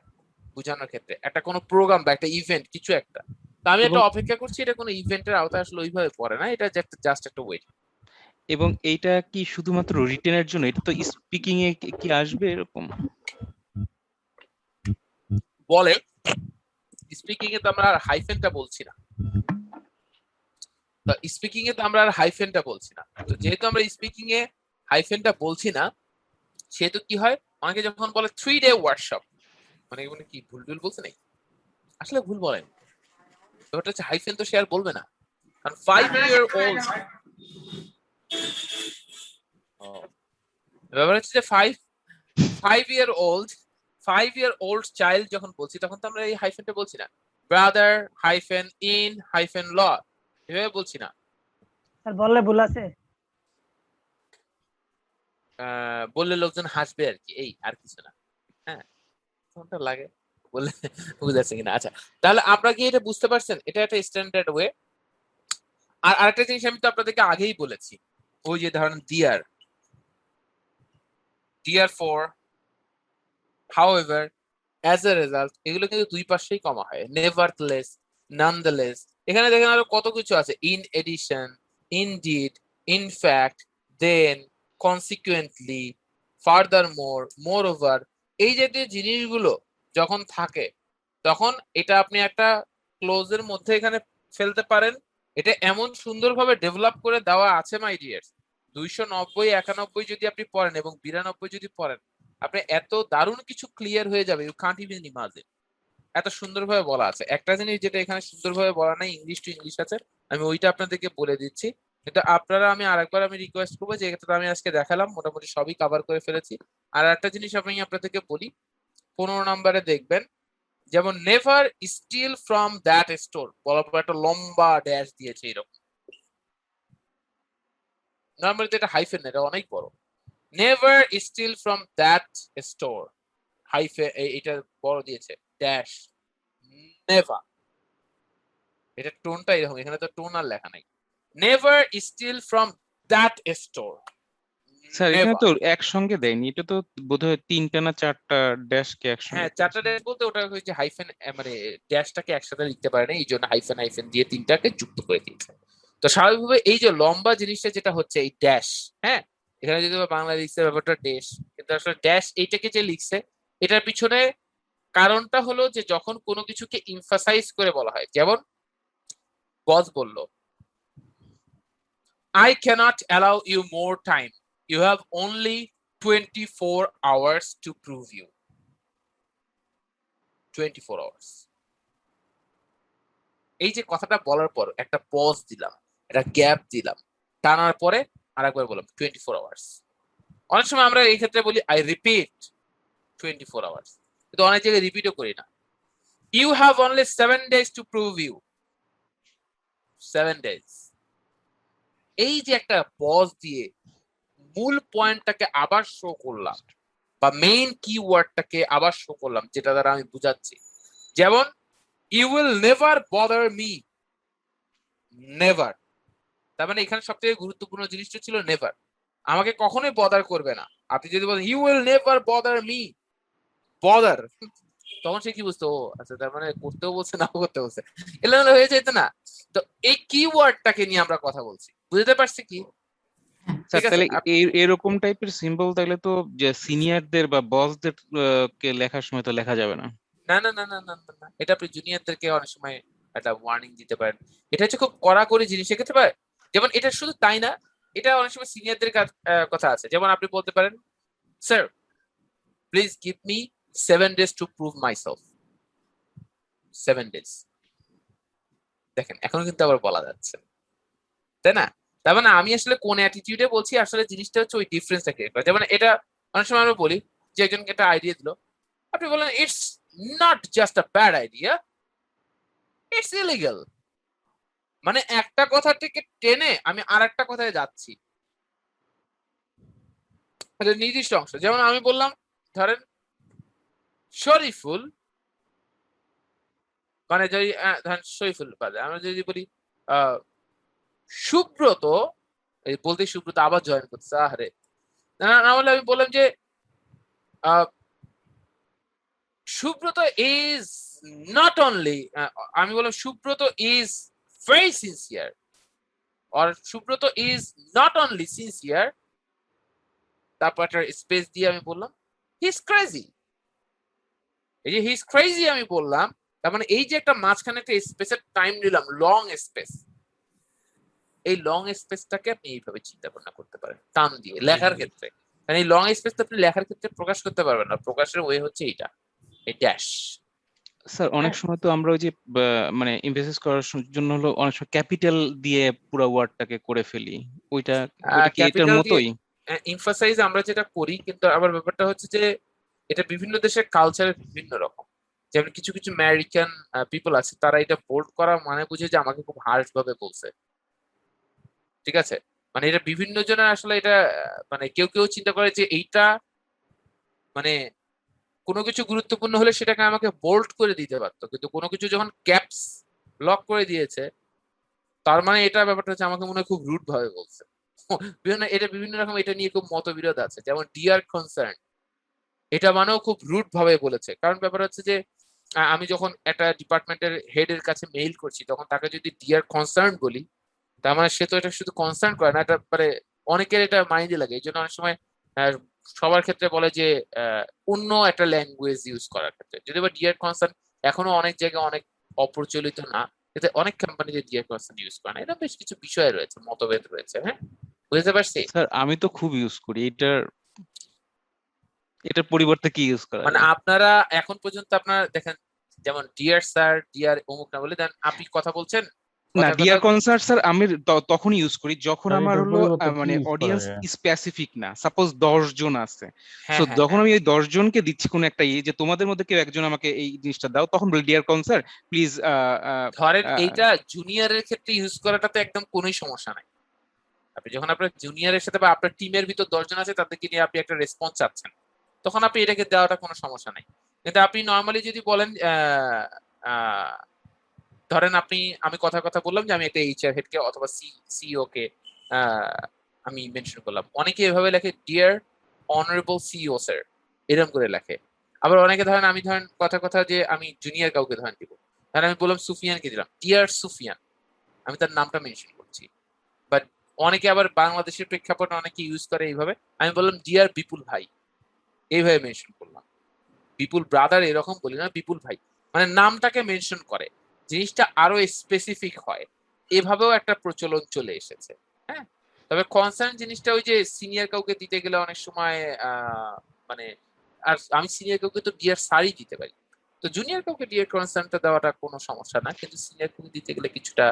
বোঝানোর ক্ষেত্রে, একটা কোনো প্রোগ্রাম বা একটা ইভেন্ট কিছু একটা। তো আমি একটা অপেক্ষা করছি, এটা কোনো ইভেন্টের আওতায় আসলে ওইভাবে পড়ে না, এটা জাস্ট একটা ওয়েট। এবং এইটা কি শুধুমাত্র রিটেনের জন্য? এটা তো স্পিকিং এ কি আসবে এরকম? বলে স্পিকিং এ তো আমরা আর হাইফেনটা বলছি না, তো স্পিকিং এ তো আমরা আর হাইফেনটা বলছি না, তো যেহেতু আমরা স্পিকিং এ হাইফেনটা বলছি না, সেহেতু কি হয়, অনেকে যখন বলে 3 ডে ওয়ার্কশপ, মানে কি ভুল বলছে নাকি? আসলে ভুল বলেন, ব্যাপারটা হচ্ছে হাইফেন তো সে আর বলবে না, কারণ 5 year old, ব্যাপার হচ্ছে যে 5 year old চাইল্ড যখন বলছি তখন তো আমরা এই হাইফেনটা বলছি না, ব্রাদার হাইফেন ইন হাইফেন ল এভাবে বলছি না। স্যার বললে ভুল আছে? বললে লোকজন হাসবে আর কি, এই আর কিছু না। হ্যাঁ, কোনটা লাগে বলে বুঝাচ্ছে কিনা। আচ্ছা, তাহলে আমরা কি এটা বুঝতে পারছেন? এটা একটা স্ট্যান্ডার্ড ওয়ে। আর আরেকটা জিনিস আমি তো আপনাদেরকে আগেই বলেছি, ওই যে ধরেন there, therefore, however, as a result, এগুলো কিন্তু দুই পাশেই কমা হয়। নেভারথলেস, নানদলেস, এখানে দেখেন আরো কত কিছু আছে। In addition, indeed, in fact, then, consequently, furthermore, moreover, এই জাতীয় জিনিসগুলো যখন থাকে তখন এটা আপনি একটা ক্লোজের মধ্যে এখানে ফেলতে পারেন। এটা এমন সুন্দরভাবে ডেভেলপ করে দেওয়া আছে মাই ডিয়ার্স, 290, 91 যদি আপনি পড়েন এবং 92 যদি পড়েন, আপনি এত দারুণ কিছু ক্লিয়ার হয়ে যাবে, ইউ কান্ট ইভেন ইমাজিন। এত সুন্দরভাবে বলা আছে। একটা জিনিস যেটা এখানে সুন্দরভাবে বলা নাই, ইংলিশ টু ইংলিশ আছে, আমি ওইটা আপনাদেরকে বলে দিচ্ছি। কিন্তু আপনারা, আমি আরেকবার আমি রিকোয়েস্ট করবো যে এটা আমি আজকে দেখালাম, মোটামুটি সবই কভার করে ফেলেছি। আর একটা জিনিস আমি আপনাদেরকে বলি, 15 নম্বরে দেখবেন, যেমন never steal from that store বলার পর একটা লম্বা ড্যাশ দিয়েছে এরকম। নর্মালি এটা হাইফেন, এটা অনেক বড়। Never steal from that store, hyphen এটা বড় দিয়েছে, ড্যাশ, নেভার। এটা টোনটা এরকম, এখানে তো টোন আর লেখা নাই। Never steal from that store. Sir এখানে তো একসঙ্গে দেয়নি, এটা তো বোধহয় 3টা না 4টা ড্যাশকে একসঙ্গে। হ্যাঁ, 4টা ড্যাশ বলতে ওটা হচ্ছে হাইফেন, মানে ড্যাশটাকে একসাথে লিখতে পারে না, এই জন্য হাইফেন হাইফেন দিয়ে 3টাকে যুক্ত করে দিয়েছে। তো স্বাভাবিকভাবে এই যে লম্বা জিনিসটা যেটা হচ্ছে এই ড্যাশ, হ্যাঁ, এখানে যদি বাংলা লিখছে ব্যাপারটা ড্যাশ, কিন্তু আসলে ড্যাশ এইটাকে যে লিখছে, এটার পিছনে কারণটা হলো যে যখন কোনো কিছুকে ইমফাসাইজ করে বলা হয়, যেমন বস বলল, I cannot allow you more time. You have only 24 hours to prove you. 24 hours. এই যে কথাটা বলার পর একটা পজ দিলাম, একটা গ্যাপ দিলাম, টানার পরে আরেকবার বললাম 24 hours. অনেক সময় আমরা এই ক্ষেত্রে বলি I repeat 24 hours, কিন্তু অনেক জায়গায় রিপিটও করি না। You have only 7 days to prove you. 7 days. এই যে একটা পজ দিয়ে মূল পয়েন্টটাকে আবার শো করলাম, বা মেইন কিওয়ার্ডটাকে আবার শো করলাম, যেটা দ্বারা আমি বুঝাচ্ছি। যেমন you will never bother me, never, তার মানে এখানে সবথেকে গুরুত্বপূর্ণ জিনিসটা ছিল নেভার, আমাকে কখনোই বদার করবে না। আপনি যদি বলেন you will never bother me, bother, তখন সে কি বুঝতো, ও আচ্ছা তার মানে করতেও বলছে না করতে বলছে, এলোমেলো হয়ে যেত না। তো এই কিওয়ার্ডটাকে নিয়ে আমরা কথা বলছি, বুঝতে পারছি কি? স্যার তাহলে এরকম টাইপের সিম্বল তাহলে তো যে সিনিয়রদের বা বসদের কে লেখার সময় তো লেখা যাবে না। না না না না না না, এটা আপনি জুনিয়রদেরকে অনেক সময় একটা ওয়ার্নিং দিতে পারেন। এটা হচ্ছে খুব কড়াকড়ি জিনিস ক্ষেত্রে পারে। যেমন এটা শুধু তাই না, এটা অনেক সময় সিনিয়রদের কথা আছে। যেমন আপনি বলতে পারেন, sir please give me 7 days to prove myself. 7 days, দেখেন এখন কিন্তু আবার বলা যাচ্ছে, তাই না? তার মানে আমি আসলে কোন অ্যাটিটিউডে বলছি, আসলে জিনিসটা হচ্ছে ওই ডিফারেন্সটা ক্রিয়েট করা। যেমন এটা অনেক সময় আমরা বলি যে একজনকে একটা আইডিয়া দিল, আপনি বলেন it's not just a bad idea, it's illegal. মানে একটা কথা থেকে টেনে আমি আর একটা কথায় যাচ্ছি, একটা নির্দিষ্ট অংশ। যেমন আমি বললাম, ধরেন শরীফুল, মানে যদি ধরেন শরীফুল বাদে আমরা যদি বলি সুব্রত, এই বলতে সুব্রত আবার জয়েন করছে, আরে না বলে আমি বললাম যে সুব্রত ইজ নট অনলি, আমি বললাম Subrata is very sincere, or Subrata is not only sincere, তারপর একটা স্পেস দিয়ে আমি বললাম হি ইজ ক্রেজি। এই যে হি ইজ ক্রেজি আমি বললাম, তার মানে এই যে একটা মাঝখানে একটা স্পেসের টাইম নিলাম, লং স্পেস, এই লং স্পেসটাকে আপনি এইভাবে চিন্তা ভাবনা করতে পারেন টান দিয়ে লেখার ক্ষেত্রে। কারণ এই লং স্পেসটা আপনি লেখার ক্ষেত্রে প্রকাশ করতে পারবেন না, প্রকাশের ওয়ে হচ্ছে এইটা, এই ড্যাশ। স্যার অনেক সময় তো আমরা ওই যে মানে এমফেসিস করার জন্য হলো অনেক সময় ক্যাপিটাল দিয়ে পুরো ওয়ার্ডটাকে করে ফেলি, ওইটা কি এটার মতোই? এমফাসাইজ আমরা যেটা করি, কিন্তু আবার ব্যাপারটা হচ্ছে যে এটা বিভিন্ন দেশের কালচারে বিভিন্ন রকম। যেমন কিছু কিছু আমেরিকান পিপল আছে, তারা এটা বোল্ড করা মানে বুঝে যে আমাকে খুব হার্শ ভাবে বলছে, ঠিক আছে? মানে এটা বিভিন্ন জনের আসলে এটা মানে কেউ কেউ চিন্তা করে যে এইটা মানে কোনো কিছু গুরুত্বপূর্ণ হলে সেটাকে আমাকে বোল্ড করে দিতে পারতো, কিন্তু কোনো কিছু যখন ক্যাপস লক করে দিয়েছে তার মানে এটা ব্যাপারটা হচ্ছে আমাকে মনে হয় খুব রুড ভাবে বলছে। বিভিন্ন রকম এটা নিয়ে খুব মতবিরোধ আছে, যেমন ডিয়ার কনসার্ন, এটা মানেও খুব রুড ভাবে বলেছে। কারণ ব্যাপার হচ্ছে যে আমি যখন একটা ডিপার্টমেন্টের হেডের কাছে মেইল করছি তখন তাকে যদি ডিয়ার কনসার্ন বলি, তার মানে সে তো এটা শুধু কনসার্ন করে না, এটা মানে অনেকের এটা মাইন্ডে লাগে। এই জন্য অনেক সময় সবার ক্ষেত্রে বলে যে অন্য একটা ল্যাঙ্গুয়েজ ইউজ করার ক্ষেত্রে, যদি বা ডিয়ার কনসার্ন এখনো অনেক জায়গায় অনেক অপ্রচলিত না, এতে অনেক কোম্পানি যে ডিয়ার কনসার্ন ইউজ করে না, এটা বেশ কিছু বিষয় রয়েছে, মতভেদ রয়েছে। হ্যাঁ, বুঝতে পারছি। স্যার আমি তো খুব ইউজ করি এটার পরিবর্তে কি ইউজ করা মানে যায়? আপনারা এখন পর্যন্ত আপনারা দেখেন, যেমন ডিয়ার স্যার, ডিয়ার অমুক না বলে দেন, আপনি কথা বলছেন, না, কথা ডিয়ার কথা কনসার্ট স্যার আমি তখন ইউজ করি যখন স্যার আমার এটার হলো পরিবর্তে কি মানে ইউজ করা অডিয়েন্স যায়? স্পেসিফিক না, সাপোজ 10 জন আছে, হ্যাঁ সো হ্যাঁ যখন হ্যাঁ, আমি এই 10 জনকে দিচ্ছি কোন একটা যে তোমাদের মধ্যে কেউ একজন আমাকে এই জিনিসটা দাও, তখন বলি ডিয়ার কনসার্ট প্লিজ। ধরেন এইটা জুনিয়রের ক্ষেত্রে ইউজ করাটাতে একদম কোনোই সমস্যা নাই। আপনি যখন আপনার জুনিয়রের সাথে বা আপনার টিমের ভিতর 10 জন আছে তাদেরকে নিয়ে আপনি একটা রেসপন্স চাচ্ছেন, তখন আপনি এটাকে দেওয়াটা কোনো সমস্যা নাই। কিন্তু আপনি নর্মালি যদি বলেন ধরেন আমি কথা বললাম যে আমি একটা এইচআর হেডকে অথবা সিইও কে আমি মেনশন করলাম, অনেকে এভাবে লেখে ডিয়ার অনারেবল সিইও স্যার, এরকম করে লেখে। আবার অনেকে ধরেন আমি কথা যে আমি জুনিয়র কাউকে ধরেন দিব, ধরেন আমি বললাম সুফিয়ানকে দিলাম ডিয়ার সুফিয়ান, আমি তার নামটা মেনশন করছি। বাট অনেকে আবার বাংলাদেশের প্রেক্ষাপটে অনেকে ইউজ করে এইভাবে, আমি বললাম ডিয়ার বিপুল ভাই, এইভাবে মেনশন করলাম। বিপুল ব্রাদার এরকম বলি না, বিপুল ভাই, মানে নামটাকে মেনশন করে, জিনিসটা আরো স্পেসিফিক হয়। এভাবেও একটা প্রচলন চলে এসেছে। হ্যাঁ, তবে কনসার্ন জিনিসটা ওই যে সিনিয়র কাউকে দিতে গেলে অনেক সময় মানে, আর আমি সিনিয়র কাউকে তো ডিয়ার স্যারই দিতে পারি, তো জুনিয়র কাউকে ডিয়ার কনসার্নটা দেওয়াটা কোনো সমস্যা না, কিন্তু সিনিয়র কাউকে দিতে গেলে কিছুটা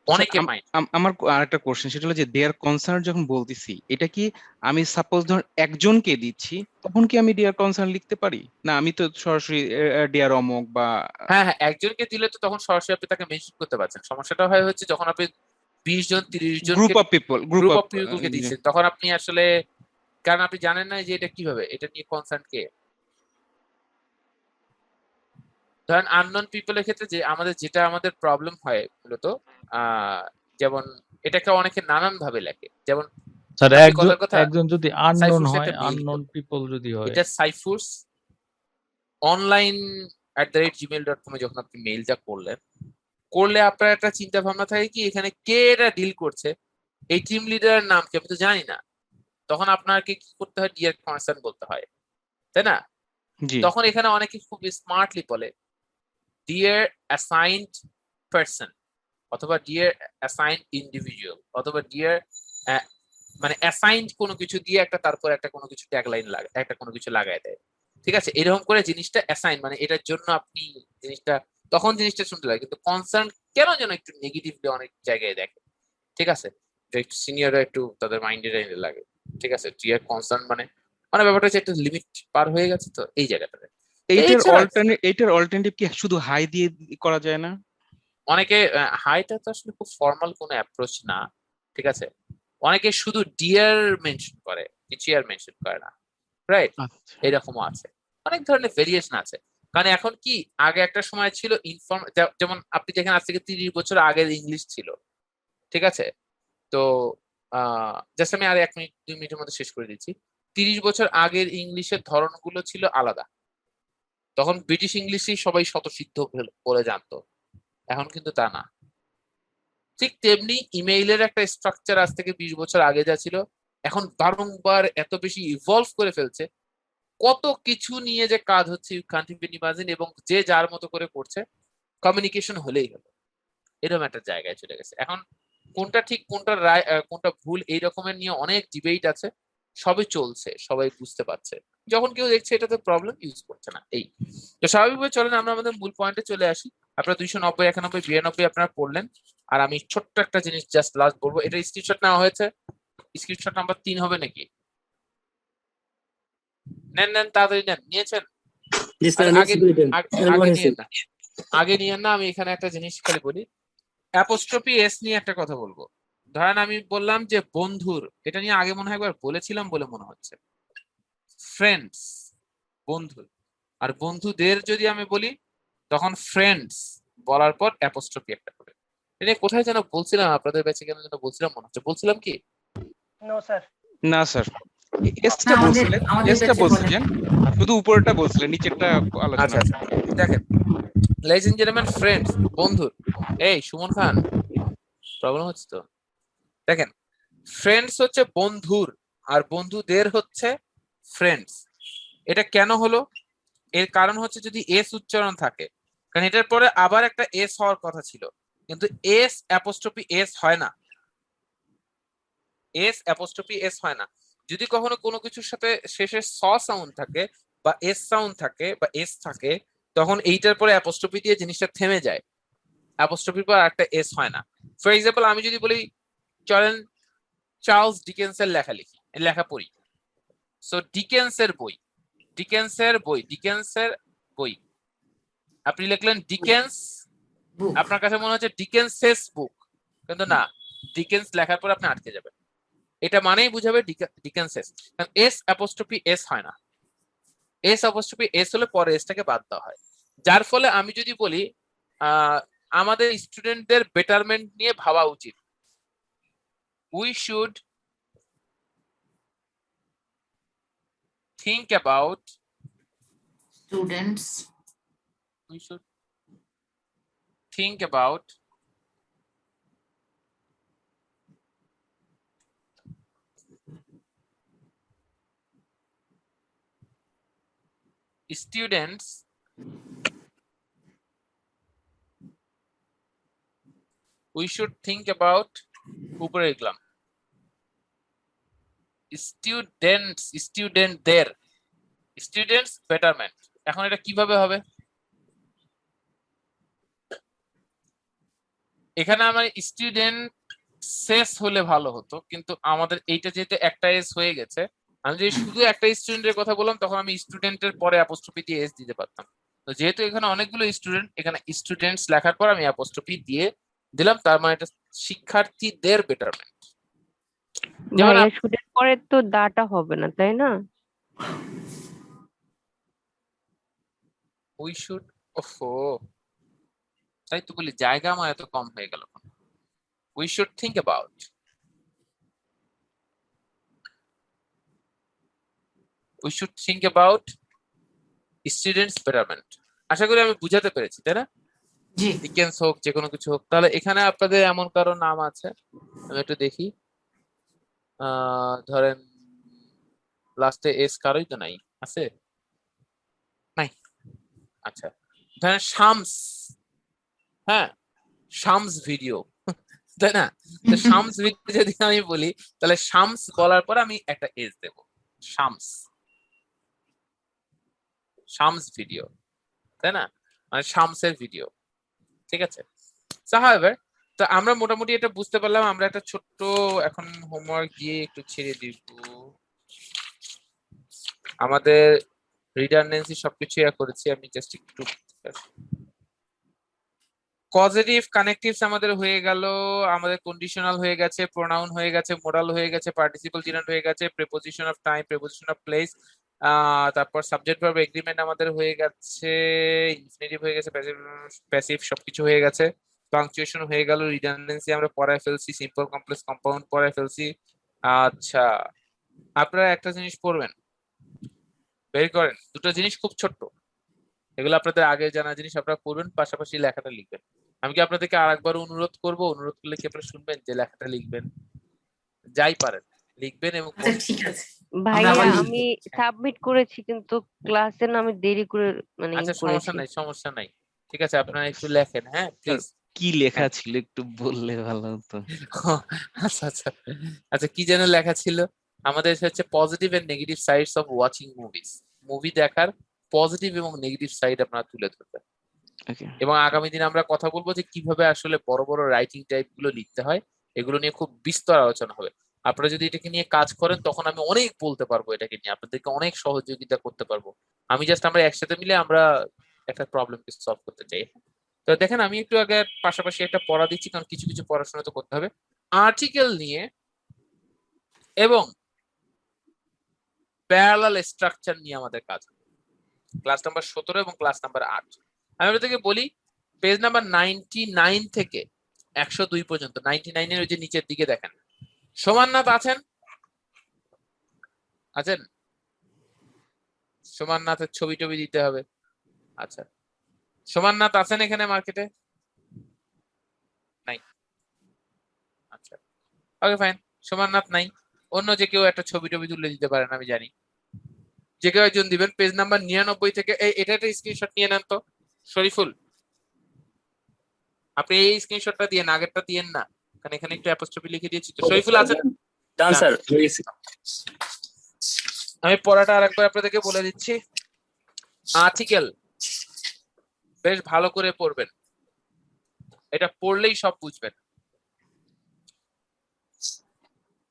অনেকে মাইন্ড। আমার আরেকটা কোশ্চেন, সেটা হলো যে দেয়ার কনসার্ন যখন বলতেছি, এটা কি আমি সাপোজ ধর একজনকে দিচ্ছি তখন কি আমি ডিয়ার কনসার্ন লিখতে পারি, না আমি তো সরাসরি ডিয়ার অমক বা হ্যাঁ হ্যাঁ, একজনকে দিলে তো তখন সরাসরি আপনি তাকে মেনশন করতে পারছেন। সমস্যাটা হয় হচ্ছে যখন আপনি 20 জন 30 জনকে group of people group of পিপলকে দিচ্ছেন, তখন আপনি আসলে, কারণ আপনি জানেন না যে এটা কিভাবে, এটা নিয়ে কনসার্ন কে। ধরেন আননোন পিপলের ক্ষেত্রে যে আমাদের প্রবলেম হয় মূলত, যেমন এটাকে অনেকে নানান ভাবে লেখে, যেমন স্যার আপনি কথার কথা একজন যদি আননোন সাইফুরস হয়, একটা মেইল আননোন করলো, পিপল যদি হয়, এটা সাইফুরস online@gmail.com এ যখন আপনি মেইলটা করলে আপনার একটা চিন্তা ভাবনা থাকে কি এখানে কে এটা ডিল করছে, এই টিম লিডারের নাম কি আমি তো জানি না, তখন আপনাকে কি করতে হয়, ডিয়ার কনসার্ন বলতে হয়, তাই না? জি তখন এখানে অনেকে খুব স্মার্টলি বলে ডিয়ার অ্যাসাইন্ড পারসন, অথবা ডিয়ার অ্যাসাইন্ড ইন্ডিভিজুয়াল, অথবা ডিয়ার মানে অ্যাসাইন্ড কোনো কিছু দিয়ে একটা তারপর একটা কোনো কিছু ট্যাগলাইন লাগে, একটা কোনো কিছু লাগায় দেয়। ঠিক আছে, এরকম করে জিনিসটা অ্যাসাইন মানে এটার জন্য আপনি জিনিসটা, তখন জিনিসটা শুনতে লাগে। কিন্তু কনসার্ন কেন যেন একটু নেগেটিভলি অনেক জায়গায় দেখে। ঠিক আছে, একটু সিনিয়ররা একটু তাদের মাইন্ডে লাগে। ঠিক আছে, ডিয়ার কনসার্ন মানে ব্যাপারটা হচ্ছে একটা লিমিট পার হয়ে গেছে, তো এই জায়গাটাতে। এইটার অল্টারনেটিভ কি শুধু হাই দিয়ে করা যায় না? অনেকে হাইটা তো আসলে খুব ফর্মাল কোনো অ্যাপ্রোচ না। ঠিক আছে, অনেকে শুধু ডিয়ার মেনশন করে, কিছু আর মেনশন করে না, রাইট? এরকমও আছে, অনেক ধরনের ভেরিয়েশন আছে। কারণ এখন কি, আগে একটা সময় ছিল যেমন আপনি দেখেন আজ থেকে 30 বছর আগের ইংলিশ ছিল। ঠিক আছে, তো জাস্ট আমি আর 1 মিনিট 2 মিনিটের মধ্যে শেষ করে দিচ্ছি। 30 বছর আগের ইংলিশের ধরনগুলো ছিল আলাদা, তখন ব্রিটিশ ইংলিশই সবাই শতসিদ্ধ বলে জানতো, এখন কিন্তু তা না। ঠিক তেমনি ইমেইলের একটা স্ট্রাকচার আজ থেকে 20 বছর আগে যা ছিল, এখন বারংবার এত বেশি ইভলভ করে ফেলছে, কত কিছু নিয়ে যে কাজ হচ্ছে ইউ কান্ট ইভেন ইমাজিন, এবং যে যার মতো করে করছে, কমিউনিকেশন হলেই হলো, এরকম একটা জায়গায় চলে গেছে। এখন কোনটা ঠিক কোনটা রায় কোনটা ভুল এই রকমের নিয়ে অনেক ডিবেট আছে, সবই চলছে, সবাই বুঝতে পারছে, যখন কেউ দেখছে এটাতে প্রবলেম ইউজ করছে না। এই তো স্বাভাবিকভাবে চলেন আমরা আমাদের মূল পয়েন্টে চলে আসি। আপনারা 290, 91, 92 আপনারা পড়লেন, আর আমি ছোট্ট একটা জিনিস জাস্ট লাস্ট বলবো, এটা স্ক্রিনশট নেওয়া হয়েছে, স্ক্রিনশট নাম্বার 3 হবে নাকি? নেন তাড়াতাড়ি নেন, নিয়েছেন? আগে নিয়েন না, আমি এখানে একটা জিনিস খালি বলি, অ্যাপোস্ট্রফি এস নিয়ে একটা কথা বলবো। ধরেন আমি বললাম যে বন্ধুর, এটা নিয়ে আগে মনে হয় একবার বলেছিলাম বলে মনে হচ্ছে, ফ্রেন্ডস, বন্ধু, আর বন্ধুদের যদি আমি বলি তখন ফ্রেন্ডস বলার পর অ্যাপোস্ট্রফি একটা হবে। এটা কোথায় যেন বলছিলাম আপনাদের ব্যাচে কেন যেন বলছিলাম, মনে হচ্ছে বলছিলাম কি? No sir. না স্যার, এসটা বলছিলেন, এসটা বলছিলেন, শুধু উপরেরটা বলছিলেন, নিচেরটা আলোচনা আচ্ছা আচ্ছা, দেখেন ladies and gentlemen, friends, বন্ধুর, এই সুমন খান প্রবলেম হচ্ছে তো, দেখেন ফ্রেন্ডস হচ্ছে বন্ধুর আর বন্ধুদের হচ্ছে ফ্রেন্ডস। এটা কেন হলো? এর কারণ হচ্ছে যদি এস উচ্চারণ থাকে, কারণ এটার পরে আবার একটা এস হওয়ার কথা ছিল, কিন্তু এস অ্যাপোস্ট্রফি এস হয় না, এস অ্যাপোস্ট্রফি এস হয় না। যদি কখনো কোনো কিছুর সাথে শেষে স সাউন্ড থাকে বা এস সাউন্ড থাকে বা এস থাকে, তখন এইটার পরে অ্যাপোস্ট্রফি দিয়ে জিনিসটা থেমে যায়, অ্যাপোস্ট্রফির পর একটা এস হয় না। ফর এক্সাম্পল আমি যদি বলি চলেন চার্লস ডিকেন্সের লেখা পড়ি, সো ডিকেন্সের বই, ডিকেন্সের বই, ডিকেন্সের বই, আপনি লিখলেন ডিকেন্স, আপনার কাছে মনে হচ্ছে ডিকেন্সেস বুক, কিন্তু না, ডিকেন্স লেখার পর আপনি আটকে যাবেন, এটা মানেই বুঝাবে ডিকেন্সেস, কারণ এস অ্যাপোস্ট্রফি এস হয় না, এস অ্যাপোস্ট্রফি এস হলে পরে এসটাকে বাদ দেওয়া হয়। যার ফলে আমি যদি বলি আমাদের স্টুডেন্টদের বেটারমেন্ট নিয়ে ভাবা উচিত, we should think about students, we should think about students we should think about উপরে লিখলাম স্টুডেন্টদের, স্টুডেন্টস বেটারমেন্ট। এখন এটা কিভাবে হবে? এখানে আমার স্টুডেন্ট শেষ হলে ভালো হতো, কিন্তু আমাদের এইটা যেহেতু একটা এস হয়ে গেছে, আমি যদি শুধু একটা স্টুডেন্টের কথা বললাম তখন আমি স্টুডেন্টের পরে অ্যাপোস্ট্রফি দিয়ে এস দিতে পারতাম। তো যেহেতু এখানে অনেকগুলো স্টুডেন্ট, এখানে স্টুডেন্টস লেখার পর আমি অ্যাপোস্ট্রফি দিয়ে দিলাম, তার মানে এটা শিক্ষার্থীদের বেটারমেন্ট। যেমন ভাইয়া স্টুডেন্ট পরে তো দাটা হবে না, তাই না? উই শুড, ওফো, তাই তো বলি জায়গা আমার এত কম হয়ে গেল। We should think about, we should think about students betterment. আশা করি আমি বুঝাতে পেরেছি, তাই না? ডিকেন্স হোক, যে কোনো কিছু হোক। তাহলে এখানে আপনাদের এমন কারো নাম আছে, আমি একটু দেখি, ধরেন লাস্টে এস কারোই তো নাই, আছে নাই? আচ্ছা, ধরেন শামস, হ্যাঁ শামস ভিডিও, তাই না? তো শামস ভিডিও যদি আমি বলি, তাহলে শামস বলার পর আমি একটা এস দেব, শামস, শামস ভিডিও, তাই না? মানে শামসের ভিডিও, ঠিক আছে? হাউএভার, তো আমরা মোটামুটি এটা বুঝতে পারলাম। আমরা একটা ছোট্ট এখন হোমওয়ার্ক দিয়ে একটু ছেড়ে দিব, আমাদের রিডান্ডেন্সি সবকিছু করেছি, আমি জাস্ট একটু পজিটিভ কানেক্টিভস আমাদের হয়ে গেল, আমাদের কন্ডিশনাল হয়ে গেছে, প্রোনাউন হয়ে গেছে, মোডাল হয়ে গেছে, পার্টিসিপল জিরান্ড হয়ে গেছে, preposition of time, preposition of place, তারপর সাবজেক্ট ভার্ব এগ্রিমেন্ট আমাদের হয়ে গেছে, ইনফিনিটিভ হয়ে গেছে, প্যাসিভ সবকিছু হয়ে গেছে, পাংচুয়েশন হয়ে গেল, রিডান্ডেন্সি আমরা পড়ায় ফেলছি, সিম্পল কমপ্লেক্স কম্পাউন্ড পড়ায় ফেলছি। আচ্ছা, আপনারা একটা জিনিস পড়বেন, বের করেন, দুটো জিনিস খুব ছোট্ট, এগুলো আপনাদের আগে জানা জিনিস, আপনারা পড়বেন, পাশাপাশি লেখাটা লিখবেন। আমি কি আপনাদেরকে আরেকবার অনুরোধ করব, অনুরোধ করলে কি আপনারা শুনবেন যে লেখাটা লিখবেন, যাই পারেন লিখবেন এবং ঠিক আছে ভাইয়া আমি সাবমিট করেছি, কিন্তু ক্লাসে না আমি দেরি করে মানে আচ্ছা সমস্যা নাই, সমস্যা নাই, ঠিক আছে, আপনারা একটু লেখেন, হ্যাঁ প্লিজ। কি লেখা ছিল একটু বললে ভালো হতো। আচ্ছা আচ্ছা আচ্ছা, কি যেন লেখা ছিল আমাদের, হচ্ছে positive and negative sides of watching movies, movie দেখার পজিটিভ এবং নেগেটিভ সাইড আপনারা তুলে ধরবেন। এবং আগামী দিনে আমরা কথা বলবো যে কিভাবে আসলে বড় বড় রাইটিং টাইপ গুলো লিখতে হয়, এগুলো নিয়ে খুব বিস্তর আলোচনা হবে। আপনারা যদি এটাকে নিয়ে কাজ করেন তখন আমি অনেক বলতে পারবো, এটাকে নিয়ে আপনাদেরকে অনেক সহযোগিতা করতে পারবো। আমি জাস্ট আমরা একসাথে মিলে আমরা একটা প্রবলেমকে সলভ করতে চাই। তো দেখেন আমি একটু আগে পাশাপাশি একটা পড়া দিচ্ছি, কারণ কিছু কিছু পড়াশোনা তো করতে হবে আর্টিকেল নিয়ে এবং প্যারালাল স্ট্রাকচার নিয়ে আমাদের কাজ। ক্লাস নাম্বার 17 এবং ক্লাস নাম্বার 8। আমি আপনাদেরকে বলি পেজ নাম্বার 99 থেকে 102 পর্যন্ত, 99 এর ওই যে নিচের দিকে দেখেন, সোমাননাথ আছেন? আছেন? সোমাননাথের ছবি টবি দিতে হবে। আচ্ছা, সোমাননাথ আছেন এখানে মার্কেটে? নাই। আচ্ছা, ওকে ফাইন, সোমাননাথ নাই। অন্য যে কেউ একটা ছবি টবি তুলে দিতে পারেন, আমি জানি। যে কেউ একজন দিবেন। পেজ নাম্বার 99 থেকে এটা একটা স্ক্রিনশট নিয়ে নেন তো শরীফুল, আপনি এই স্ক্রিনশটটা দিয়ে আগেরটা দিয়েন না, কারণ এখানে একটু অ্যাপোস্ট্রফি লিখে দিয়েছি তো। শরীফুল আছেন? Done sir. আমি পড়াটা আরেকবার আপনাদেরকে বলে দিচ্ছি। আর্টিকেল বেশ ভালো করে পড়বেন, এটা পড়লেই সব বুঝবেন।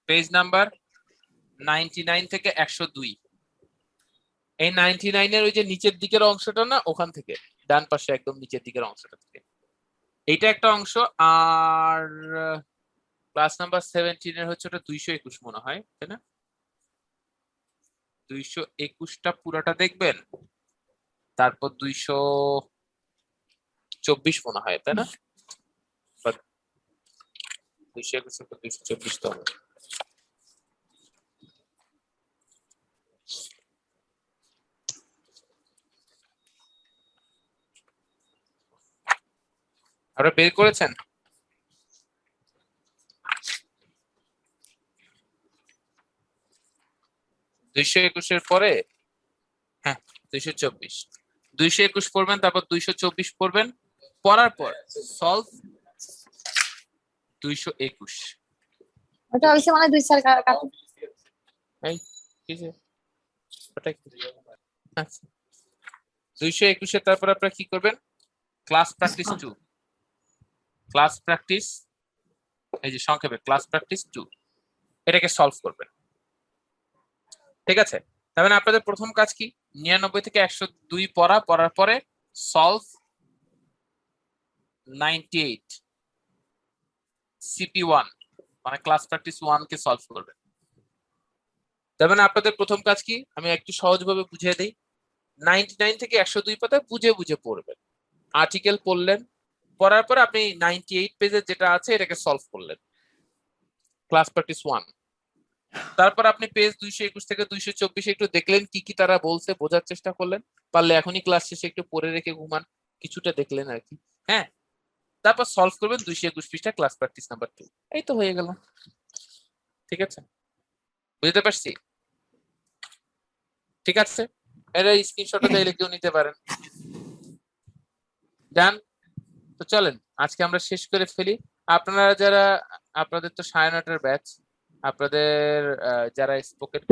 পেজ নাম্বার 99 থেকে 102। এই 99 এর ওই যে নিচের দিকের অংশটা না, ওখান থেকে ডান পাশে একদম নিচের দিকের অংশটা থেকে এইটা একটা অংশ। আর ক্লাস নাম্বার 17 এর হচ্ছে ওটা 221 মনে হয়, তাই না? 221টা পুরোটা দেখবেন, তারপর 224 মনে হয়, তাই না? 221 থেকে 224 তো হবে। আপনারা বের করেছেন? দুইশো একুশের পরে হ্যাঁ 224, 221 পড়বেন, তারপর 224 পড়বেন, পড়ার পর সলভ 221। ওটা হইছে মানে 2 স্যার কাটা। এই কিসে ওটা কি? আচ্ছা, 221 এর তারপর আপনারা কি করবেন? ক্লাস প্র্যাকটিস 2, ক্লাস প্র্যাকটিস, এই যে সংক্ষেপে ক্লাস প্র্যাকটিস 2, এটাকে সলভ করবেন। ঠিক আছে, তার মানে আপনাদের প্রথম কাজ কি? 99 থেকে 102 পড়া, পড়ার পরে সলভ 98 CP1, মানে ক্লাস প্র্যাকটিস 1 কে সলভ করবেন। তার মানে আপনাদের প্রথম কাজ কি? আমি একটু সহজভাবে বুঝিয়ে দিই। 99 থেকে 102 পাতা বুঝে বুঝে পড়বেন। আর্টিকেল পড়লেন, পড়ার পর আপনি 98 পেজে যেটা আছে এটাকে সলভ করলেন, ক্লাস প্র্যাকটিস 1। তারপর আপনি পেজ 221 থেকে 224 একটু দেখলেন কি কি তারা বলছে, বোঝার চেষ্টা করলেন। পারলে এখনই ক্লাস শেষে একটু পড়ে রেখে ঘুমান, কিছুটা দেখলেন আর কি। হ্যাঁ, তারপর সলভ করবেন 221 পৃষ্ঠা, ক্লাস প্র্যাকটিস নাম্বার 2। এই তো হয়ে গেল। ঠিক আছে, বুঝতে পারছি? ঠিক আছে, এর স্ক্রিনশটও চাইলে কেউ নিতে পারেন। ডান, তো চলেন আজকে আমরা শেষ করে ফেলি। আপনারা যারা, আপনাদের তো 9:30 ব্যাচ, আপনাদের যারা স্পোকেন